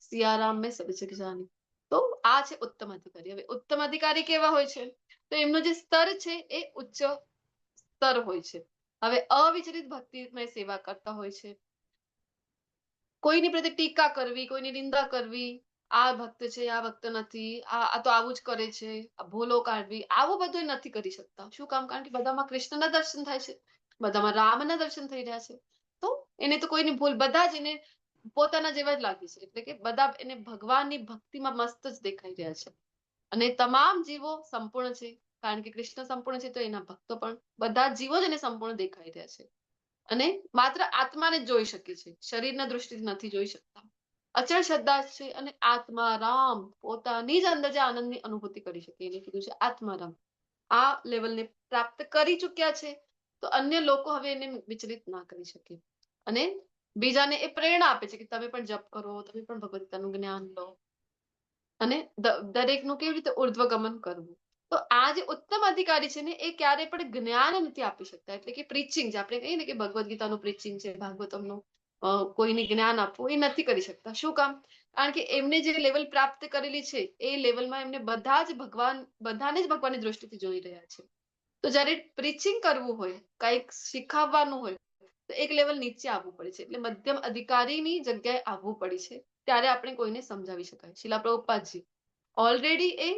સિયારામ મેં સબ જગ જાની. તો આ છે ઉત્તમ અધિકારી. હવે ઉત્તમ અધિકારી કેવા હોય છે, તો એમનું જે સ્તર છે એ ઉચ્ચ સ્તર હોય છે. હવે અવિચલિત ભક્તિમય સેવા કરતા હોય છે, કોઈની પ્રત્યે ટીકા કરવી, કોઈની નિંદા કરવી, આ ભક્ત છે આ ભક્ત નથી, આ તો આવું જ કરે છે, ભૂલો કાઢવી, આવું બધું નથી કરી શકતા. શું કામ? કારણ કે બધામાં કૃષ્ણના દર્શન થાય છે, બધામાં રામના દર્શન થઈ રહ્યા છે, તો એને તો કોઈની ભૂલ, બધા જ એને પોતાના જેવા જ લાગે છે, એટલે કે બધા એને ભગવાનની ભક્તિમાં મસ્ત જ દેખાઈ રહ્યા છે. અને તમામ જીવો સંપૂર્ણ છે, કારણ કે કૃષ્ણ સંપૂર્ણ છે તો એના ભક્તો પણ બધા જીવો જ એને સંપૂર્ણ દેખાઈ રહ્યા છે. અને માત્ર આત્માને જ જોઈ શકે છે, શરીરના દૃષ્ટિથી નથી જોઈ શકતા. અચળ શ્રદ્ધા છે અને આત્મારામ, પોતાની જ અંદર જે આનંદની અનુભૂતિ કરી શકે, એને કીધું છે આત્મારામ. આ લેવલને પ્રાપ્ત કરી ચુક્યા છે, તો અન્ય લોકો હવે એને વિચલિત ના કરી શકે. અને બીજાને એ પ્રેરણા આપે છે કે તમે પણ જપ કરો, તમે પણ ભગવદ ગીતાનું જ્ઞાન લો, અને દરેકનું કેવી રીતે ઉર્ધ્વગમન કરવું. તો આ જે ઉત્તમ અધિકારી છે ને એ ક્યારે પણ જ્ઞાન નથી આપી શકતા, એટલે કે પ્રીચિંગ, જે આપણે કહીએ ને કે ભગવદ ગીતાનું પ્રીચિંગ છે, ભાગવતમનું કોઈને જ્ઞાન આપવું, એ નથી કરી શકતા. શું કામ? કારણ કે એમને જે લેવલ પ્રાપ્ત કરેલી છે એ લેવલમાં એમને બધાને જ ભગવાનની દ્રષ્ટિથી જોઈ રહ્યા છે. તો જયારે પ્રીચિંગ કરવું હોય, કંઈક શીખવવાનું હોય, તો એક લેવલ નીચે આવવું પડે છે, એટલે મધ્યમ અધિકારીની જગ્યાએ આવવું પડે છે, ત્યારે આપણે કોઈને સમજાવી શકાય. શીલા પ્રભુપાદજી ઓલરેડી એ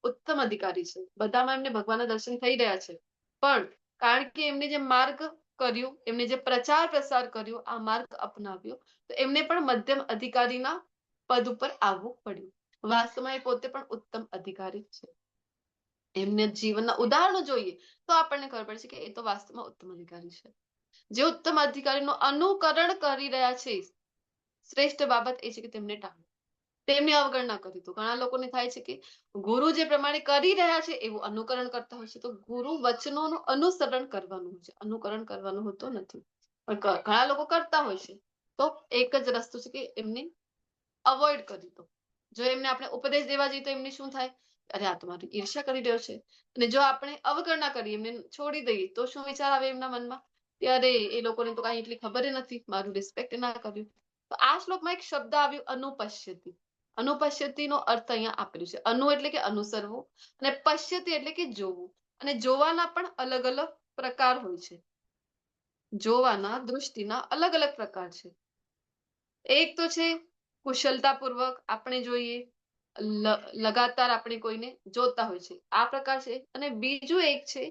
ઉત્તમ અધિકારી છે, બધામાં એમને ભગવાનના દર્શન થઈ રહ્યા છે, પણ કારણ કે એમને જે માર્ગ કર્યું, એમને જે પ્રચાર પ્રસાર કર્યો, આ માર્ગ અપનાવ્યો, તો એમને પણ મધ્યમ અધિકારીના પદ ઉપર આવવું પડ્યું. વાસ્તવમાં એ પોતે પણ ઉત્તમ અધિકારી છે. એમને જીવનના ઉદાહરણો જોઈએ તો આપણને ખબર પડશે કે એ તો વાસ્તવમાં ઉત્તમ અધિકારી છે. જે ઉત્તમ અધિકારીનું અનુકરણ કરી રહ્યા છે, શ્રેષ્ઠ બાબત એ છે કે તેમને ટાળ્યું, તેમની અવગણના કરી. તો ઘણા લોકોને થાય છે કે ગુરુ જે પ્રમાણે કરી રહ્યા છે એવું અનુકરણ કરતા હોય છે, તો ગુરુ વચનોનું અનુસરણ કરવાનું હોય છે, અનુકરણ કરવાનું હોતું નથી. પણ ઘણા લોકો કરતા હોય છે, તો એક જ રસ્તો છે કે એમને અવોઇડ કરી દો. જો એમને આપણે ઉપદેશ દેવા જઈએ તો એમને શું થાય, અરે આ તો મારી ઈર્ષ્યા કરી રહ્યો છે. અને જો આપણે અવગણના કરીએ, એમને છોડી દઈએ, તો શું વિચાર આવે એમના મનમાં, ત્યારે એ લોકોને તો કઈ એટલી ખબર નથી, મારું રિસ્પેક્ટ ના કર્યું. તો આ શ્લોકમાં એક શબ્દ આવ્યું અનુપશ્યતિ. અનુપશ્યતિનો અર્થ અહીંયા આપેલું છે. અનુ એટલે કે અનુસરવું, અને પશ્યતિ એટલે કે જોવું. અને જોવાના પણ અલગ અલગ પ્રકાર હોય છે, જોવાના દૃષ્ટિના અલગ અલગ પ્રકાર છે. એક તો છે કુશળતાપૂર્વક આપણે જોઈએ, લગાતાર આપણે કોઈને જોતા હોય છે, આ પ્રકાર છે. અને બીજું એક છે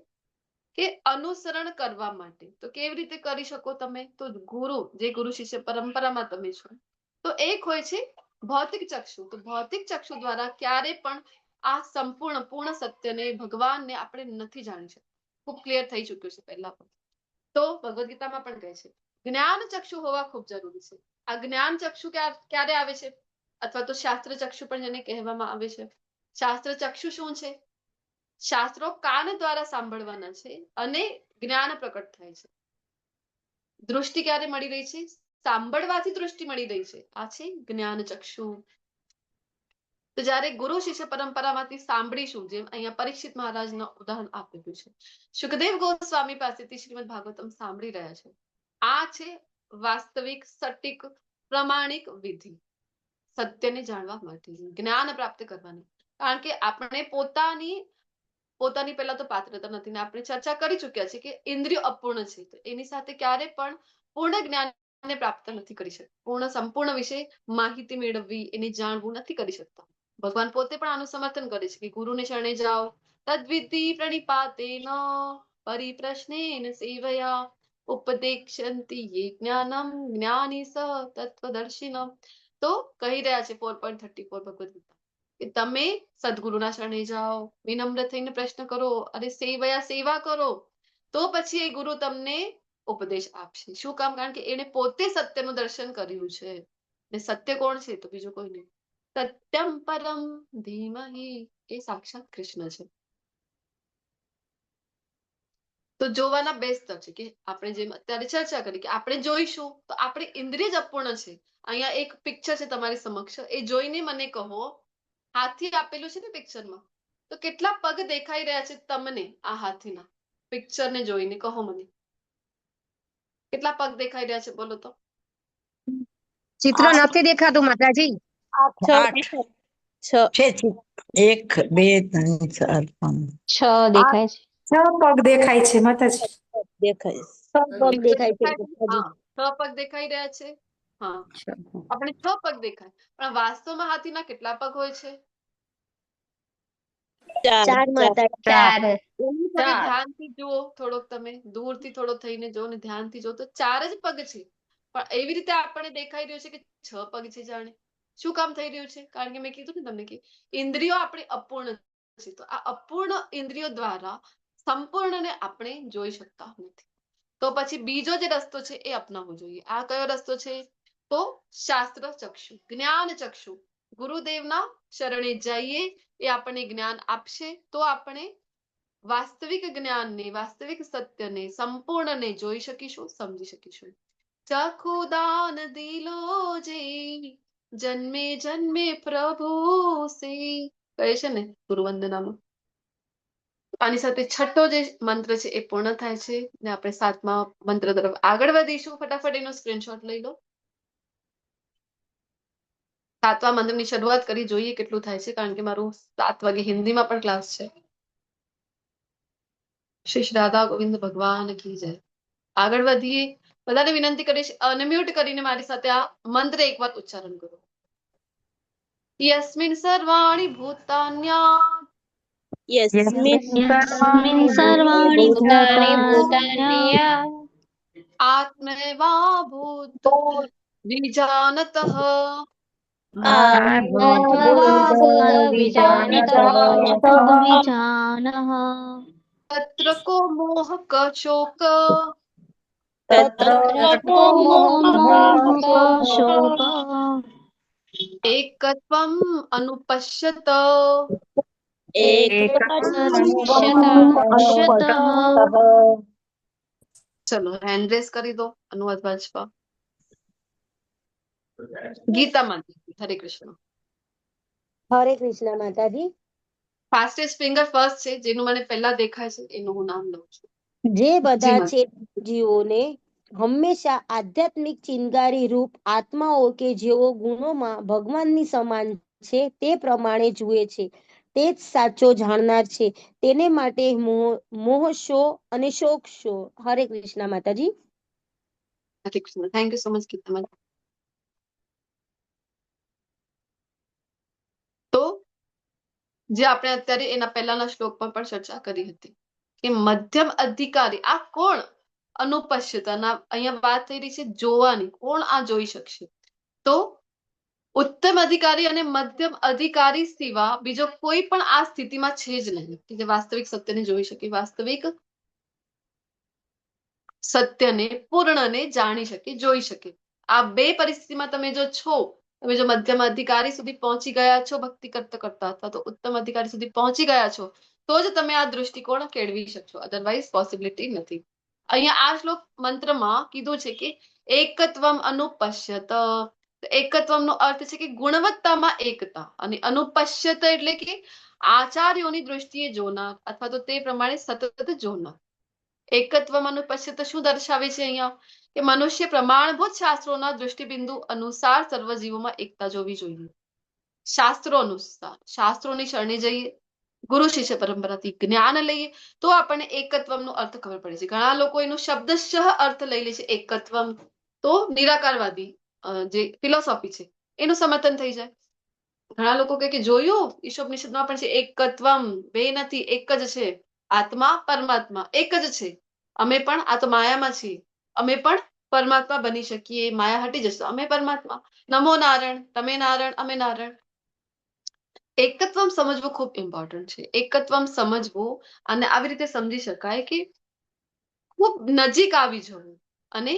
કે અનુસરણ કરવા માટે. તો કેવી રીતે કરી શકો તમે, તો ગુરુ, જે ગુરુ શિષ્ય પરંપરામાં તમે છો, તો એક હોય છે ભૌતિક ચક્ષુ. તો ભૌતિક ચક્ષુ દ્વારા ક્યારે પણ આ સંપૂર્ણ પૂર્ણ સત્યને, ભગવાનને આપણે નથી જાણી શકતા. ખૂબ ક્લિયર થઈ ચુક્યું છે પહેલા પણ. તો ભગવદ ગીતામાં પણ કહે છે જ્ઞાન ચક્ષુ હોવા ખૂબ જરૂરી છે. આ જ્ઞાન ચક્ષુ ક્યારે આવે છે, અથવા તો શાસ્ત્ર ચક્ષુ પણ જેને કહેવામાં આવે છે. શાસ્ત્ર ચક્ષુ શું છે? શાસ્ત્રો કાન દ્વારા સાંભળવાના છે અને જ્ઞાન પ્રકટ થાય છે. દૃષ્ટિ ક્યારે મળી રહી છે? સાંભળવાથી દૃષ્ટિ મળી રહી છે. આ છે જ્ઞાન ચક્ષુ. તો જ્યારે ગુરુ શિષ્ય પરંપરામાંથી સાંભળીશું, જેમ અહીંયા પરીક્ષિત મહારાજનું ઉદાહરણ આપ્યું છે, સુખદેવ ગોસ્વામી પાસેથી શ્રીમદ ભાગવતમ સાંભળી રહ્યા છે. આ છે વાસ્તવિક સટીક પ્રમાણિક વિધિ સત્યને જાણવા માટે, જ્ઞાન પ્રાપ્ત કરવાની. કારણ કે આપણે પોતાની પહેલા તો પાત્રતા નથી ને આપણે ચર્ચા કરી ચુક્યા છે કે ઇન્દ્રિયો અપૂર્ણ છે, તો એની સાથે ક્યારે પણ પૂર્ણ જ્ઞાનને પ્રાપ્ત નથી કરી શકતા. સંપૂર્ણ વિશે માહિતી મેળવવી, એને જાણવું નથી કરી શકતા. ભગવાન પોતે પણ આનું સમર્થન કરે છે કે ગુરુને શરણે જાઓ, તદ્વિધિ પ્રણિપાતેન પરિપ્રશ્નેન સેવયા ઉપદેક્ષ્યન્તિ યે જ્ઞાનમ જ્ઞાની સ તત્વદર્શિનમ. તો કહી રહ્યા છે 4.34 ભગવદ ગીતા કે તમે સદગુરુના શરણે જાઓ, વિનમ્ર થઈને પ્રશ્ન કરો અને સેવા કરો, તો પછી એ ગુરુ તમને ઉપદેશ આપશે. શું કામ? કારણ કે એને પોતે સત્યનું દર્શન કર્યું છે. ને સત્ય કોણ છે? તો બીજું કોઈ નહીં, સત્યમ પરમ ધીમહિ, એ સાક્ષાત કૃષ્ણ છે. તો જોવાના બે સ્તર છે કે આપણે જેમ અત્યારે ચર્ચા કરી કે આપણે જોઈશું તો આપણે ઇન્દ્રિય જ અપૂર્ણ છે. અહીંયા એક પિક્ચર છે તમારી સમક્ષ, એ જોઈને મને કહો, હાથી આપેલું છે ને પિક્ચરમાં, તો કેટલા પગ દેખાઈ રહ્યા છે તમને? આ હાથીના પિક્ચરને જોઈને કહો મને, કેટલા પગ દેખાઈ રહ્યા છે? બોલો તો. ચિત્ર નથી દેખાતું માતાજી. 8 છે. 1 2 3 4 5 6 દેખાય છે. 6 પગ દેખાય છે માતાજી. દેખાય. 6 પગ દેખાય છે માતાજી. 6 પગ દેખાઈ રહ્યા છે. હા, આપણે 6 પગ દેખાય, પણ વાસ્તવમાં હાથીના કેટલા પગ હોય છે? 4 માતાજી. 4. તમે ધ્યાનથી જુઓ, થોડોક તમે દૂરથી થોડો થઈને જો ને ધ્યાનથી જો તો 4 જ પગ છે. પણ એવી રીતે આપણને દેખાઈ રહ્યું છે કે 6 પગ છે. જાણે શું કામ થઈ રહ્યું છે? કારણ કે મેં કીધું ને તમને કે ઇન્દ્રિયો આપણી અપૂર્ણ છે. તો આ અપૂર્ણ ઇન્દ્રિયો દ્વારા સંપૂર્ણને આપણે જોઈ શકતા નથી. તો પછી બીજો જે રસ્તો છે એ અપનાવવો જોઈએ. આ કયો રસ્તો છે? તો શાસ્ત્ર ચક્ષુ, જ્ઞાન ચક્ષુ. ગુરુદેવના શરણે જઈએ, એ આપણને જ્ઞાન આપશે. તો આપણે વાસ્તવિક જ્ઞાનને, વાસ્તવિક સત્યને, સંપૂર્ણને જોઈ શકીશું, સમજી શકીશું. ચખુદાન દિલો જે જન્મે જન્મે પ્રભુ સે, કહે છે ને ગુરુવંદનામાં. આની સાથે છઠ્ઠો જે મંત્ર છે એ પૂર્ણ થાય છે ને આપણે 7મા મંત્ર તરફ આગળ વધીશું. ફટાફટ એનો સ્ક્રીનશોટ લઈ લો. 7મા મંત્રની શરૂઆત કરી, જોઈએ કેટલું થાય છે, કારણ કે મારું 7 વાગે હિન્દીમાં પણ ક્લાસ છે. શ્રી રાધા ગોવિંદ ભગવાન કી જય. આગળ વધીએ. બધાને વિનંતી કરીશ, અનમ્યુટ કરીને મારી સાથે આ મંત્ર એકવાર ઉચ્ચારણ કરો. યસ્મિન સર્વાણિ ભૂતાન્યા યસ્મિન સર્વાણિ ભૂતાની આત્મૈવા ભૂતો વિજાનતઃ તત્ર કો મોહ કશોક એકત્વમ અનુપશ્યત. ચલો હેન્ડ રેસ કરી દો અનુવાદ વાંચવા. ગીતા માતાજી, હરે કૃષ્ણ. હરે કૃષ્ણ માતાજી. ફાસ્ટેસ્ટ ફિંગર ફર્સ્ટ છે, જેનું મને પહેલા દેખાય છે એનું હું નામ લઉં છું. જે બધા ચેતનજીવોને હંમેશા આધ્યાત્મિક ચિનગારી રૂપ આત્માઓ કે જેઓ ગુણોમાં ભગવાનની સમાન છે તે પ્રમાણે જુએ છે, તે જ સાચો જાણનાર છે. તેને માટે મોહ શો અને શોક શો. હરે કૃષ્ણ માતાજી. Hare Krishna. Thank you so much Geeta. તો જે આપણે અત્યારે એના પહેલાના શ્લોકમાં પણ ચર્ચા કરી હતી કે મધ્યમ અધિકારી આ કોણ? અનુપશ્યતાના અહીંયા વાત થઈ રહી છે જોવાની. કોણ આ જોઈ શકશે? તો ઉત્તમ અધિકારી અને મધ્યમ અધિકારી સિવા બીજો કોઈ પણ આ સ્થિતિમાં છે જ નહીં કે જે વાસ્તવિક સત્યને જોઈ શકે, વાસ્તવિક સત્યને, પૂર્ણને જાણી શકે, જોઈ શકે. આ બે પરિસ્થિતિમાં તમે જો છો, તમે જો મધ્યમ અધિકારી સુધી પહોંચી ગયા છો ભક્તિ કરતા કરતા, અથવા તો ઉત્તમ અધિકારી સુધી પહોંચી ગયા છો, તો જ તમે આ દૃષ્ટિકોણ કેળવી શકશો, અધરવાઇઝ પોસિબિલિટી નથી. અહીંયા આ શ્લોક મંત્રમાં કીધું છે કે એકત્વમ અનુપશ્યત. એકત્વમનો અર્થ છે કે ગુણવત્તામાં એકતા, અને અનુપશ્યત એટલે કે આચાર્યોની દૃષ્ટિએ જોનાર અથવા તો તે પ્રમાણે સતત જોનાર. એકત્વમ અનુપશ્યત શું દર્શાવે છે અહીંયા? કે મનુષ્ય પ્રમાણભૂત શાસ્ત્રોના દૃષ્ટિબિંદુ અનુસાર સર્વ જીવોમાં એકતા જોવી જોઈએ. શાસ્ત્રો અનુસાર, શાસ્ત્રોની શરણે જઈએ, ગુરુ શિષ્ય પરંપરાથી જ્ઞાન લઈએ તો આપણને એકત્વમનો અર્થ ખબર પડે છે. ઘણા લોકો એનો શબ્દશઃ અર્થ લઈ લે છે એકત્વમ, તો નિરાકારવાદી જે ફિલોસોફી છે એનું સમર્થન થઈ જાય. ઘણા લોકો કહે કે જોયું ઈશોપનિષદમાં પણ છે એકત્વમ, બે નથી એક જ છે, આત્મા પરમાત્મા એક જ છે, અમે પણ આ તો માયામાં છીએ, અમે પણ પરમાત્મા બની શકીએ, માયા હટી જશે અમે પરમાત્મા, નમો નારાયણ, તમે નારાયણ અમે નારાયણ. એકત્વમ સમજવું ખૂબ ઇમ્પોર્ટન્ટ છે. એકત્વમ સમજવું અને આવી રીતે સમજી શકાય કે ખૂબ નજીક આવી જવું, અને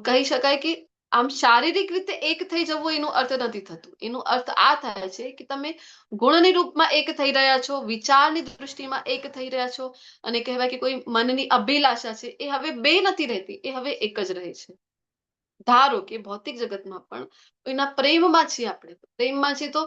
કહી શકાય કે આમ શારીરિક રીતે એક થઈ જવું એનો અર્થ નથી થતું. એનો અર્થ આ થાય છે કે તમે ગુણની રૂપમાં એક થઈ રહ્યા છો, વિચારની દૃષ્ટિમાં એક થઈ રહ્યા છો, અને કહેવાય કે કોઈ મનની અભિલાષા છે એ હવે બે નથી રહેતી, એ હવે એક જ રહે છે. ધારો કે ભૌતિક જગતમાં પણ એના પ્રેમમાં છીએ, આપણે પ્રેમમાં છીએ તો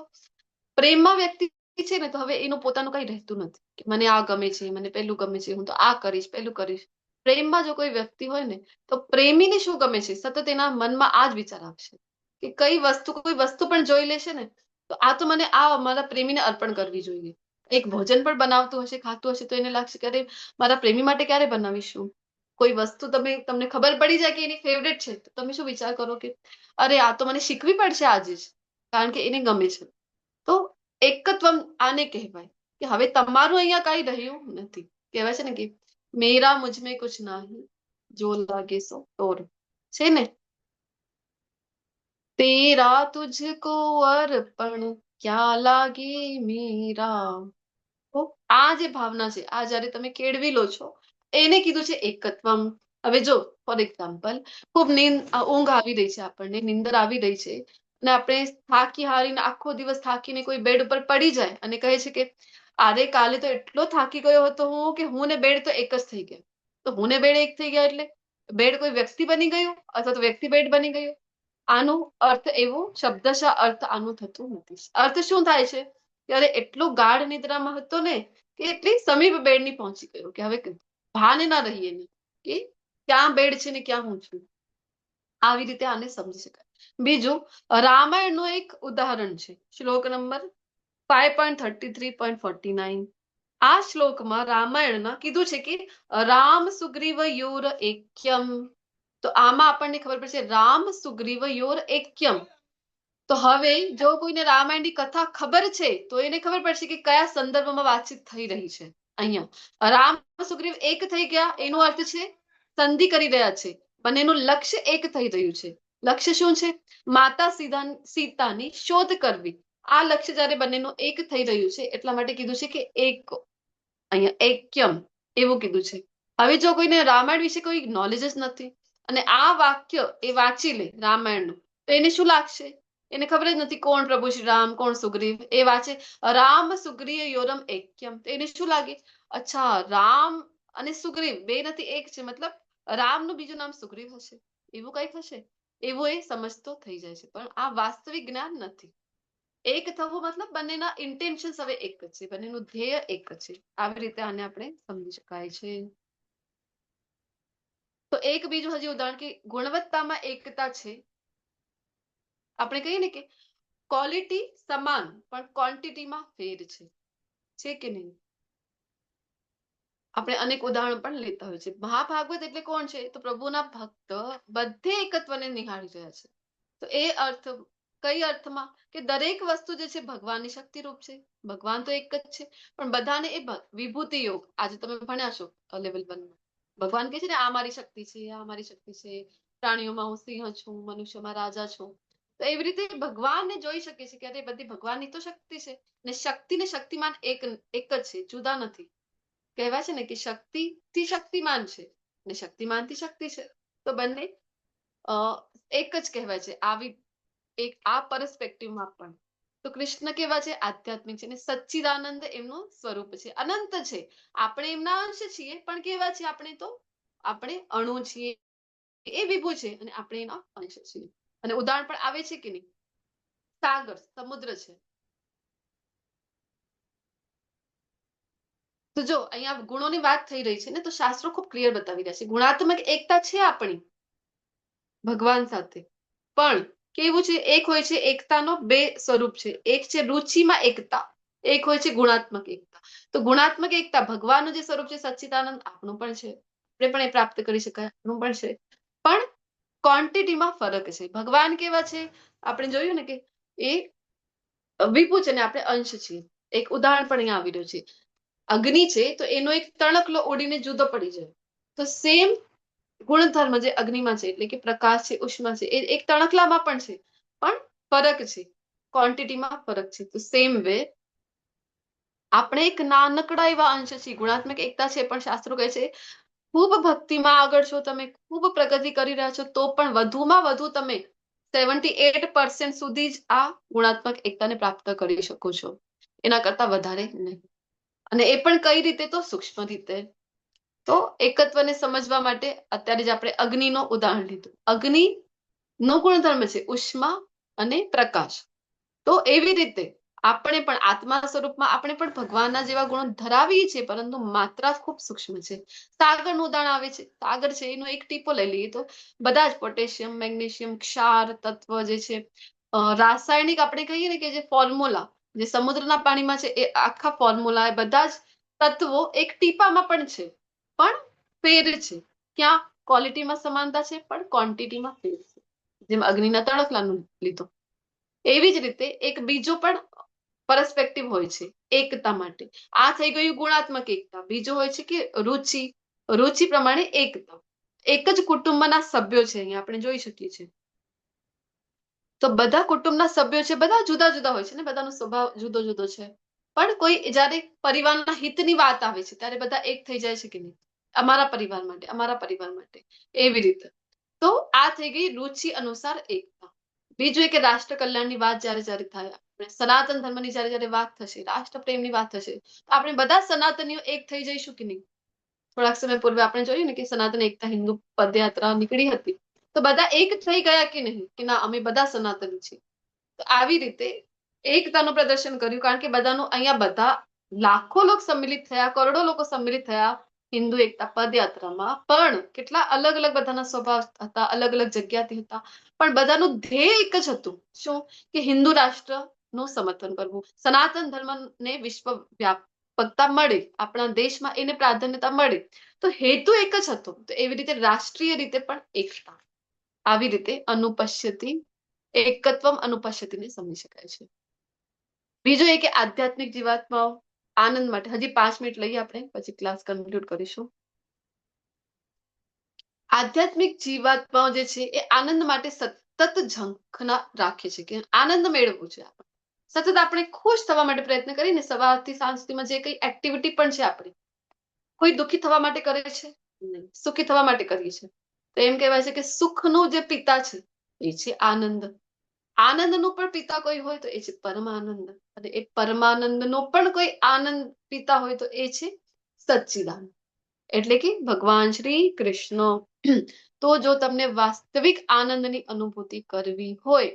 પ્રેમમાં વ્યક્તિ છે ને તો હવે એનું પોતાનું કઈ રહેતું નથી કે મને આ ગમે છે, મને પેલું ગમે છે, હું તો આ કરીશ પેલું કરીશ. પ્રેમમાં જો કોઈ વ્યક્તિ હોય ને તો પ્રેમીને શું ગમે છે, સતત એના મનમાં આ જ વિચાર આવશે કે કઈ વસ્તુ, કોઈ વસ્તુ પણ જોઈ લેશે ને તો આ તો મને આ મારા પ્રેમીને અર્પણ કરવી જોઈએ. એક ભોજન પણ બનાવતું હશે, ખાતું હશે તો એને લાગશે કે અરે મારા પ્રેમી માટે ક્યારે બનાવીશું. કોઈ વસ્તુ તમને ખબર પડી જાય કે એની ફેવરેટ છે તો તમે શું વિચાર કરો કે અરે આ તો મને શીખવી પડશે આજે જ, કારણ કે એને ગમે છે. તો એકત્વમ આને કહેવાય કે હવે તમારું અહીંયા કઈ રહ્યું નથી. કહેવાય છે ને કે મેરા મુझमें कुछ नहीं, जो लागे सो तोर, છે ને, તેરા તુझको અર્પણ ક્યાં લાગે મેરા. તો આ જે ભાવના છે, આ જયારે તમે કેળવી લો છો એને કીધું છે એકત્વમ. હવે જો ફોર એક્ઝામ્પલ ખૂબ ઊંઘ આવી રહી છે, આપણને નીંદર આવી રહી છે, અને આપણે થાકી હારીને આખો દિવસ થાકીને કોઈ બેડ ઉપર પડી જાય અને કહે છે કે અરે કાલે તો એટલો થાકી ગયો હતો હું કે હું ને બેડ તો એક જ થઈ ગયા. તો હું ને બેડ એક થઈ ગયા એટલે બેડ કોઈ વ્યક્તિ બની ગયું અથવા તો વ્યક્તિ બેડ બની ગયું? આનો અર્થ એવો શબ્દશઃ અર્થ આનું થતું નથી. અર્થ શું થાય છે? ત્યારે એટલો ગાઢ નિદ્રામાં હતો ને કે એટલી સમીપ બેડ ની પહોંચી ગયો કે હવે ભાન ના રહીએ ને કે ક્યાં બેડ છે ને ક્યાં હું છું. આવી રીતે આને સમજી શકાય. બીજું રામાયણનું એક ઉદાહરણ છે, શ્લોક નંબર 5.33.49. આ શ્લોકમાં રામાયણના કીધું છે કે રામ સુગ્રીવ યોર એક્યમ. તો આમાં આપણને ખબર પડશે રામ સુગ્રીવ યોર એક્યમ. તો હવે જો કોઈને રામાયણની કથા ખબર છે તો એને ખબર પડશે કે કયા સંદર્ભમાં વાતચીત થઈ રહી છે. અહીંયા રામ સુગ્રીવ એક થઈ ગયા એનો અર્થ છે સંધિ કરી રહ્યા છે, બંનેનું લક્ષ્ય એક થઈ રહ્યું છે. લક્ષ્ય શું છે? માતા સીતાની શોધ કરવી. આ લક્ષ્ય જયારે બંનેનું એક થઈ રહ્યું છે એટલા માટે કીધું છે કે એક, અહીંયા એક્યમ એવું કીધું છે. હવે જો કોઈને રામાયણ વિશે કોઈ નોલેજ જ નથી અને આ વાક્ય એ વાંચી લે રામાયણનું તો એને શું લાગશે? એને ખબર જ નથી કોણ પ્રભુ શ્રી રામ, કોણ સુગ્રીવ. એ વાંચે રામ સુગ્રીવ યોરમ એક્યમ તો એને શું લાગે? અચ્છા રામ અને સુગ્રીવ બે નથી એક છે, મતલબ રામનું બીજું નામ સુગ્રીવ હશે, એવું કઈક હશે, એવું એ સમજતો થઈ જાય છે. પણ આ વાસ્તવિક જ્ઞાન નથી. એક થવું મતલબ બંનેના ઇન્ટેન્શન હવે એક જ છે, બંનેનું ધ્યેય એક જ છે. આવી રીતે આને આપણે સમજી શકાય છે. તો એક બીજું હજી ઉદાહરણ કે ગુણવત્તામાં એકતા છે. આપણે કહીએ ને કે ક્વોલિટી સમાન પણ ક્વોન્ટિટીમાં ફેર છે કે નહીં? આપણે અનેક ઉદાહરણ પણ લેતા હોય છે. મહાભાગવત એટલે કોણ છે? તો પ્રભુના ભક્ત બધે એકત્વને નિહાળી રહ્યા છે. તો એ અર્થ કઈ અર્થમાં કે દરેક વસ્તુ જે છે ભગવાનની શક્તિ રૂપ છે. ભગવાન તો એક જ છે પણ બધાને એ વિભૂતિ યોગ આજે તમે ભણ્યા છો લેવલ 1 માં. ભગવાન કહે છે ને આ મારી શક્તિ છે, આ મારી શક્તિ છે, પ્રાણીઓમાં હું સિંહ છું, મનુષ્યમાં રાજા છું. તો એવી રીતે ભગવાનને જોઈ શકે છે કે અરે બધી ભગવાનની તો શક્તિ છે, ને શક્તિ ને શક્તિમાન એક જ છે, જુદા નથી. કહેવાય છે ને કે શક્તિ થી શક્તિમાન છે ને શક્તિમાન થી શક્તિ છે, તો બંને એક જ કહેવાય છે. આવી એક આ પર્સપેક્ટિવમાં પણ તો કૃષ્ણ કેવા છે? આધ્યાત્મિક છે. અને સચ્ચિદાનંદ એમનું સ્વરૂપ છે, અનંત છે. આપણે એમના અંશ છીએ, પણ કેવા છે આપણે? તો આપણે અણુ છીએ, એ વિભુ છે અને આપણે એના અંશ છીએ. અને ઉદાહરણ પણ આવે છે કે નહીં? સાગર, સમુદ્ર છે. તો જો અહીંયા ગુણોની વાત થઈ રહી છે ને, તો શાસ્ત્રો ખૂબ ક્લિયર બતાવી રહ્યા છે. ગુણાત્મક એકતા છે આપણી ભગવાન સાથે, પણ કેવું છે? એક હોય છે એકતાનો બે સ્વરૂપ છે. એક છે રુચિમાં એકતા, એક હોય છે ગુણાત્મક એકતા. તો ગુણાત્મક એકતા ભગવાનનું જે સ્વરૂપ છે સચ્ચિદાનંદ, આપણું પણ છે, આપણે પણ એ પ્રાપ્ત કરી શકાય, આપણું પણ છે. પણ ક્વોન્ટિટીમાં ફરક છે. ભગવાન કેવા છે? આપણે જોયું ને કે એ વિપુ છે ને આપણે અંશ છીએ. એક ઉદાહરણ પણ અહીંયા આવી રહ્યું છે. અગ્નિ છે તો એનો એક તણકલો ઉડીને જુદો પડી જાય. તો સેમ ગુણધર્મ જે અગ્નિમાં છે, એટલે કે પ્રકાશ છે, ઉષ્મા છે, એ એક તણકલામાં પણ છે, પણ ફરક છે, ક્વોન્ટિટીમાં ફરક છે. તો સેમ વે આપણે એક નાનકડા એવા અંશ છીએ. ગુણાત્મક એકતા છે, પણ શાસ્ત્રો કહે છે ખૂબ ભક્તિમાં આગળ છો તમે, ખૂબ પ્રગતિ કરી રહ્યા છો, તો પણ વધુમાં વધુ તમે 78% સુધી જ આ ગુણાત્મક એકતાને પ્રાપ્ત કરી શકો છો, એના કરતા વધારે નહીં. અને એ પણ કઈ રીતે? તો સૂક્ષ્મ રીતે. તો એકત્વને સમજવા માટે અત્યારે જ આપણે અગ્નિનો ઉદાહરણ લીધું. અગ્નિ નો ગુણધર્મ છે ઉષ્મા અને પ્રકાશ. તો એવી રીતે આપણે પણ આત્મા સ્વરૂપમાં આપણે પણ ભગવાનના જેવા ગુણો ધરાવીએ છીએ, પરંતુ માત્રા ખૂબ સૂક્ષ્મ છે. સાગરનું ઉદાહરણ આવે છે. સાગર છે એનો એક ટીપો લઈ લઈએ તો બધા જ પોટેશિયમ, મેગ્નેશિયમ, ક્ષાર તત્વ જે છે, રાસાયણિક આપણે કહીએ ને કે જે ફોર્મ્યુલા જે સમુદ્રના પાણીમાં છે, એ આખા ફોર્મ્યુલા એ બધા જ તત્વો એક ટીપામાં પણ છે, પણ ફેર છે. ક્યાં? ક્વોલિટીમાં સમાનતા છે, પણ ક્વોન્ટિટીમાં ફેર છે. જેમ અગ્નિના તણખલાનું લીધું, એવી જ રીતે એક બીજો પણ પરસ્પેક્ટિવ હોય છે એકતા માટે. આ થઈ ગયું ગુણાત્મક એકતા. બીજો હોય છે કે રુચિ, રુચિ પ્રમાણે એકતા. એક જ કુટુંબના સભ્યો છે, અહીંયા આપણે જોઈ શકીએ છીએ. તો બધા કુટુંબના સભ્યો છે, બધા જુદા જુદા હોય છે ને, બધાનો સ્વભાવ જુદો જુદો છે, પણ કોઈ જયારે પરિવારના હિતની વાત આવે છે ત્યારે બધા એક થઈ જાય છે કે નહીં? અમારા પરિવાર માટે, અમારા પરિવાર માટે, એવી રીતે. તો આ થઈ ગઈ રુચિ અનુસાર એકતા. બીજું એક રાષ્ટ્ર કલ્યાણની વાત જ્યારે જ્યારે થાય, સનાતન ધર્મની જ્યારે વાત થશે, રાષ્ટ્ર પ્રેમની વાત થશે, તો આપણે બધા સનાતનીઓ એક થઈ જઈશું કે નહીં? થોડાક સમય પૂર્વે આપણે જોયું ને કે સનાતન એકતા હિન્દુ પદયાત્રા નીકળી હતી, તો બધા એક થઈ ગયા કે નહીં? કે ના, અમે બધા સનાતની છીએ. તો આવી રીતે એકતાનું પ્રદર્શન કર્યું, કારણ કે બધાનું અહીંયા બધા લાખો લોકો સંમિલિત થયા, કરોડો લોકો સંમિલિત થયા હિન્દુ એકતા પદયાત્રામાં. પણ કેટલા અલગ અલગ બધાના સ્વભાવ હતા, અલગ અલગ જગ્યાથી હતા, પણ બધાનું ધ્યેય એક જ હતું. શું? કે હિન્દુ રાષ્ટ્રનું સમર્થન કરવું, સનાતન ધર્મને વિશ્વ વ્યાપકતા મળે, આપણા દેશમાં એને પ્રાધાન્યતા મળે. તો હેતુ એક જ હતો. તો એવી રીતે રાષ્ટ્રીય રીતે પણ એકતા. આવી રીતે અનુપશ્યતિ, એકત્વમ અનુપશ્યતિને સમજી શકાય છે. બીજું એ કે આધ્યાત્મિક જીવાત્માઓ આનંદ માટે, હજી 5 મિનિટ લઈએ આપણે, પછી ક્લાસ કન્ક્લુડ કરીશું. આધ્યાત્મિક જીવાત્માઓ જે છે એ આનંદ માટે સતત ઝંખના રાખે છે કે આનંદ મેળવવું છે. સતત આપણે ખુશ થવા માટે પ્રયત્ન કરીને સવારથી સાંજ સુધીમાં જે કઈ એક્ટિવિટી પણ છે આપણે, કોઈ દુઃખી થવા માટે કરે છે? નહીં, સુખી થવા માટે કરીએ છીએ. તો એમ કહેવાય છે કે સુખનું જે પિતા છે એ છે આનંદ. આનંદનું પણ પિતા કોઈ હોય તો એ છે પરમાનંદ. અને એ પરમાનંદનો પણ કોઈ આનંદ પિતા હોય તો એ છે સચ્ચિદાનંદ, એટલે કે ભગવાન શ્રી કૃષ્ણ. તો જો તમને વાસ્તવિક આનંદની અનુભૂતિ કરવી હોય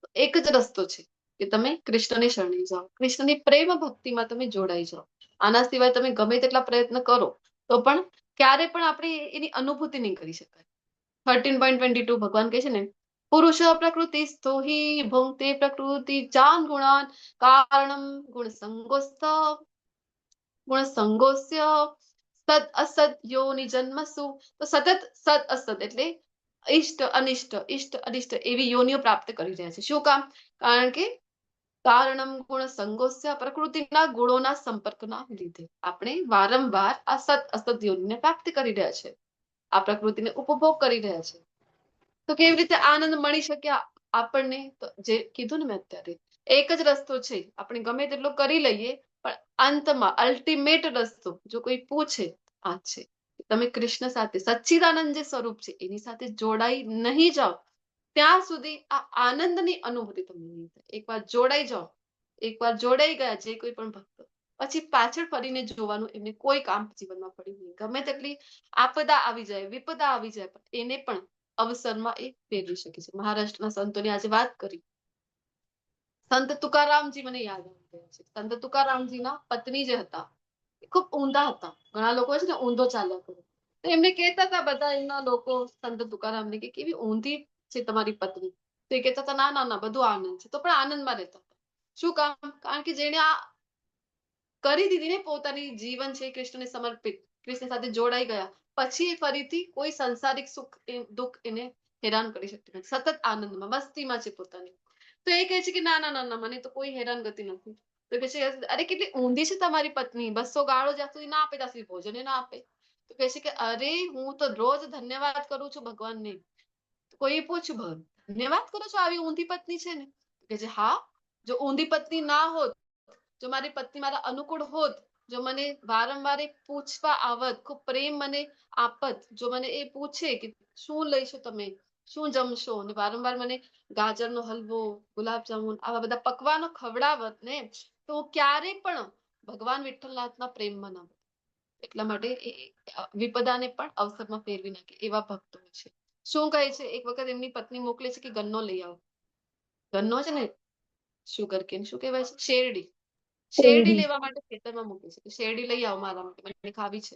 તો એક જ રસ્તો છે કે તમે કૃષ્ણને શરણે જાઓ, કૃષ્ણની પ્રેમ ભક્તિમાં તમે જોડાઈ જાઓ. આના સિવાય તમે ગમે તેટલા પ્રયત્ન કરો તો પણ ક્યારે પણ આપણે એની અનુભૂતિ નહીં કરી શકાય. 13.22 ભગવાન કહે છે ને, પુરુષ પ્રકૃતિ સ્થો હિ ભુંક્તે પ્રકૃતિ જાન ગુણાન કારણમ ગુણ સંગોસ્ય સદ અસદ યોનિ જન્મસુ. તો સતત સદ અસદ એટલે ઇષ્ટ અનિષ્ટ, ઇષ્ટ અનિષ્ટ એવી યોનિઓ પ્રાપ્ત કરી રહ્યા છે. શું કામ? કારણ કે કારણમ ગુણ સંગોસ્ય, પ્રકૃતિના ગુણોના સંપર્કના લીધે આપણે વારંવાર આ સત અસદ યોનિને પ્રાપ્ત કરી રહ્યા છે, આ પ્રકૃતિને ઉપભોગ કરી રહ્યા છે. તો કેવી રીતે આનંદ મળી શકે આપણને? તો જે કીધું ને મેં અત્યારે, એક જ રસ્તો છે. આપણે ગમે તેટલો કરી લઈએ, પણ અંતમાં અલ્ટિમેટ રસ્તો જો કોઈ પૂછે, આ છે તમે કૃષ્ણ સાથે, સચ્ચિદાનંદ જે સ્વરૂપ છે એની સાથે જોડાઈ નહીં જાઓ ત્યાં સુધી આ આનંદની અનુભૂતિ તમને નહીં થાય. એકવાર જોડાઈ જાઓ એકવાર જોડાઈ ગયા જે કોઈ પણ ભક્ત, પછી પાછળ ફરીને જોવાનું એમને કોઈ કામ જીવનમાં પડ્યું નહીં. ગમે તેટલી આપદા આવી જાય, વિપદા આવી જાય, પણ એને પણ અવસરમાં એ ફેરવી શકે છે. મહારાષ્ટ્રના સંતોની આજે વાત કરી, સંત તુકારામજી મને યાદ આવી ગયા છે. સંત તુકારામજીના પત્ની જે હતા એ ખૂબ ઊંધા હતા. ઘણા લોકો છે ને ઊંધો ચાલ્યા કરે, તો એમને કહેતા હતા બધા એમના લોકો સંત તુકારામને કે કેવી ઊંધી છે તમારી પત્ની. તો એ કહેતા હતા ના ના ના બધું આનંદ છે. તો પણ આનંદમાં રહેતા હતા. શું કામ? કારણ કે જેને આ કરી દીધી ને પોતાની જીવન છે કૃષ્ણને સમર્પિત, કૃષ્ણ સાથે જોડાઈ ગયા, પછી એ ફરીથી કોઈ સંસારિક સુખ દુઃખ એને હેરાન કરી શકતી નથી. સતત આનંદમાં મસ્તીમાં છે પોતાની. તો એ કહે છે કે ના ના ના ના મને તો કોઈ હેરાન ગતિ નથી. તો કહે છે અરે કેટલી ઊંધી છે તમારી પત્ની, 200 ગાળો જ્યાં સુધી ના આપે ત્યાં સુધી ભોજન ના આપે. તો કહે છે કે અરે હું તો રોજ ધન્યવાદ કરું છું ભગવાનને. કોઈએ પૂછ્યું ધન્યવાદ કરો છો આવી ઊંધી પત્ની છે ને? કહે છે હા, જો ઊંધી પત્ની ના હોત, જો મારી પત્ની મારા અનુકૂળ હોત, જો મને વારંવાર પૂછવા આવત, ખૂબ પ્રેમ મને આપત, જો મને એ પૂછે કે શું લઈશો તમે, શું જમશો, અને વારંવાર મને ગાજરનો હલવો, ગુલાબજામુન આવા બધા પકવાનો ખવડાવત ને, તો ક્યારે પણ ભગવાન વિઠ્ઠલનાથના પ્રેમમાં ના. એટલા માટે એ વિપદાને પણ અવસરમાં ફેરવી નાખે એવા ભક્તો છે. શું કહે છે? એક વખત એમની પત્ની મોકલે છે કે ગન્નો લઈ આવો. ગન્નો છે ને શુગર કેન, શું કહેવાય છે, શેરડી. શેરડી લેવા માટે ખેતરમાં મૂકે છે. શેરડી લઈ આવો મારા માટે, મને ખાવી છે.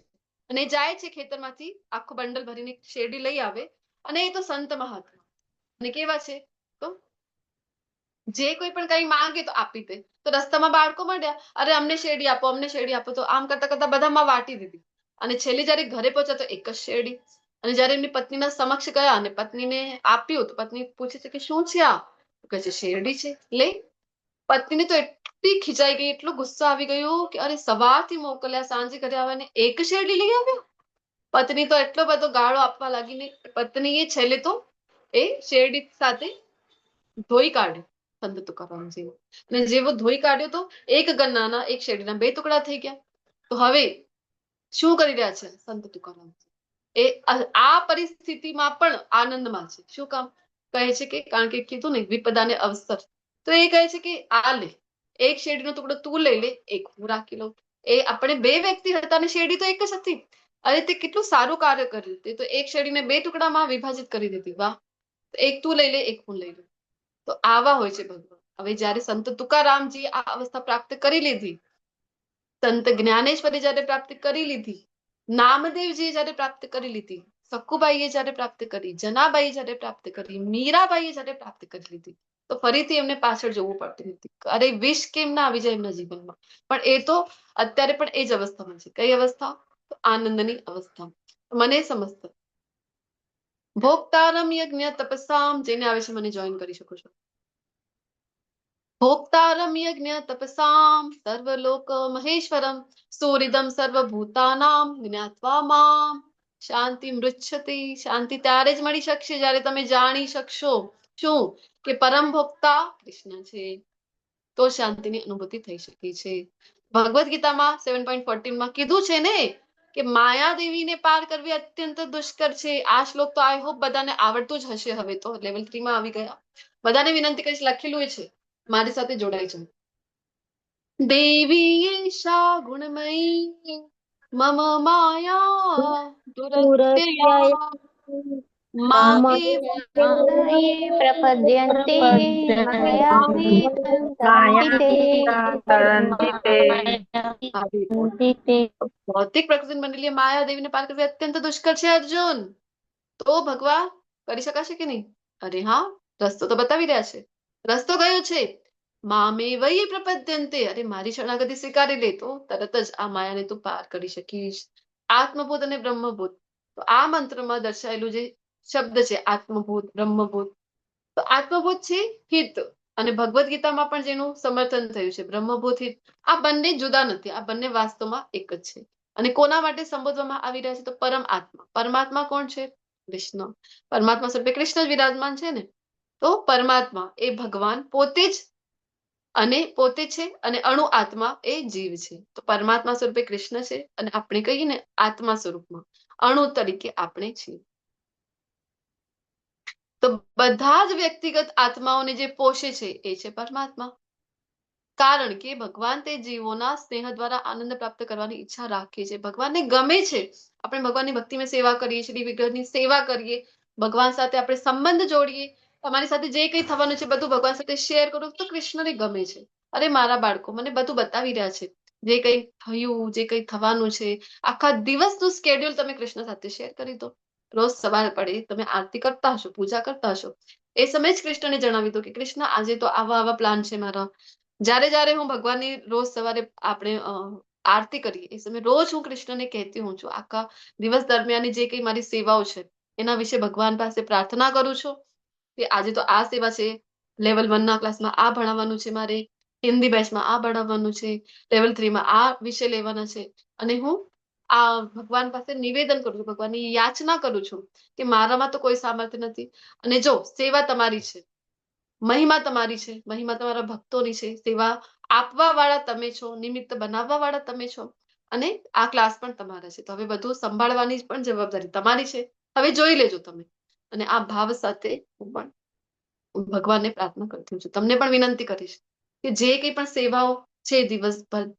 અને એ જાય છે ખેતરમાંથી આખું બંડલ ભરીને શેરડી લઈ આવે. અને એ તો સંત મહાત્મા અને કેવા છે, તો જે કોઈ પણ કઈ માંગે તો આપી દે. તો રસ્તામાં બાળકો મળ્યા, અરે અમને શેરડી આપો, અમને શેરડી આપો. તો આમ કરતા કરતા બધામાં વાટી દીધી. અને છેલ્લે જયારે ઘરે પહોંચ્યા તો એક જ શેરડી. અને જયારે એમની પત્નીના સમક્ષ ગયા અને પત્નીને આપ્યું, તો પત્ની પૂછે છે કે શું છે આ? કહે છે શેરડી છે, લે. પત્નીને તો એટલી ખીચાઈ ગઈ, એટલો ગુસ્સો આવી ગયો કે અરે સવારથી મોકલ્યા, સાંજે ઘરે આવવાને એક શેરડી લઈ આવ્યો. પત્ની તો એટલો બધો ગાળો આપવા લાગીને પત્નીએ છેલ્લે તો એ શેરડી સાથે ધોઈ કાઢ્યું સંત તુકારામજી. અને જેવો ધોઈ કાઢ્યો તો એક ગન્નાના એક શેરડીના 2 ટુકડા થઈ ગયા. તો હવે શું કરી રહ્યા છે સંત તુકારામજી? એ આ પરિસ્થિતિમાં પણ આનંદમાં છે. શું કામ? કહે છે કે કારણ કે કીધું ને વિપદાને અવસર. તો એ કહે છે કે આ લે, એક શેરડીનો ટુકડો તું લઈ લે, એક હું રાખી લઉં. એ આપણે 2 વ્યક્તિ હતા અને શેરડી તો એક જ હતી. અરે તે કેટલું સારું કાર્ય કર્યું. તે તો એક શેરડીને 2 ટુકડામાં વિભાજિત કરી દીધી. વાહ! એક તું લઈ લે, એક હું લઈ લઉં. તો આવા હોય છે ભગવાન. હવે જયારે સંત તુકારામજી આ અવસ્થા પ્રાપ્ત કરી લીધી, સંત જ્ઞાનેશ્વરી જયારે પ્રાપ્ત કરી લીધી, નામદેવજીએ જયારે પ્રાપ્ત કરી લીધી, સખુબાઈએ જયારે પ્રાપ્ત કરી, જનાબાઈએ જયારે પ્રાપ્ત કરી, મીરાબાઈએ જયારે પ્રાપ્ત કરી લીધી, તો ફરીથી એમને પાછળ જવું પડતું નથી. અરે વિષ કેમ ના આવી જાય એમના જીવનમાં? પણ એ તો અત્યારે પણ એ જ અવસ્થામાં છે. કઈ અવસ્થા? તો આનંદની અવસ્થા. મને સમજતા ભોક્તારમ યજ્ઞ તપસામ, જેને આવે છે મને જોઈન કરી શકો છો. ભોક્તારમ યજ્ઞ તપસામ સર્વલોક મહેશ્વરમ સુહૃદમ સર્વભૂતાનામ જ્ઞાત્વા મામ શાંતિ મૃચ્છતિ. શાંતિ ત્યારે જ મળી શકશે જ્યારે તમે જાણી શકશો શું કે પરમ ભોક્તા કૃષ્ણ છે. તો શાંતિની અનુભૂતિ થઈ શકે છે. ભગવદ્ ગીતામાં 7.14 કીધું છે ને કે માયાદેવીને પાર કરવી અત્યંત દુષ્કર છે. આ શ્લોક તો આઈ હોપ બધાને આવડતું જ હશે. હવે તો લેવલ 3 માં આવી ગયા. બધાને વિનંતી કરીશ, લખેલું છે, મારી સાથે જોડાઈ જાઓ. દેવી એષા ગુણમયી મમ માયા દુરત્યયા માએ પ્રપદ્યન્તે ભૌતિક પ્રકૃતિ બનેલી માયા દેવીને પાર કરવી અત્યંત દુષ્કર છે અર્જુન. તો ભગવાન કરી શકાશે કે નહીં? અરે હા, રસ્તો તો બતાવી રહ્યા છે. રસ્તો કયો છે? મામે વહી પ્રપદ્યંતે. અરે મારી શરણાગતિ સ્વીકારી લે તો તરત જ આ માયાને તું પાર કરી શકીશ. આત્મભૂત અને બ્રહ્મભૂત. તો આ મંત્રમાં દર્શાયેલું જે શબ્દ છે આત્મભૂત, બ્રહ્મભૂત, તો આત્મભૂત છે હિત, અને ભગવદ્ ગીતામાં પણ જેનું સમર્થન થયું છે બ્રહ્મભૂત હિત. આ બંને જુદા નથી, આ બંને વાસ્તવમાં એક જ છે. અને કોના માટે સંબોધવામાં આવી રહ્યા છે? તો પરમ આત્મા. પરમાત્મા કોણ છે? કૃષ્ણ. પરમાત્મા સ્વરૂપે કૃષ્ણ જ વિરાજમાન છે ને. તો પરમાત્મા એ ભગવાન પોતે જ અને પોતે છે, અને અણુ આત્મા એ જીવ છે. તો પરમાત્મા સ્વરૂપે કૃષ્ણ છે, અને આપણે કહીએ ને આત્મા સ્વરૂપમાં અણુ તરીકે આપણે છીએ. તો બધા જ વ્યક્તિગત આત્માઓને જે પોષે છે એ છે પરમાત્મા. કારણ કે ભગવાન તે જીવોના સ્નેહ દ્વારા આનંદ પ્રાપ્ત કરવાની ઈચ્છા રાખે છે. ભગવાનને ગમે છે આપણે ભગવાનની ભક્તિમાં સેવા કરીએ, શ્રી વિગ્રહની સેવા કરીએ, ભગવાન સાથે આપણે સંબંધ જોડીએ, તમારી સાથે જે કંઈ થવાનું છે બધું ભગવાન સાથે શેર કરો તો કૃષ્ણને ગમે છે. અરે મારા બાળકો મને બધું બતાવી રહ્યા છે, જે કંઈ થયું, જે કંઈ થવાનું છે, આખા દિવસનું સ્કેડ્યુલ તમે કૃષ્ણ સાથે શેર કરી દો. રોજ સવારે પડે તમે આરતી કરતા હશો, પૂજા કરતા હશો, એ સમયે જ કૃષ્ણને જણાવી દો કે કૃષ્ણ આજે તો આવા પ્લાન છે મારા. જ્યારે હું ભગવાનની રોજ સવારે આપણે આરતી કરીએ એ સમયે રોજ હું કૃષ્ણને કહેતી હોઉં છું, આખા દિવસ દરમિયાનની જે કંઈ મારી સેવાઓ છે એના વિશે ભગવાન પાસે પ્રાર્થના કરું છું કે આજે તો આ સેવા છે, લેવલ 1 ના ક્લાસમાં આ ભણાવવાનું છે, મારે હિન્દી બેચમાં આ ભણાવવાનું છે, લેવલ 3 માં આ વિષય લેવાના છે. અને હું આ ભગવાન પાસે નિવેદન કરું છું, ભગવાનની યાચના કરું છું કે મારામાં તો કોઈ સામર્થ્ય નથી, અને જો સેવા તમારી છે, મહિમા તમારી છે, મહિમા તમારા ભક્તોની છે, સેવા આપવા વાળા તમે છો, નિમિત્ત બનાવવા વાળા તમે છો, અને આ ક્લાસ પણ તમારા છે. તો હવે બધું સંભાળવાની પણ જવાબદારી તમારી છે. હવે જોઈ લેજો તમે. અને આ ભાવ સાથે હું પણ ભગવાનને પ્રાર્થના કરતી છું. તમને પણ વિનંતી કરીશ કે જે કંઈ પણ સેવાઓ છે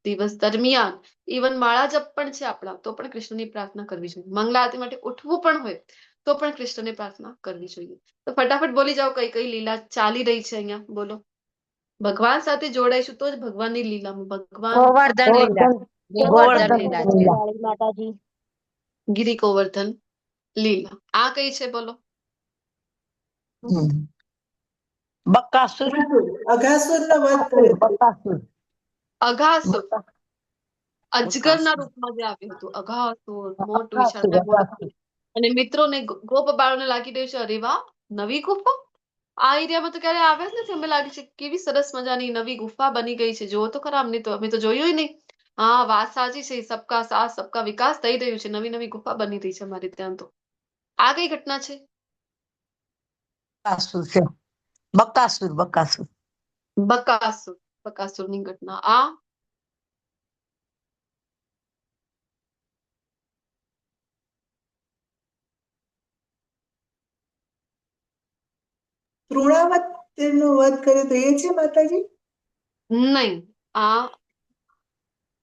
દિવસ દરમિયાન, ઇવન માળા જપ પણ છે આપણા, તો પણ કૃષ્ણની પ્રાર્થના કરવી જોઈએ. મંગલા આરતી માટે ઉઠવું પણ હોય તો પણ કૃષ્ણની પ્રાર્થના કરવી જોઈએ. તો ફટાફટ બોલી જાઓ કઈ કઈ લીલા ચાલી રહી છે અહીંયા, બોલો. ભગવાન સાથે જોડાઈશું તો જ ભગવાનની લીલામાં ભગવાન ગોવર્ધન લીલા. ગોવર્ધન લીલા છે કાળી માતાજી. ગિરી ગોવર્ધન લીલા. આ કઈ છે બોલો? બકાસુર. અઘાસુરનો વધ કર્યો. બકાસુર. અઘાસુર અજગરના રૂપમાં જે આવ્યું હતું. અઘાસુર મોટું વિશાળ મોટું. અને મિત્રોને ગોપ બાળોને લાગી રહ્યું છે અરે વાહ નવી ગુફા આ એરિયામાં તો ક્યારે આવે જ નથી. અમે લાગે છે કેવી સરસ મજાની નવી ગુફા બની ગઈ છે. જોવો તો ખરા, અમને તો અમે તો જોયું નહીં. હા વાત સાચી છે, સબકા સાથ સબકા વિકાસ થઈ રહ્યું છે. નવી નવી ગુફા બની રહી છે અમારે ત્યાં. તો આ કઈ ઘટના છે? બકાસુર. બકાસુરની ઘટના. આ તૃણાવતીનો વધ કર્યો તો એ છે માતાજી? નહીં, આ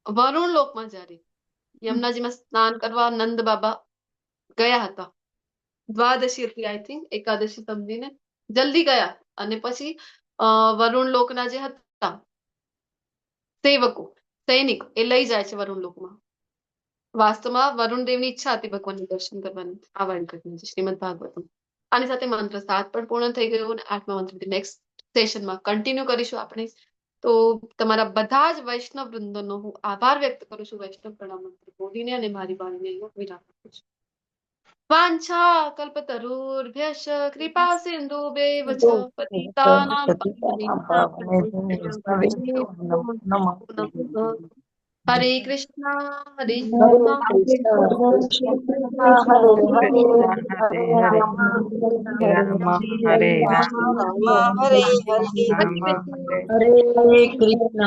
વરુણ લોકમાં જ્યારે યમુનાજીમાં સ્નાન કરવા નંદ બાબા ગયા હતા, દ્વાદશી હતી આઈ થિંક, એકાદશી સમજીને જલ્દી ગયા, અને પછી વરુણ લોકના જે હતા સેવકો સૈનિક એ લઈ જાય છે વરુણ લોકમાં. વાસ્તવમાં વરુણ દેવની ઈચ્છા હતી ભગવાનનું દર્શન કરવાની. આ વાળી ઘટના છે શ્રીમદ ભાગવતમ. આની સાથે મંત્ર 7 પણ પૂર્ણ થઈ ગયું, અને 8મા મંત્રથી નેક્સ્ટ સેશનમાં કન્ટિન્યુ કરીશું આપણે. તો તમારા બધા જ વૈષ્ણવ વૃંદોનો હું આભાર વ્યક્ત કરું છું. વૈષ્ણવ પ્રણામ મંત્ર બોલીને અને મારી વાણીને અહીંયા વિરામ આપું છું. વાંછા કલ્પતરુર્ભ્યશ્ચ કૃપા સિંધુભ્યેવ ચ પતિતાનાં પાવનેભ્યો હરે કૃષ્ણ હરે કૃષ્ણ હરે હરે. હરે કૃષ્ણ.